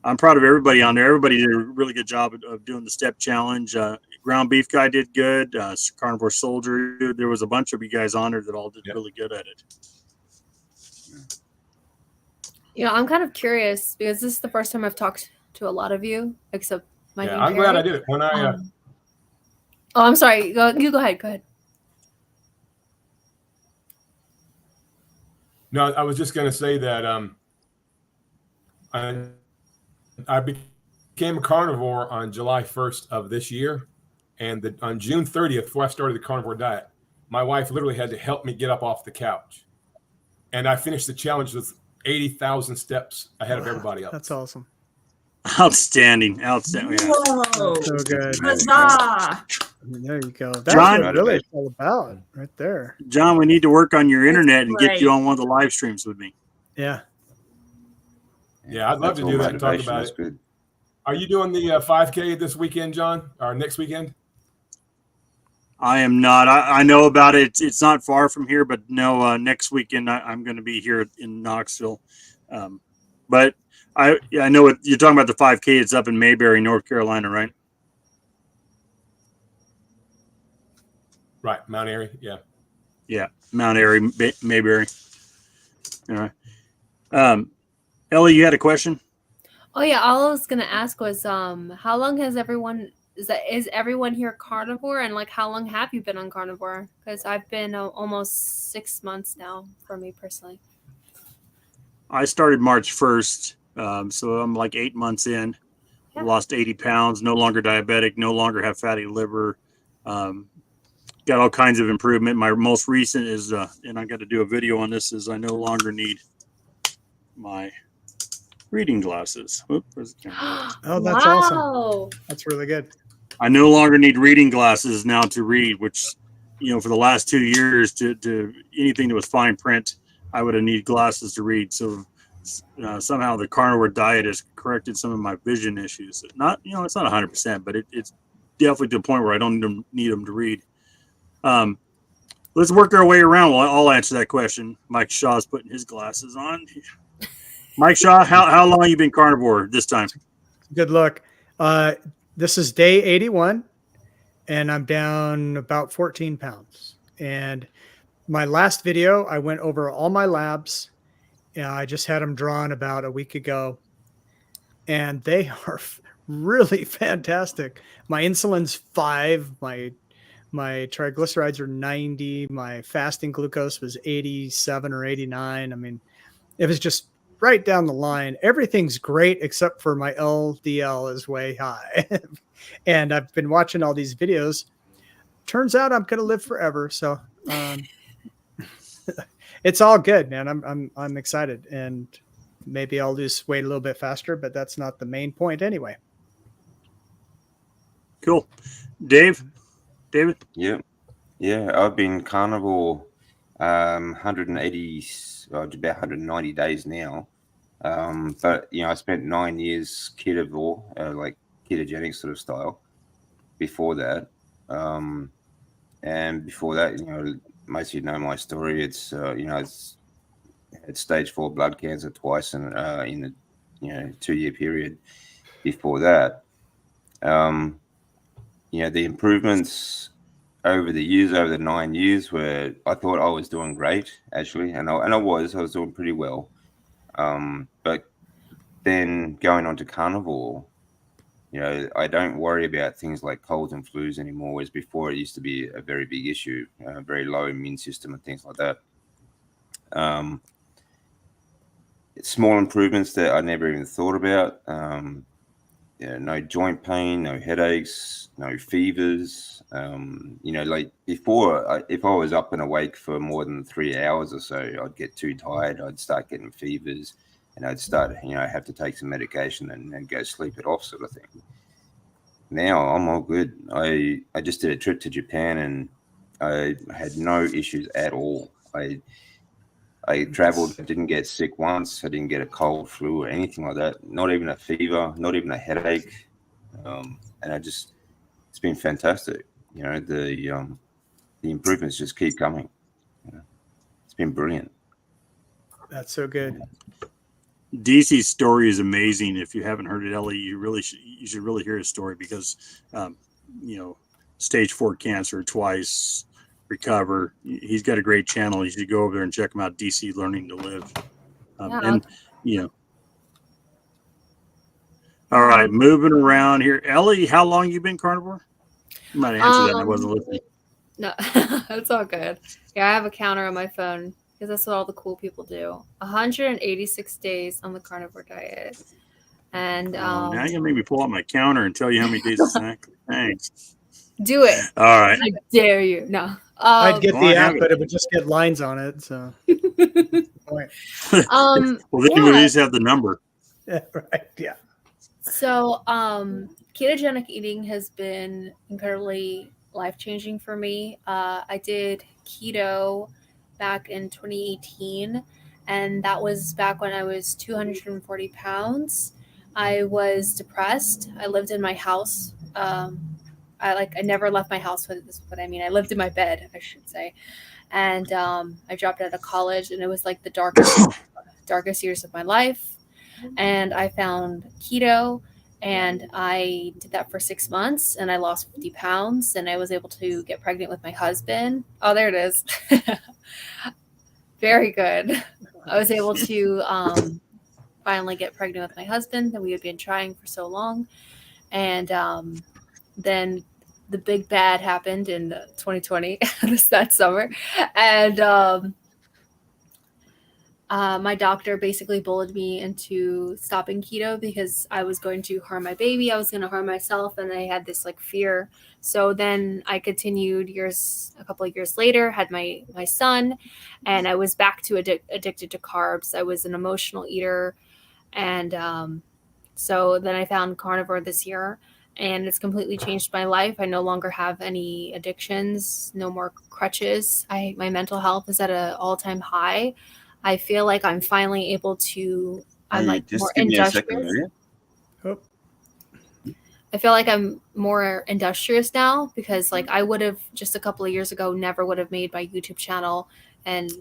I'm proud of everybody on there. Everybody did a really good job of doing the step challenge. Ground beef guy did good. Carnivore soldier. There was a bunch of you guys on there that all did really good at it. You know, I'm kind of curious because this is the first time I've talked to a lot of you, except Mike and I'm Carrie. glad I did it. When I oh, I'm sorry. You go ahead. Go ahead. No, I was just going to say that I became a carnivore on July 1st of this year. And on June 30th, before I started the carnivore diet, my wife literally had to help me get up off the couch. And I finished the challenge with 80,000 steps ahead of everybody else. That's awesome. Outstanding. Outstanding. Yeah. Whoa. So good. Huzzah. There you go. That's John, what really it's all about right there. John, we need to work on your internet and get you great. on one of the live streams with me. Yeah. Yeah, I'd love That's to all do that and talk motivation. about That's it. good. Are you doing the 5K this weekend, John, or next weekend? I am not. I know about it. It's not far from here, but no, next weekend I'm going to be here in Knoxville. But I know what you're talking about. The 5K. It's up in Mayberry, North Carolina, right? Right, Mount Airy. Yeah. Yeah, Mount Airy, Mayberry. All right. Ellie, you had a question? Oh yeah, all I was gonna ask was, how long has everyone is everyone here carnivore, and like how long have you been on carnivore? Because I've been almost 6 months now for me personally. I started March 1st, so I'm like 8 months in. Yeah. Lost 80 pounds. No longer diabetic. No longer have fatty liver. Got all kinds of improvement. My most recent is, and I got to do a video on this, is I no longer need my reading glasses. Whoop, where's the camera? Oh, that's awesome. That's really good. I no longer need reading glasses now to read, which, for the last 2 years, to anything that was fine print, I would have needed glasses to read. So somehow the carnivore diet has corrected some of my vision issues. Not, it's not 100%, but it's definitely to the point where I don't need them to read. Let's work our way around. Well, I'll answer that question. Mike Shaw's putting his glasses on. Mike Shaw, how long have you been carnivore this time? Good luck. This is day 81, and I'm down about 14 pounds. And my last video, I went over all my labs. I just had them drawn about a week ago, and they are really fantastic. My insulin's 5. My triglycerides are 90. My fasting glucose was 87 or 89. I mean, it was just right down the line. Everything's great except for my LDL is way high. And I've been watching all these videos. Turns out I'm going to live forever. So it's all good, man. I'm excited, and maybe I'll lose weight a little bit faster, but that's not the main point anyway. Cool. David? Yeah, I've been carnivore 180, about 190 days now. But I spent 9 years carnivore, like ketogenic sort of style before that. And before that, most of you know my story. It's it's had stage 4 blood cancer twice in the 2-year period before that. The improvements over the years, over the 9 years, where I thought I was doing great, actually, and I was doing pretty well. But then going on to carnivore, I don't worry about things like colds and flus anymore, whereas before it used to be a very big issue, very low immune system and things like that. Small improvements that I never even thought about. No joint pain, no headaches, no fevers. Like before, if I was up and awake for more than 3 hours or so, I'd get too tired. I'd start getting fevers, and I'd start, have to take some medication and go sleep it off, sort of thing. Now I'm all good. I just did a trip to Japan, and I had no issues at all. I traveled, didn't get sick once. I didn't get a cold, flu, or anything like that. Not even a fever, not even a headache. And it's been fantastic. The improvements just keep coming. It's been brilliant. That's so good. DC's story is amazing. If you haven't heard it, Ellie, you should really hear his story because, stage 4 cancer twice, recover. He's got a great channel. You should go over there and check him out. DC Learning to Live. All right, moving around here. Ellie, how long you been carnivore? You might answer that, and I wasn't listening. No, it's all good. Yeah, I have a counter on my phone because that's what all the cool people do. 186 days on the carnivore diet. And now you're gonna make me pull out my counter and tell you how many days exactly. Thanks. Do it. All right. I dare you. No. I'd get the app, but it would just get lines on it. So. Well, then you would at least have the number. Yeah, right. Yeah. So, ketogenic eating has been incredibly life-changing for me. I did keto back in 2018, and that was back when I was 240 pounds. I was depressed. I lived in my house. I never left my house. This is what I mean. I lived in my bed, I should say. And I dropped out of college, and it was like the darkest years of my life. And I found keto, and I did that for 6 months, and I lost 50 pounds, and I was able to get pregnant with my husband. Oh, there it is. Very good. I was able to finally get pregnant with my husband that we had been trying for so long. And then the big bad happened in 2020, that summer. And my doctor basically bullied me into stopping keto because I was going to harm my baby. I was going to harm myself. And I had this fear. So then I continued a couple of years later, had my son, and I was back to addicted to carbs. I was an emotional eater. And so then I found carnivore this year, and it's completely changed my life. I no longer have any addictions, no more crutches. My mental health is at an all-time high. I feel like I'm finally able to. I'm just more give me a industrious. second, will you? Oh. I feel like I'm more industrious now because I would have just a couple of years ago never would have made my YouTube channel and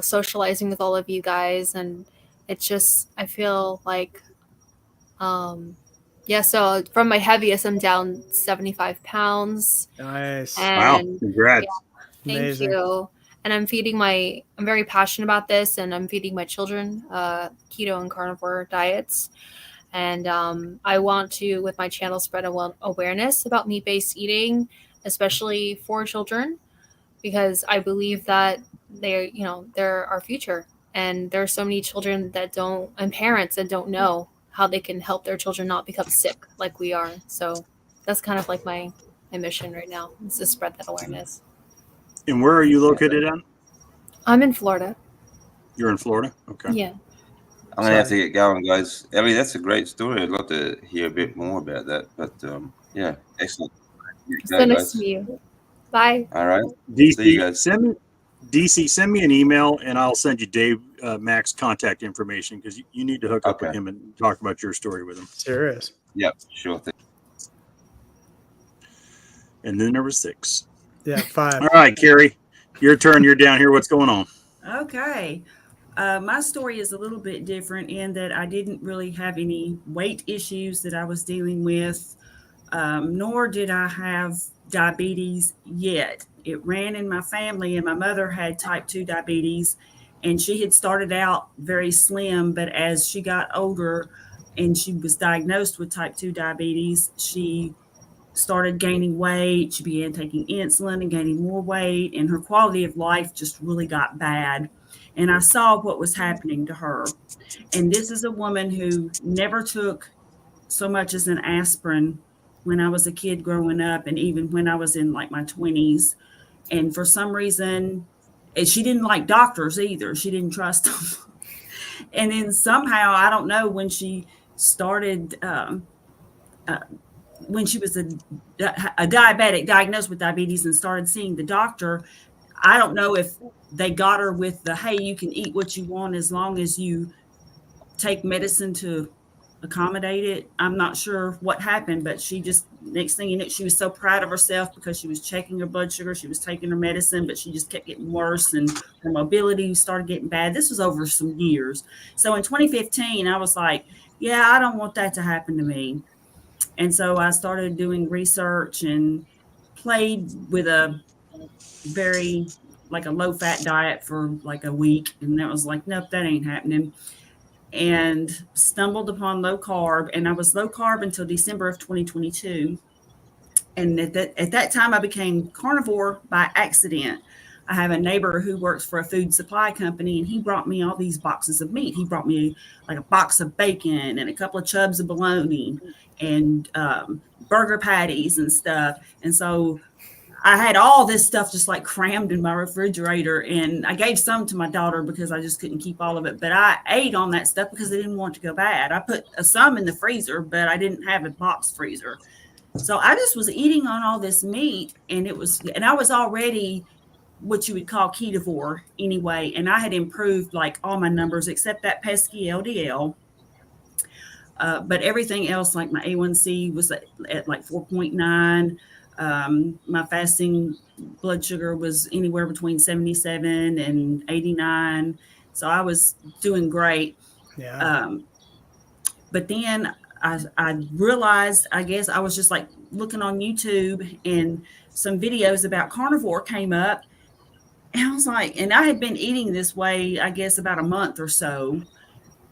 socializing with all of you guys, and it's just I feel like so from my heaviest I'm down 75 pounds. Nice. Wow, congrats. Thank Amazing. you. And I'm very passionate about this, and I'm feeding my children keto and carnivore diets. And I want to, with my channel, spread awareness about meat-based eating, especially for children, because I believe that they're our future. And there are so many children and parents that don't know how they can help their children not become sick like we are. So that's kind of like my mission right now, is to spread that awareness. And where are you located at? I'm in Florida. You're in Florida? Okay. Yeah. I'm going to have to get going, guys. Ellie, that's a great story. I'd love to hear a bit more about that. But yeah, excellent. It's so nice to meet you. Bye. All right. DC, See you guys. send me an email, and I'll send you Dave Mac's contact information because you need to hook up with him and talk about your story with him. Serious. Yep, sure thing. And then number 6. Yeah, 5. All right, Carrie, your turn. You're down here. What's going on? Okay. My story is a little bit different in that I didn't really have any weight issues that I was dealing with, nor did I have diabetes yet. It ran in my family, and my mother had type 2 diabetes, and she had started out very slim, but as she got older and she was diagnosed with type 2 diabetes, she started gaining weight. She began taking insulin and gaining more weight, and her quality of life just really got bad. And I saw what was happening to her. And this is a woman who never took so much as an aspirin when I was a kid growing up, and even when I was in my 20s. And for some reason, and she didn't like doctors either. She didn't trust them. And then somehow, I don't know, when she started, when she was a diabetic, diagnosed with diabetes, and started seeing the doctor, I don't know if they got her with the, hey, you can eat what you want as long as you take medicine to accommodate it. I'm not sure what happened, but she just, next thing you know, she was so proud of herself because she was checking her blood sugar, she was taking her medicine, but she just kept getting worse, and her mobility started getting bad. This was over some years. So in 2015, I was like, yeah, I don't want that to happen to me. And so I started doing research and played with a very, like a low fat diet for like a week. And that was like, nope, that ain't happening. And stumbled upon low carb, and I was low carb until December of 2022. And at that time I became carnivore by accident. I have a neighbor who works for a food supply company, and he brought me all these boxes of meat. He brought me like a box of bacon and a couple of chubs of bologna and burger patties and stuff. And so I had all this stuff just like crammed in my refrigerator, and I gave some to my daughter because I just couldn't keep all of it. But I ate on that stuff because I didn't want it to go bad. I put some in the freezer, but I didn't have a box freezer. So I just was eating on all this meat, and I was already what you would call carnivore anyway. And I had improved like all my numbers except that pesky LDL. But everything else, like my A1C was at like 4.9. My fasting blood sugar was anywhere between 77 and 89. So I was doing great. Yeah. But then I realized, I guess I was just like looking on YouTube, and some videos about carnivore came up. And I was like, and I had been eating this way, I guess, about a month or so.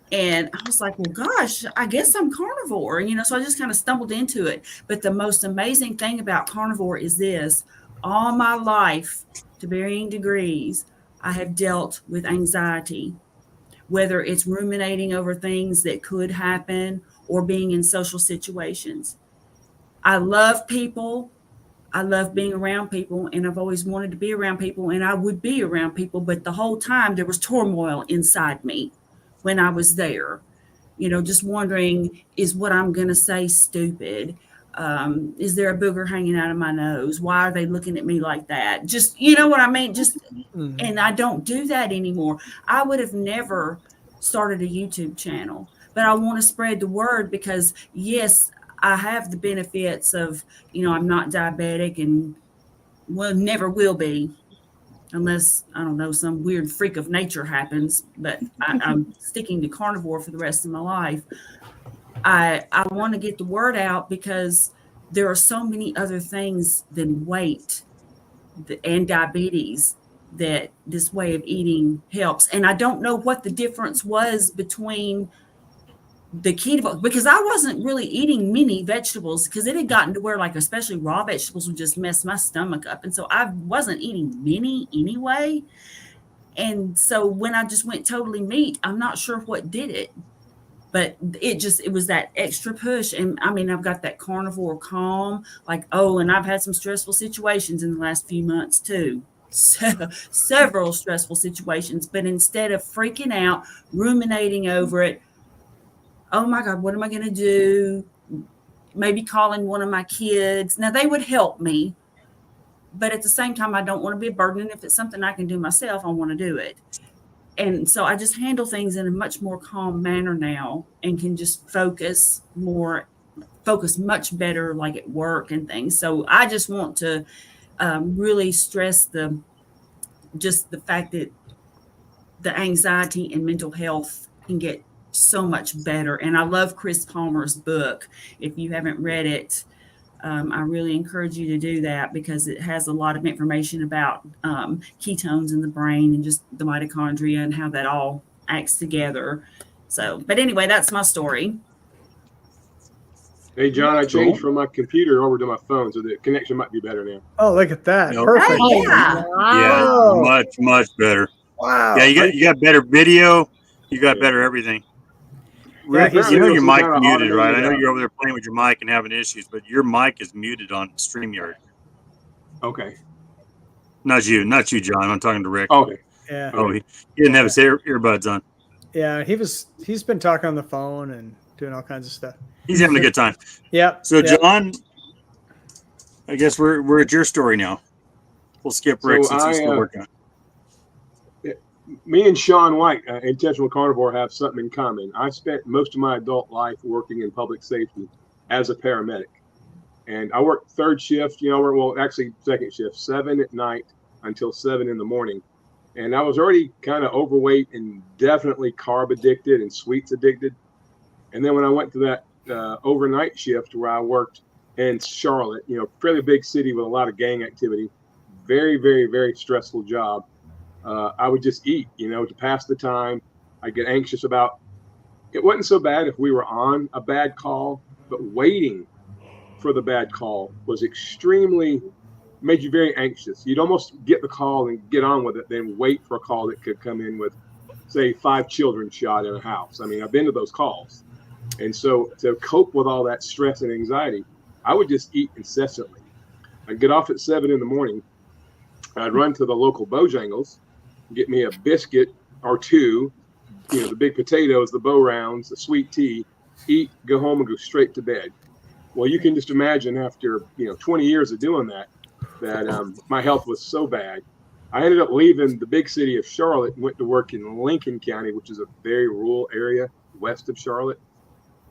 And I was like, well, gosh, I guess I'm carnivore, so I just kind of stumbled into it. But the most amazing thing about carnivore is this: all my life, to varying degrees, I have dealt with anxiety, whether it's ruminating over things that could happen or being in social situations. I love people. I love being around people, and I've always wanted to be around people, and I would be around people. But the whole time there was turmoil inside me when I was there, just wondering, is what I'm going to say stupid? Is there a booger hanging out of my nose? Why are they looking at me like that? Just, you know what I mean? Just, and I don't do that anymore. I would have never started a YouTube channel, but I want to spread the word because, yes, I have the benefits of, I'm not diabetic and never will be, unless, I don't know, some weird freak of nature happens, but I'm sticking to carnivore for the rest of my life. I want to get the word out because there are so many other things than weight and diabetes that this way of eating helps. And I don't know what the difference was between the keto, because I wasn't really eating many vegetables, because it had gotten to where, like, especially raw vegetables would just mess my stomach up. And so I wasn't eating many anyway. And so when I just went totally meat, I'm not sure what did it, but it was that extra push. And I mean, I've got that carnivore calm, like, and I've had some stressful situations in the last few months too. Several stressful situations, but instead of freaking out, ruminating over it, oh my God, what am I going to do? Maybe calling one of my kids. Now, they would help me, but at the same time, I don't want to be a burden. And if it's something I can do myself, I want to do it. And so I just handle things in a much more calm manner now, and can just focus much better, like at work and things. So I just want to really stress the fact that the anxiety and mental health can get so much better. And I love Chris Palmer's book. If you haven't read it, I really encourage you to do that, because it has a lot of information about ketones in the brain and just the mitochondria and how that all acts together. So, but anyway, that's my story. Hey, John, I changed from my computer over to my phone, so the connection might be better now. Oh, look at that. Nope. Perfect. Oh, yeah. Yeah, Wow. much better. Wow. Yeah, you got better video. You got better everything. Rick, he's- you know Apparently your it'll mic's kinda muted, automate right? it I know out. you're over there playing with your mic and having issues, but your mic is muted on StreamYard. Okay. Not you, John. I'm talking to Rick. Okay. Yeah. Oh, he didn't have his earbuds on. Yeah. He's been talking on the phone and doing all kinds of stuff. He's having a good time. Yeah. So, yeah. John, I guess we're at your story now. We'll skip Rick So since he's still I, working on it. me and Sean White, Intentional Carnivore, have something in common. I spent most of my adult life working in public safety as a paramedic. And I worked third shift, actually second shift, 7 at night until 7 in the morning. And I was already kind of overweight and definitely carb addicted and sweets addicted. And then when I went to that overnight shift where I worked in Charlotte, fairly big city with a lot of gang activity, very, very, very stressful job. I would just eat, to pass the time. I'd get anxious about, it wasn't so bad if we were on a bad call, but waiting for the bad call was made you very anxious. You'd almost get the call and get on with it, then wait for a call that could come in with, say, 5 children shot in a house. I mean, I've been to those calls. And so to cope with all that stress and anxiety, I would just eat incessantly. I'd get off at 7 in the morning. I'd run to the local Bojangles, get me a biscuit or 2, the big potatoes, the bow rounds, the sweet tea, eat, go home, and go straight to bed. Well, you can just imagine after 20 years of doing that my health was so bad. I ended up leaving the big city of Charlotte and went to work in Lincoln County, which is a very rural area west of Charlotte.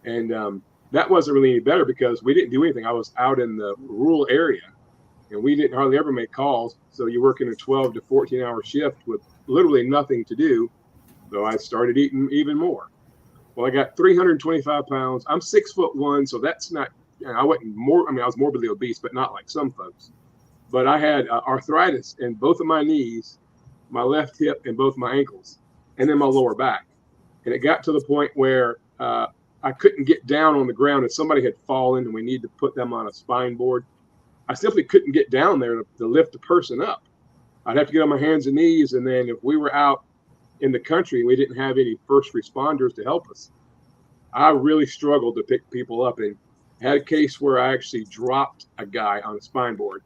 And that wasn't really any better because we didn't do anything. I was out in the rural area and we didn't hardly ever make calls. So you're working a 12 to 14-hour shift with literally nothing to do. So I started eating even more. Well, I got 325 pounds. I'm 6'1", so that's not, I was morbidly obese, but not like some folks. But I had arthritis in both of my knees, my left hip, and both my ankles, and then my lower back. And it got to the point where I couldn't get down on the ground. If somebody had fallen and we needed to put them on a spine board, I simply couldn't get down there to lift the person up. I'd have to get on my hands and knees. And then if we were out in the country and we didn't have any first responders to help us, I really struggled to pick people up, and had a case where I actually dropped a guy on a spine board.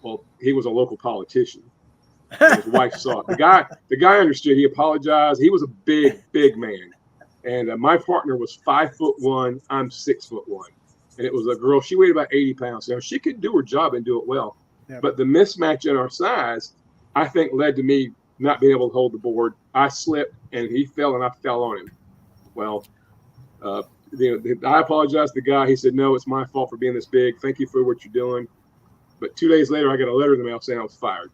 Well, he was a local politician. His wife saw it. The guy understood. He apologized. He was a big, big man. And my partner was 5'1". I'm 6'1". And it was a girl. She weighed about 80 pounds. So she could do her job and do it well. Yeah. But the mismatch in our size, I think, led to me not being able to hold the board. I slipped and he fell and I fell on him. Well, I apologized to the guy. He said, "No, it's my fault for being this big. Thank you for what you're doing." But 2 days later, I got a letter in the mail saying I was fired,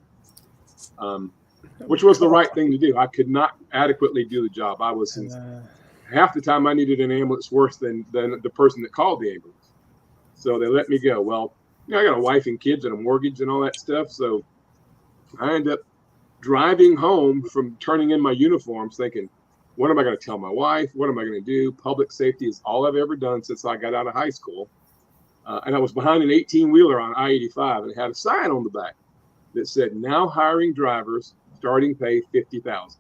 which was the right thing to do. I could not adequately do the job. I was half the time I needed an ambulance worse than the person that called the ambulance. So they let me go. Well, I got a wife and kids and a mortgage and all that stuff. So I ended up driving home from turning in my uniforms thinking, what am I going to tell my wife? What am I going to do? Public safety is all I've ever done since I got out of high school. And I was behind an 18-wheeler on I-85, and it had a sign on the back that said, "Now hiring drivers, starting pay $50,000,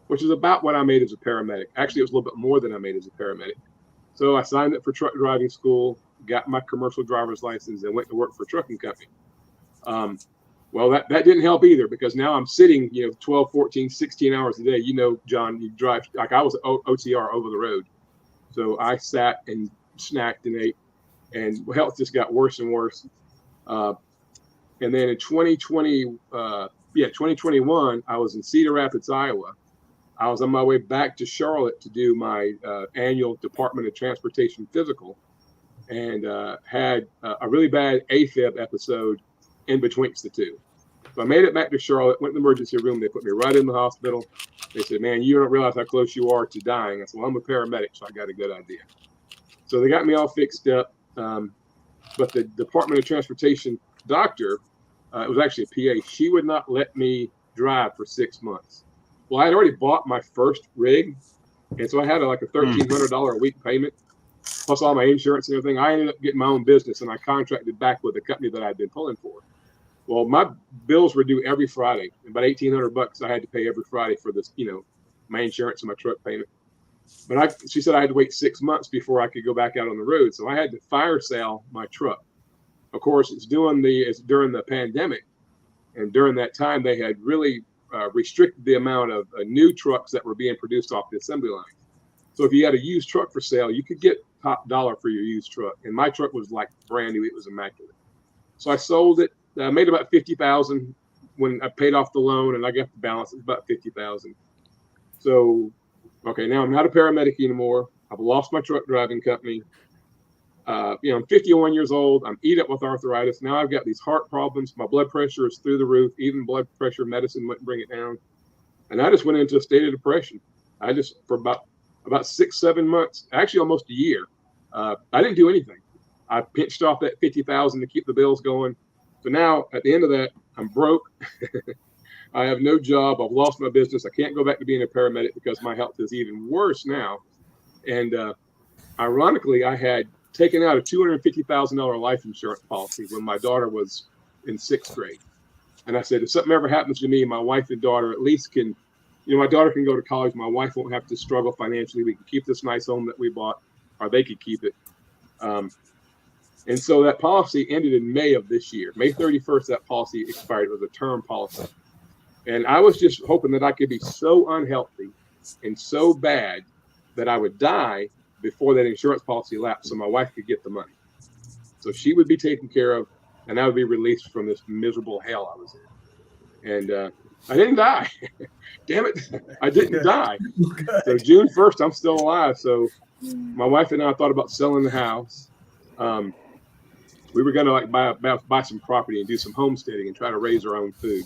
which is about what I made as a paramedic. Actually, it was a little bit more than I made as a paramedic. So I signed up for truck driving school, got my commercial driver's license, and went to work for a trucking company. Well, that didn't help either, because now I'm sitting, 12, 14, 16 hours a day. John, you drive, like I was OTR over the road. So I sat and snacked and ate, and health just got worse and worse. And then in 2021, I was in Cedar Rapids, Iowa. I was on my way back to Charlotte to do my annual Department of Transportation physical, and had a really bad AFib episode in betwixt the two. So I made it back to Charlotte, went to the emergency room. They put me right in the hospital. They said, "Man, you don't realize how close you are to dying." I said, "Well, I'm a paramedic, so I got a good idea." So they got me all fixed up. But the Department of Transportation doctor, it was actually a PA, she would not let me drive for 6 months. Well, I had already bought my first rig, and so I had like a $1,300 a week payment, plus all my insurance and everything. I ended up getting my own business, and I contracted back with the company that I'd been pulling for. Well, my bills were due every Friday. About $1,800 I had to pay every Friday for this, my insurance and my truck payment. But she said I had to wait 6 months before I could go back out on the road. So I had to fire sale my truck. Of course, it's during the pandemic. And during that time, they had really restricted the amount of new trucks that were being produced off the assembly line. So if you had a used truck for sale, you could get top dollar for your used truck. And my truck was like brand new. It was immaculate. So I sold it. I made about $50,000 when I paid off the loan, and I got the balance. It was about $50,000. So, okay, now I'm not a paramedic anymore. I've lost my truck driving company. I'm 51 years old. I'm eat up with arthritis. Now I've got these heart problems. My blood pressure is through the roof. Even blood pressure medicine wouldn't bring it down. And I just went into a state of depression. I just, for about 6-7 months, actually almost a year, I didn't do anything. I pinched off that $50,000 to keep the bills going. So now at the end of that, I'm broke. I have no job. I've lost my business. I can't go back to being a paramedic because my health is even worse now. And ironically, I had taken out a $250,000 life insurance policy when my daughter was in 6th grade. And I said, if something ever happens to me, my wife and daughter at least can, my daughter can go to college. My wife won't have to struggle financially. We can keep this nice home that we bought, or they could keep it. And so that policy ended in May of this year. May 31st, that policy expired. It was a term policy. And I was just hoping that I could be so unhealthy and so bad that I would die before that insurance policy lapsed so my wife could get the money. So she would be taken care of, and I would be released from this miserable hell I was in. And I didn't die. Damn it. I didn't die. So June 1st, I'm still alive. So my wife and I thought about selling the house. We were going to buy some property and do some homesteading and try to raise our own food.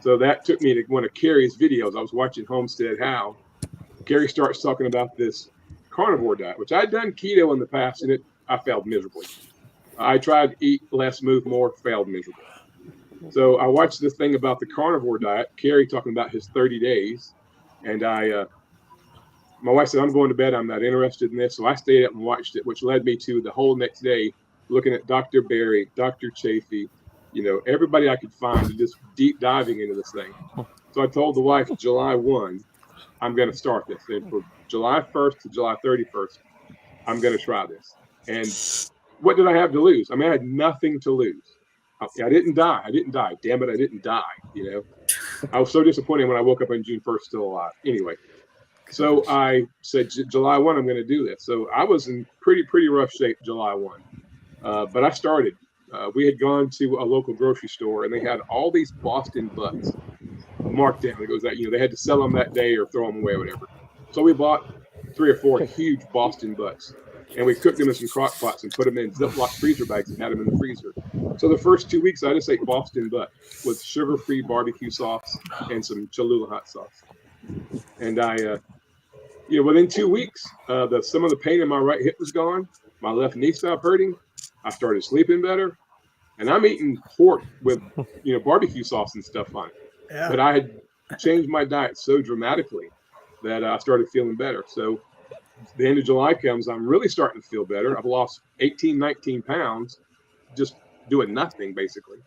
So that took me to one of Carrie's videos. I was watching Homestead How. Carrie starts talking about this carnivore diet, which I'd done keto in the past, and I failed miserably. I tried to eat less, move more, failed miserably. So I watched this thing about the carnivore diet, Carrie talking about his 30 days. And my wife said, I'm going to bed. I'm not interested in this. So I stayed up and watched it, which led me to the whole next day looking at Dr. Berry, Dr. Chafee, everybody I could find and just deep diving into this thing. So I told the wife, July 1, I'm going to start this. And from July 1st to July 31st, I'm going to try this. And what did I have to lose? I mean, I had nothing to lose. I didn't die. Damn it, I didn't die. I was so disappointed when I woke up on June 1st, still alive. Anyway, so I said, July 1, I'm going to do this. So I was in pretty rough shape July 1. But I started. We had gone to a local grocery store, and they had all these Boston butts marked down. It goes that they had to sell them that day or throw them away or whatever. So we bought 3 or 4 huge Boston butts, and we cooked them in some crock pots and put them in Ziploc freezer bags and had them in the freezer. So the first 2 weeks, I just ate Boston butt with sugar-free barbecue sauce and some Cholula hot sauce. And I, within 2 weeks, some of the pain in my right hip was gone. My left knee stopped hurting. I started sleeping better, and I'm eating pork with, barbecue sauce and stuff on it. Yeah. But I had changed my diet so dramatically that I started feeling better. So the end of July comes, I'm really starting to feel better. I've lost 18, 19 pounds just doing nothing, basically.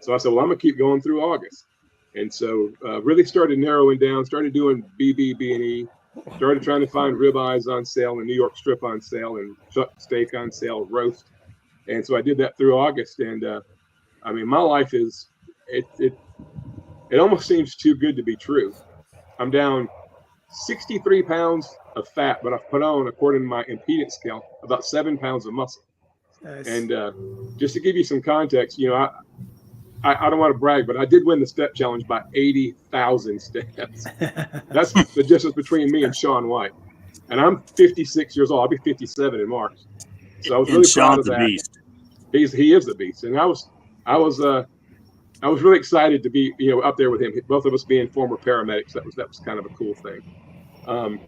So I said, well, I'm going to keep going through August. And so really started narrowing down, started doing B&E, started trying to find ribeyes on sale and New York strip on sale and chuck steak on sale, roast. And so I did that through August. And I mean, my life is, it almost seems too good to be true. I'm down 63 pounds of fat, but I've put on, according to my impedance scale, about 7 pounds of muscle. Nice. And just to give you some context, I don't want to brag, but I did win the step challenge by 80,000 steps. That's the distance between me and Sean White. And I'm 56 years old. I'll be 57 in March. So I was really proud of that. Beast. He is the beast. And I was really excited to be, up there with him. Both of us being former paramedics. That was kind of a cool thing. When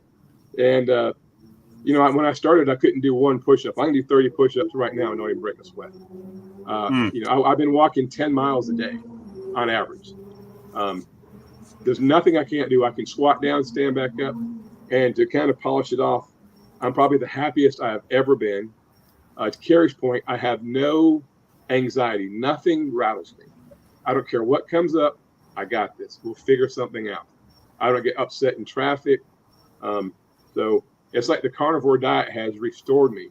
I started, I couldn't do 1 push-up. I can do 30 push-ups right now and not even break a sweat. I've been walking 10 miles a day on average. There's nothing I can't do. I can squat down, stand back up, and to kind of polish it off, I'm probably the happiest I have ever been. To Carrie's point, I have no anxiety. Nothing rattles me. I don't care what comes up. I got this. We'll figure something out. I don't get upset in traffic. So it's like the carnivore diet has restored me.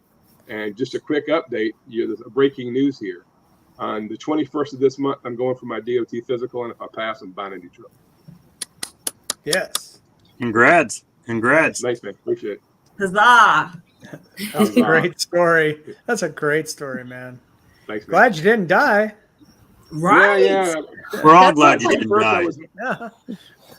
And just a quick update, there's a breaking news here. On the 21st of this month, I'm going for my DOT physical, and if I pass, I'm buying a new truck. Yes. Congrats. Thanks, man. Appreciate it. Huzzah. That's a great story. That's a great story, man. Thanks, man. Glad you didn't die. Right? Yeah. We're all glad you didn't die.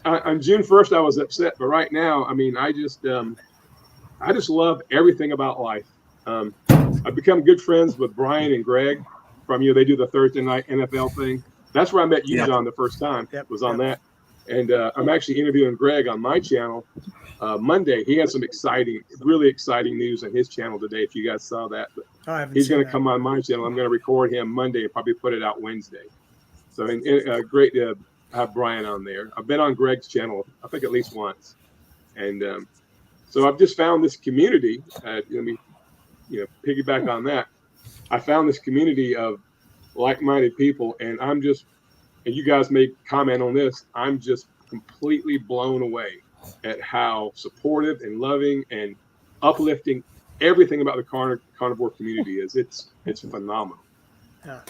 on June 1st, I was upset, but right now, I mean, I just love everything about life. I've become good friends with Brian and Greg from they do the Thursday night NFL thing. That's where I met you, John, the first time. Was on that. And I'm actually interviewing Greg on my channel Monday. He has some really exciting news on his channel today, if you guys saw that. But he's going to come on my channel. I'm going to record him Monday and probably put it out Wednesday. So great to have Brian on there. I've been on Greg's channel, I think, at least once. And so I've just found this community. Let me piggyback on that. I found this community of like-minded people, and you guys may comment on this, I'm just completely blown away at how supportive and loving and uplifting everything about the carnivore community is. It's phenomenal. Yeah.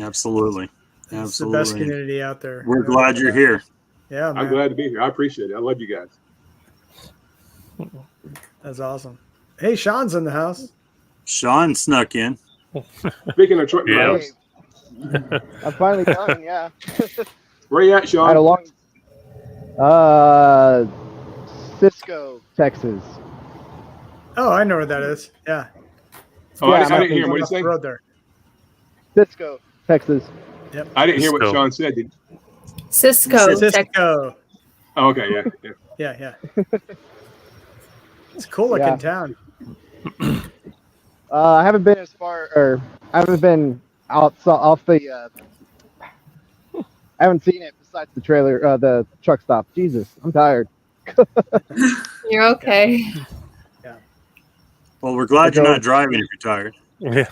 Absolutely. It's the best community out there. We're glad you're here. Yeah, man. I'm glad to be here. I appreciate it. I love you guys. That's awesome. Hey, Sean's in the house. Sean snuck in. Speaking of truck drivers. I'm finally done, yeah. Where you at, Sean? I had a long Cisco, Texas. Oh, I know where that is. Yeah. Oh, yeah, I didn't hear him. What did he say? Road there. Cisco, Texas. Yep. I didn't hear what Sean said. Cisco. Cisco. Oh, okay, yeah. Yeah. It's a cool looking town. I haven't been as far, or I haven't been off the. I haven't seen it besides the trailer, the truck stop. Jesus, I'm tired. You're okay. Yeah. Well, we're glad you're not driving if you're tired. Yeah.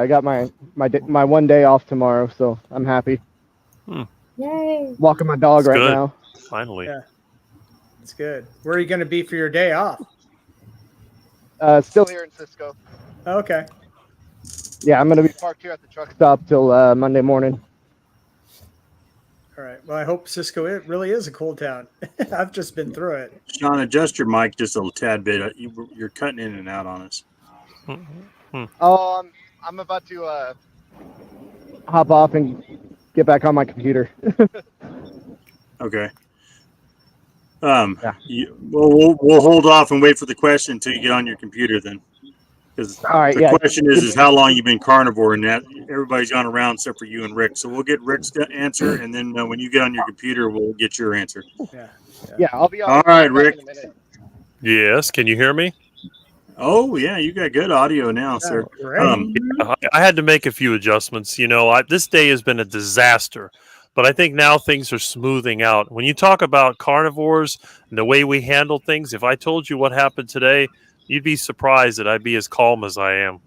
I got my 1 day off tomorrow, so I'm happy. Yay! Walking my dog right now. Finally. Yeah. It's good. Where are you going to be for your day off? Still here in Cisco. Okay. Yeah, I'm going to be parked here at the truck stop till Monday morning. All right. Well, I hope Cisco really is a cool town. I've just been through it. Sean, adjust your mic just a tad bit. You're cutting in and out on us. Oh, I'm about to hop off and get back on my computer. Okay. We'll hold off and wait for the question until you get on your computer then. Because the question is how long you've been carnivore, and that everybody's gone around except for you and Rick. So we'll get Rick's answer, and then when you get on your computer, we'll get your answer. Yeah, I'll be on. All right, Rick. Yes, can you hear me? Oh yeah, you got good audio now, sir. I had to make a few adjustments. This day has been a disaster, but I think now things are smoothing out. When you talk about carnivores and the way we handle things, if I told you what happened today, you'd be surprised that I'd be as calm as I am.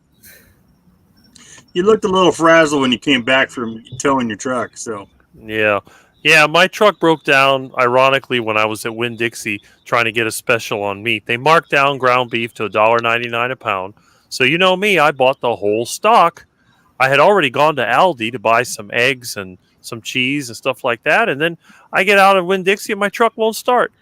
You looked a little frazzled when you came back from towing your truck. So yeah, my truck broke down. Ironically, when I was at Winn-Dixie trying to get a special on meat, they marked down ground beef to $1.99 a pound. So you know me, I bought the whole stock. I had already gone to Aldi to buy some eggs and some cheese and stuff like that, and then I get out of Winn-Dixie and my truck won't start.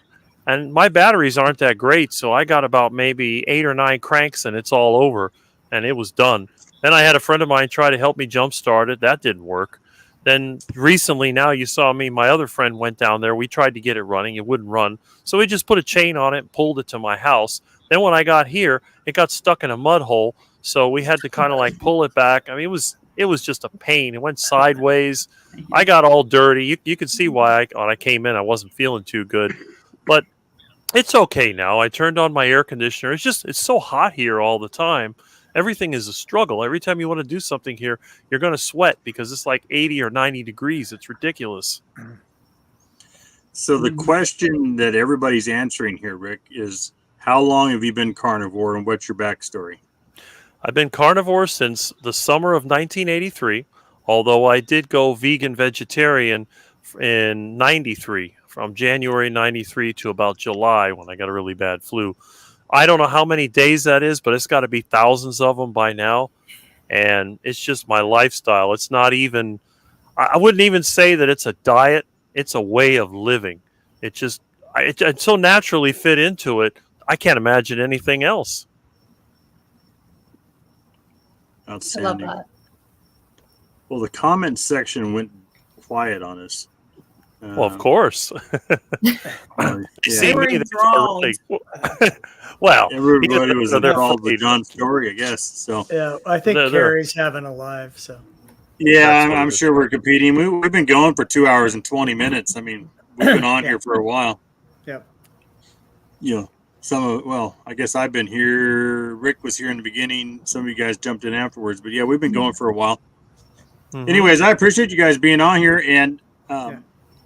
And my batteries aren't that great, so I got about maybe 8 or 9 cranks and it's all over, and it was done. Then I had a friend of mine try to help me jump start it. That didn't work. Then recently, now you saw me, my other friend went down there. We tried to get it running. It wouldn't run. So we just put a chain on it and pulled it to my house. Then when I got here, it got stuck in a mud hole, so we had to kind of like pull it back. I mean, it was just a pain. It went sideways. I got all dirty. You could see why when I came in, I wasn't feeling too good. But it's okay now. I turned on my air conditioner. It's so hot here all the time. Everything is a struggle. Every time you want to do something here, you're going to sweat because it's like 80 or 90 degrees. It's ridiculous. So the question that everybody's answering here, Rick, is how long have you been carnivore and what's your backstory? I've been carnivore since the summer of 1983, although I did go vegan vegetarian in 93, from January 93 to about July when I got a really bad flu. I don't know how many days that is, but it's got to be thousands of them by now. And it's just my lifestyle. It's not even, I wouldn't even say that it's a diet. It's a way of living. It so naturally fit into it. I can't imagine anything else. Outstanding. I love that. Well, the comment section went quiet on us. Well, of course. Yeah. See me, Very they feel enthralled. really well. Everybody was they're enthralled with afraid. John's story, I guess. So Yeah, I think They're- Carrie's having a live. So yeah, That's what I'm it is. sure we're competing. We've been going for 2 hours and 20 minutes. I mean, we've been on Yeah. here for a while. Yep. You know, well, I guess I've been here. Rick was here in the beginning. Some of you guys jumped in afterwards, but yeah, we've been going for a while. Mhm. Anyways, I appreciate you guys being on here, and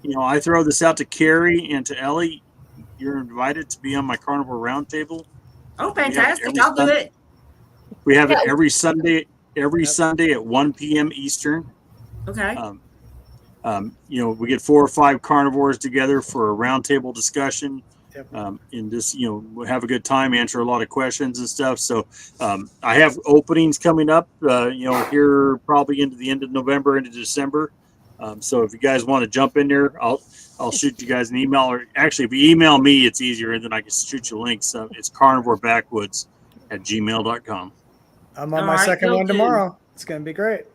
you know, I throw this out to Carrie and to Ellie. You're invited to be on my Carnivore Roundtable. Oh, We have it fantastic. every I'll do Sunday. it. We have it Yeah. every Sunday. Every Sunday at 1 p.m. Eastern. Okay. You know, we get 4 or 5 carnivores together for a roundtable discussion. And just, you know, we'll have a good time, answer a lot of questions and stuff. So I have openings coming up, you know, here probably into the end of November, into December. So if you guys want to jump in there, I'll shoot you guys an email. Or actually, if you email me, it's easier, and then I can shoot you links. It's carnivorebackwoods@gmail.com. I'm on All my right, second will one do. tomorrow. It's going to be great.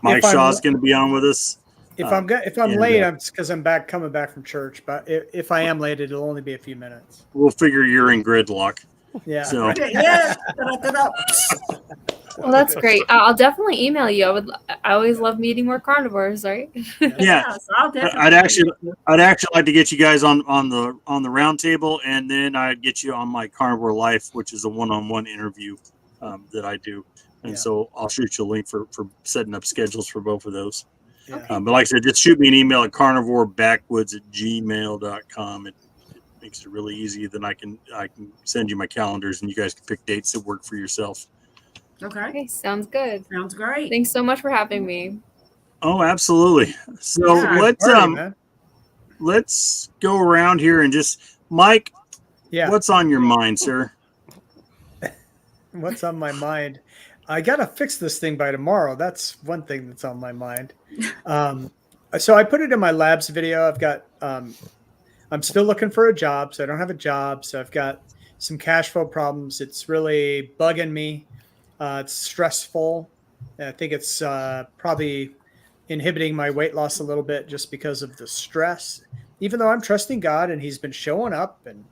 Mike If I'm- Shaw's going to be on with us. If I'm and, late, I'm because I'm coming back from church. But if I am late, it'll only be a few minutes. We'll figure you're in gridlock. Yeah. So Yes. Well, that's great. I'll definitely email you. I always love meeting more carnivores, right? yeah, I'll definitely. I'd actually like to get you guys on the round table, and then I'd get you on my Carnivore Life, which is a one-on-one interview that I do. And so I'll shoot you a link for setting up schedules for both of those. Okay. But like I said, just shoot me an email at carnivorebackwoods@gmail.com. It makes it really easy. Then I can send you my calendars, and you guys can pick dates that work for yourself. Okay. Sounds good. Sounds great. Thanks so much for having me. Oh, absolutely. So Yeah, let's party, man. let's go around here and just Mike. Yeah. What's on your mind, sir? What's on my mind? I gotta fix this thing by tomorrow. That's one thing that's on my mind. So I put it in my labs video. I've got I'm still looking for a job, so I don't have a job. So I've got some cash flow problems. It's really bugging me. It's stressful. I think it's probably inhibiting my weight loss a little bit just because of the stress. Even though I'm trusting God and He's been showing up, and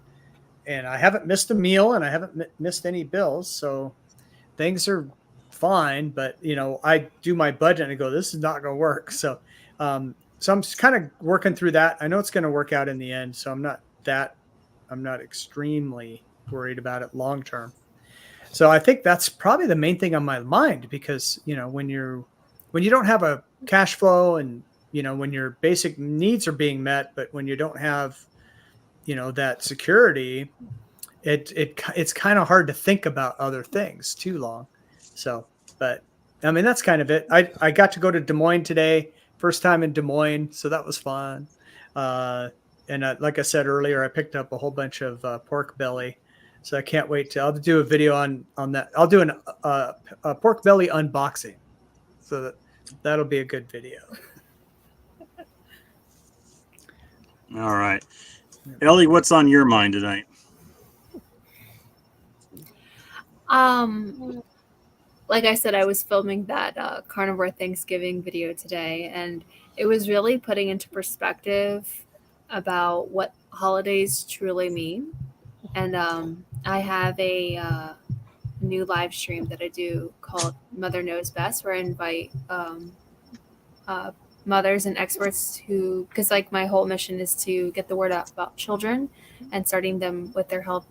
I haven't missed a meal and I haven't missed any bills, so things are fine. But you know, I do my budget and I go, this is not going to work. So I'm kind of working through that. I know it's going to work out in the end, so I'm not extremely worried about it long term. So I think that's probably the main thing on my mind, because you know, when you don't have a cash flow, and you know, when your basic needs are being met, but when you don't have, you know, that security, it's kind of hard to think about other things too long. So, but I mean, that's kind of it. I got to go to Des Moines today, first time in Des Moines, so that was fun. And like I said earlier, I picked up a whole bunch of pork belly. So I can't wait I'll do a video on that. I'll do a pork belly unboxing. So that'll be a good video. All right. Ellie, what's on your mind tonight? Like I said, I was filming that Carnivore Thanksgiving video today, and it was really putting into perspective about what holidays truly mean. And I have a new live stream that I do called Mother Knows Best, where I invite mothers and experts who, because like my whole mission is to get the word out about children and starting them with their health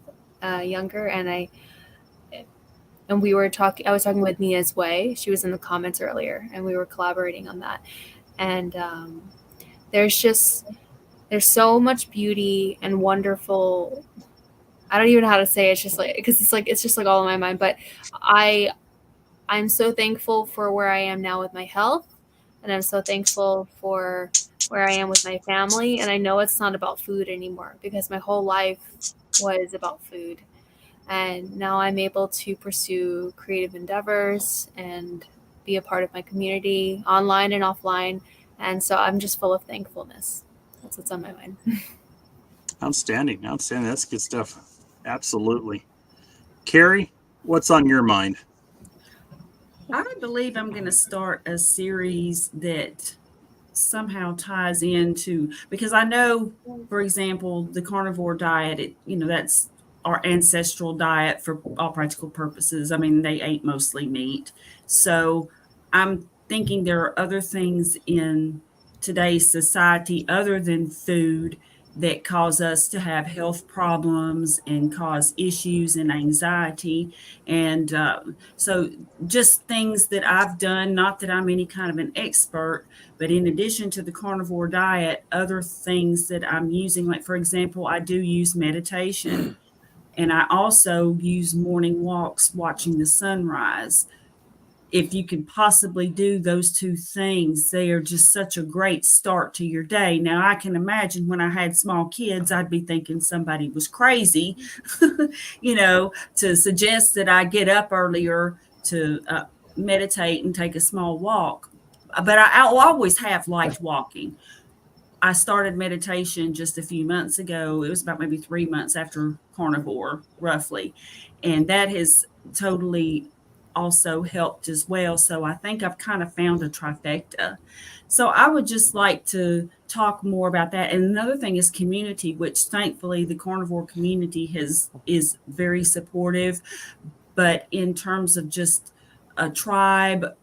younger. And I was talking with Nia's Way. She was in the comments earlier, and we were collaborating on that. And there's so much beauty and wonderful. I don't even know how to say it. It's just like, because it's just like all in my mind. But I'm so thankful for where I am now with my health, and I'm so thankful for where I am with my family. And I know it's not about food anymore, because my whole life was about food. And now I'm able to pursue creative endeavors and be a part of my community, online and offline. And so I'm just full of thankfulness. That's what's on my mind. Outstanding. That's good stuff. Absolutely. Carrie, what's on your mind? I believe I'm going to start a series that somehow ties into, because I know, for example, the carnivore diet, that's our ancestral diet for all practical purposes. I mean, they ate mostly meat. So I'm thinking there are other things in today's society other than food that cause us to have health problems and cause issues and anxiety. And so just things that I've done, not that I'm any kind of an expert, but in addition to the carnivore diet, other things that I'm using, like, for example, I do use meditation. And I also use morning walks watching the sunrise. If you can possibly do those two things, they are just such a great start to your day. Now, I can imagine when I had small kids, I'd be thinking somebody was crazy, to suggest that I get up earlier to meditate and take a small walk. But I always have liked walking. I started meditation just a few months ago. It was about maybe 3 months after carnivore, roughly. And that has totally also helped as well. So I think I've kind of found a trifecta. So I would just like to talk more about that. And another thing is community, which thankfully the carnivore community is very supportive. But in terms of just a tribe,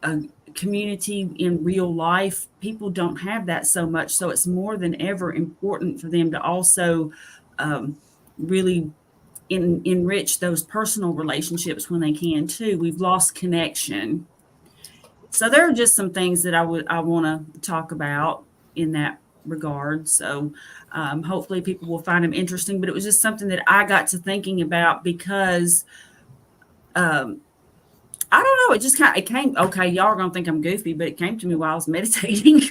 a community in real life, people don't have that so much. So it's more than ever important for them to also really enrich those personal relationships when they can too. We've lost connection. So there are just some things that I want to talk about in that regard. So hopefully people will find them interesting, but it was just something that I got to thinking about because I don't know. It just it came. Okay, y'all are gonna think I'm goofy, but it came to me while I was meditating.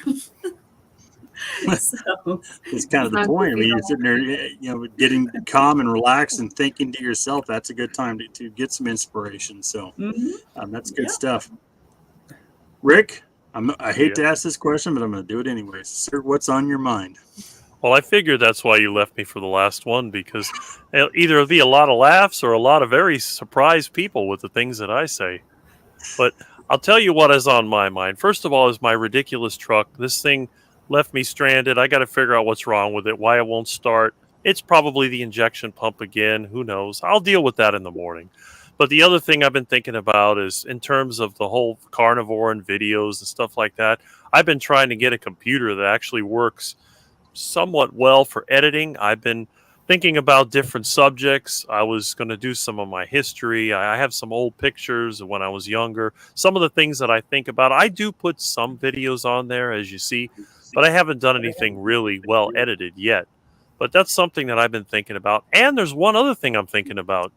So it's kind of the point. I mean, you're sitting there, getting calm and relaxed and thinking to yourself. That's a good time to get some inspiration. So that's good stuff. Rick, I hate to ask this question, but I'm going to do it anyways. Sir, what's on your mind? Well, I figured that's why you left me for the last one, because either it'll be a lot of laughs or a lot of very surprised people with the things that I say. But I'll tell you what is on my mind. First of all is my ridiculous truck. This thing left me stranded. I got to figure out what's wrong with it, why it won't start. It's probably the injection pump again. Who knows? I'll deal with that in the morning. But the other thing I've been thinking about is in terms of the whole carnivore and videos and stuff like that, I've been trying to get a computer that actually works somewhat well for editing. I've been thinking about different subjects. I was going to do some of my history. I have some old pictures of when I was younger. Some of the things that I think about, I do put some videos on there, as you see, but I haven't done anything really well edited yet. But that's something that I've been thinking about. And there's one other thing I'm thinking about.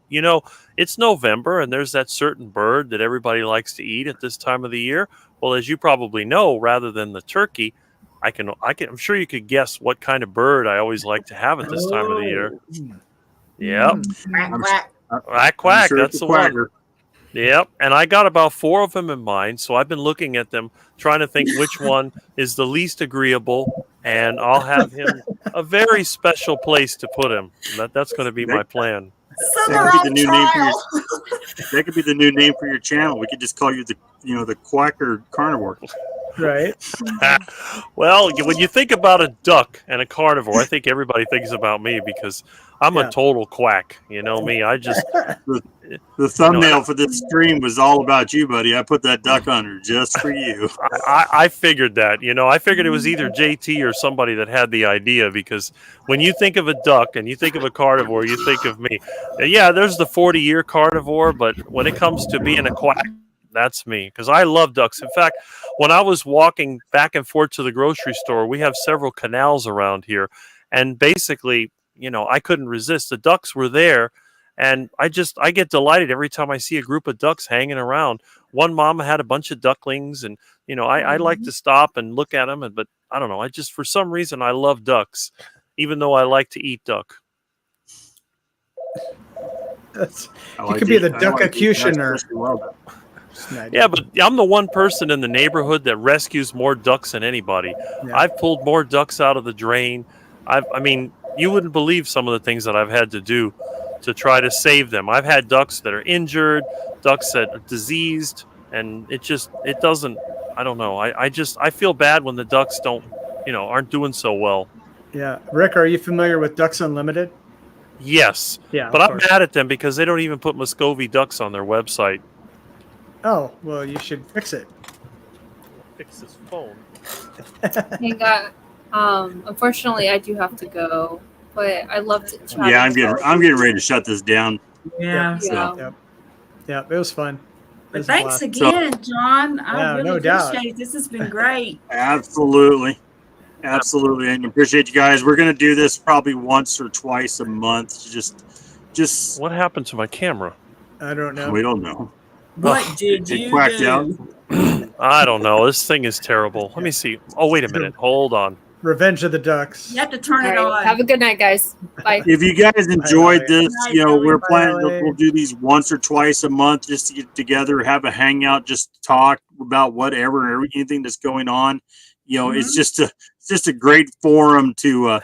It's November, and there's that certain bird that everybody likes to eat at this time of the year. Well, as you probably know, rather than the turkey, I'm sure you could guess what kind of bird I always like to have at this time of the year. Yep. Quack, quack. Sure, that's the one. Yep. And I got about 4 of them in mind. So I've been looking at them, trying to think which one is the least agreeable. And I'll have him a very special place to put him. That's going to be my plan. That could be the new name for your channel. We could just call you the Quacker Carnivore. Right. Well, when you think about a duck and a carnivore, I think everybody thinks about me because I'm a total quack. You know me. I just the thumbnail for this stream was all about you, buddy. I put that duck under just for you. I figured that. I figured it was either JT or somebody that had the idea, because when you think of a duck and you think of a carnivore, you think of me. Yeah, there's the 40-year carnivore, but when it comes to being a quack, that's me, because I love ducks. In fact, when I was walking back and forth to the grocery store, we have several canals around here, and basically, I couldn't resist. The ducks were there, and I get delighted every time I see a group of ducks hanging around. One mama had a bunch of ducklings, and I like to stop and look at them, but I don't know. For some reason, I love ducks, even though I like to eat duck. You could be the duck-acutioner. Yeah, but I'm the one person in the neighborhood that rescues more ducks than anybody. Yeah. I've pulled more ducks out of the drain. You wouldn't believe some of the things that I've had to do to try to save them. I've had ducks that are injured, ducks that are diseased, and it doesn't. I don't know. I feel bad when the ducks aren't doing so well. Yeah. Rick, are you familiar with Ducks Unlimited? Yes. Yeah, But of I'm course. mad at them because they don't even put Muscovy ducks on their website. Oh, well, you should fix it. Fix this phone. Hey, God. Unfortunately, I do have to go, but I loved chatting. Yeah, I'm getting ready to shut this down. Yeah. Yep. Yep. It was fun. It was But a thanks blast. again, John. I Yeah, really no doubt. appreciate it. This has been great. Absolutely. Absolutely. And appreciate you guys. We're going to do this probably once or twice a month. Just What happened to my camera? I don't know. We don't know. What did It you quacked do? out. I don't know. This thing is terrible. Let me see. Oh, wait a minute. Hold on. Revenge of the Ducks. You have to turn All it right. on. Have a good night, guys. Bye. If you guys enjoyed this, Good night, we're Bye, planning. Ellie. We'll do these once or twice a month, just to get together, have a hangout, just talk about whatever, anything that's going on. It's just a great forum to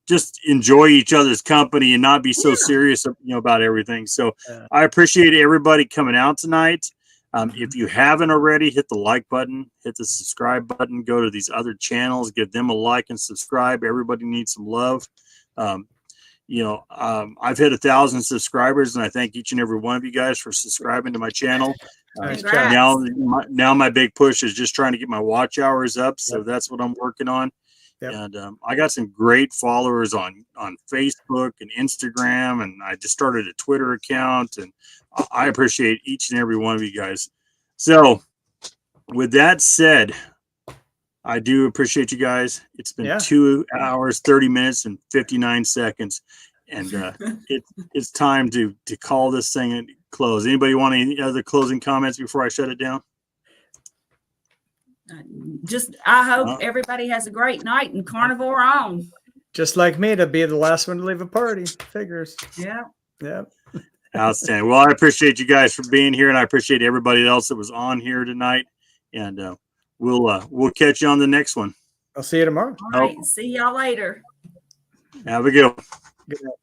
just enjoy each other's company and not be so serious, about everything. So I appreciate everybody coming out tonight. If you haven't already, hit the like button, hit the subscribe button, go to these other channels, give them a like and subscribe. Everybody needs some love. I've hit 1,000 subscribers, and I thank each and every one of you guys for subscribing to my channel. Now my big push is just trying to get my watch hours up. So that's what I'm working on. And I got some great followers on Facebook and Instagram, and I just started a Twitter account, and I appreciate each and every one of you guys. So with that said, I do appreciate you guys. It's been 2 hours, 30 minutes, and 59 seconds. And it's time to call this thing and close. Anybody want any other closing comments before I shut it down? I hope everybody has a great night and carnivore on. Just like me to be the last one to leave a party. Figures. Yeah. Yep. Outstanding. Well, I appreciate you guys for being here, and I appreciate everybody else that was on here tonight. And we'll catch you on the next one. I'll see you tomorrow. All right. See y'all later. Have a good one. Good night.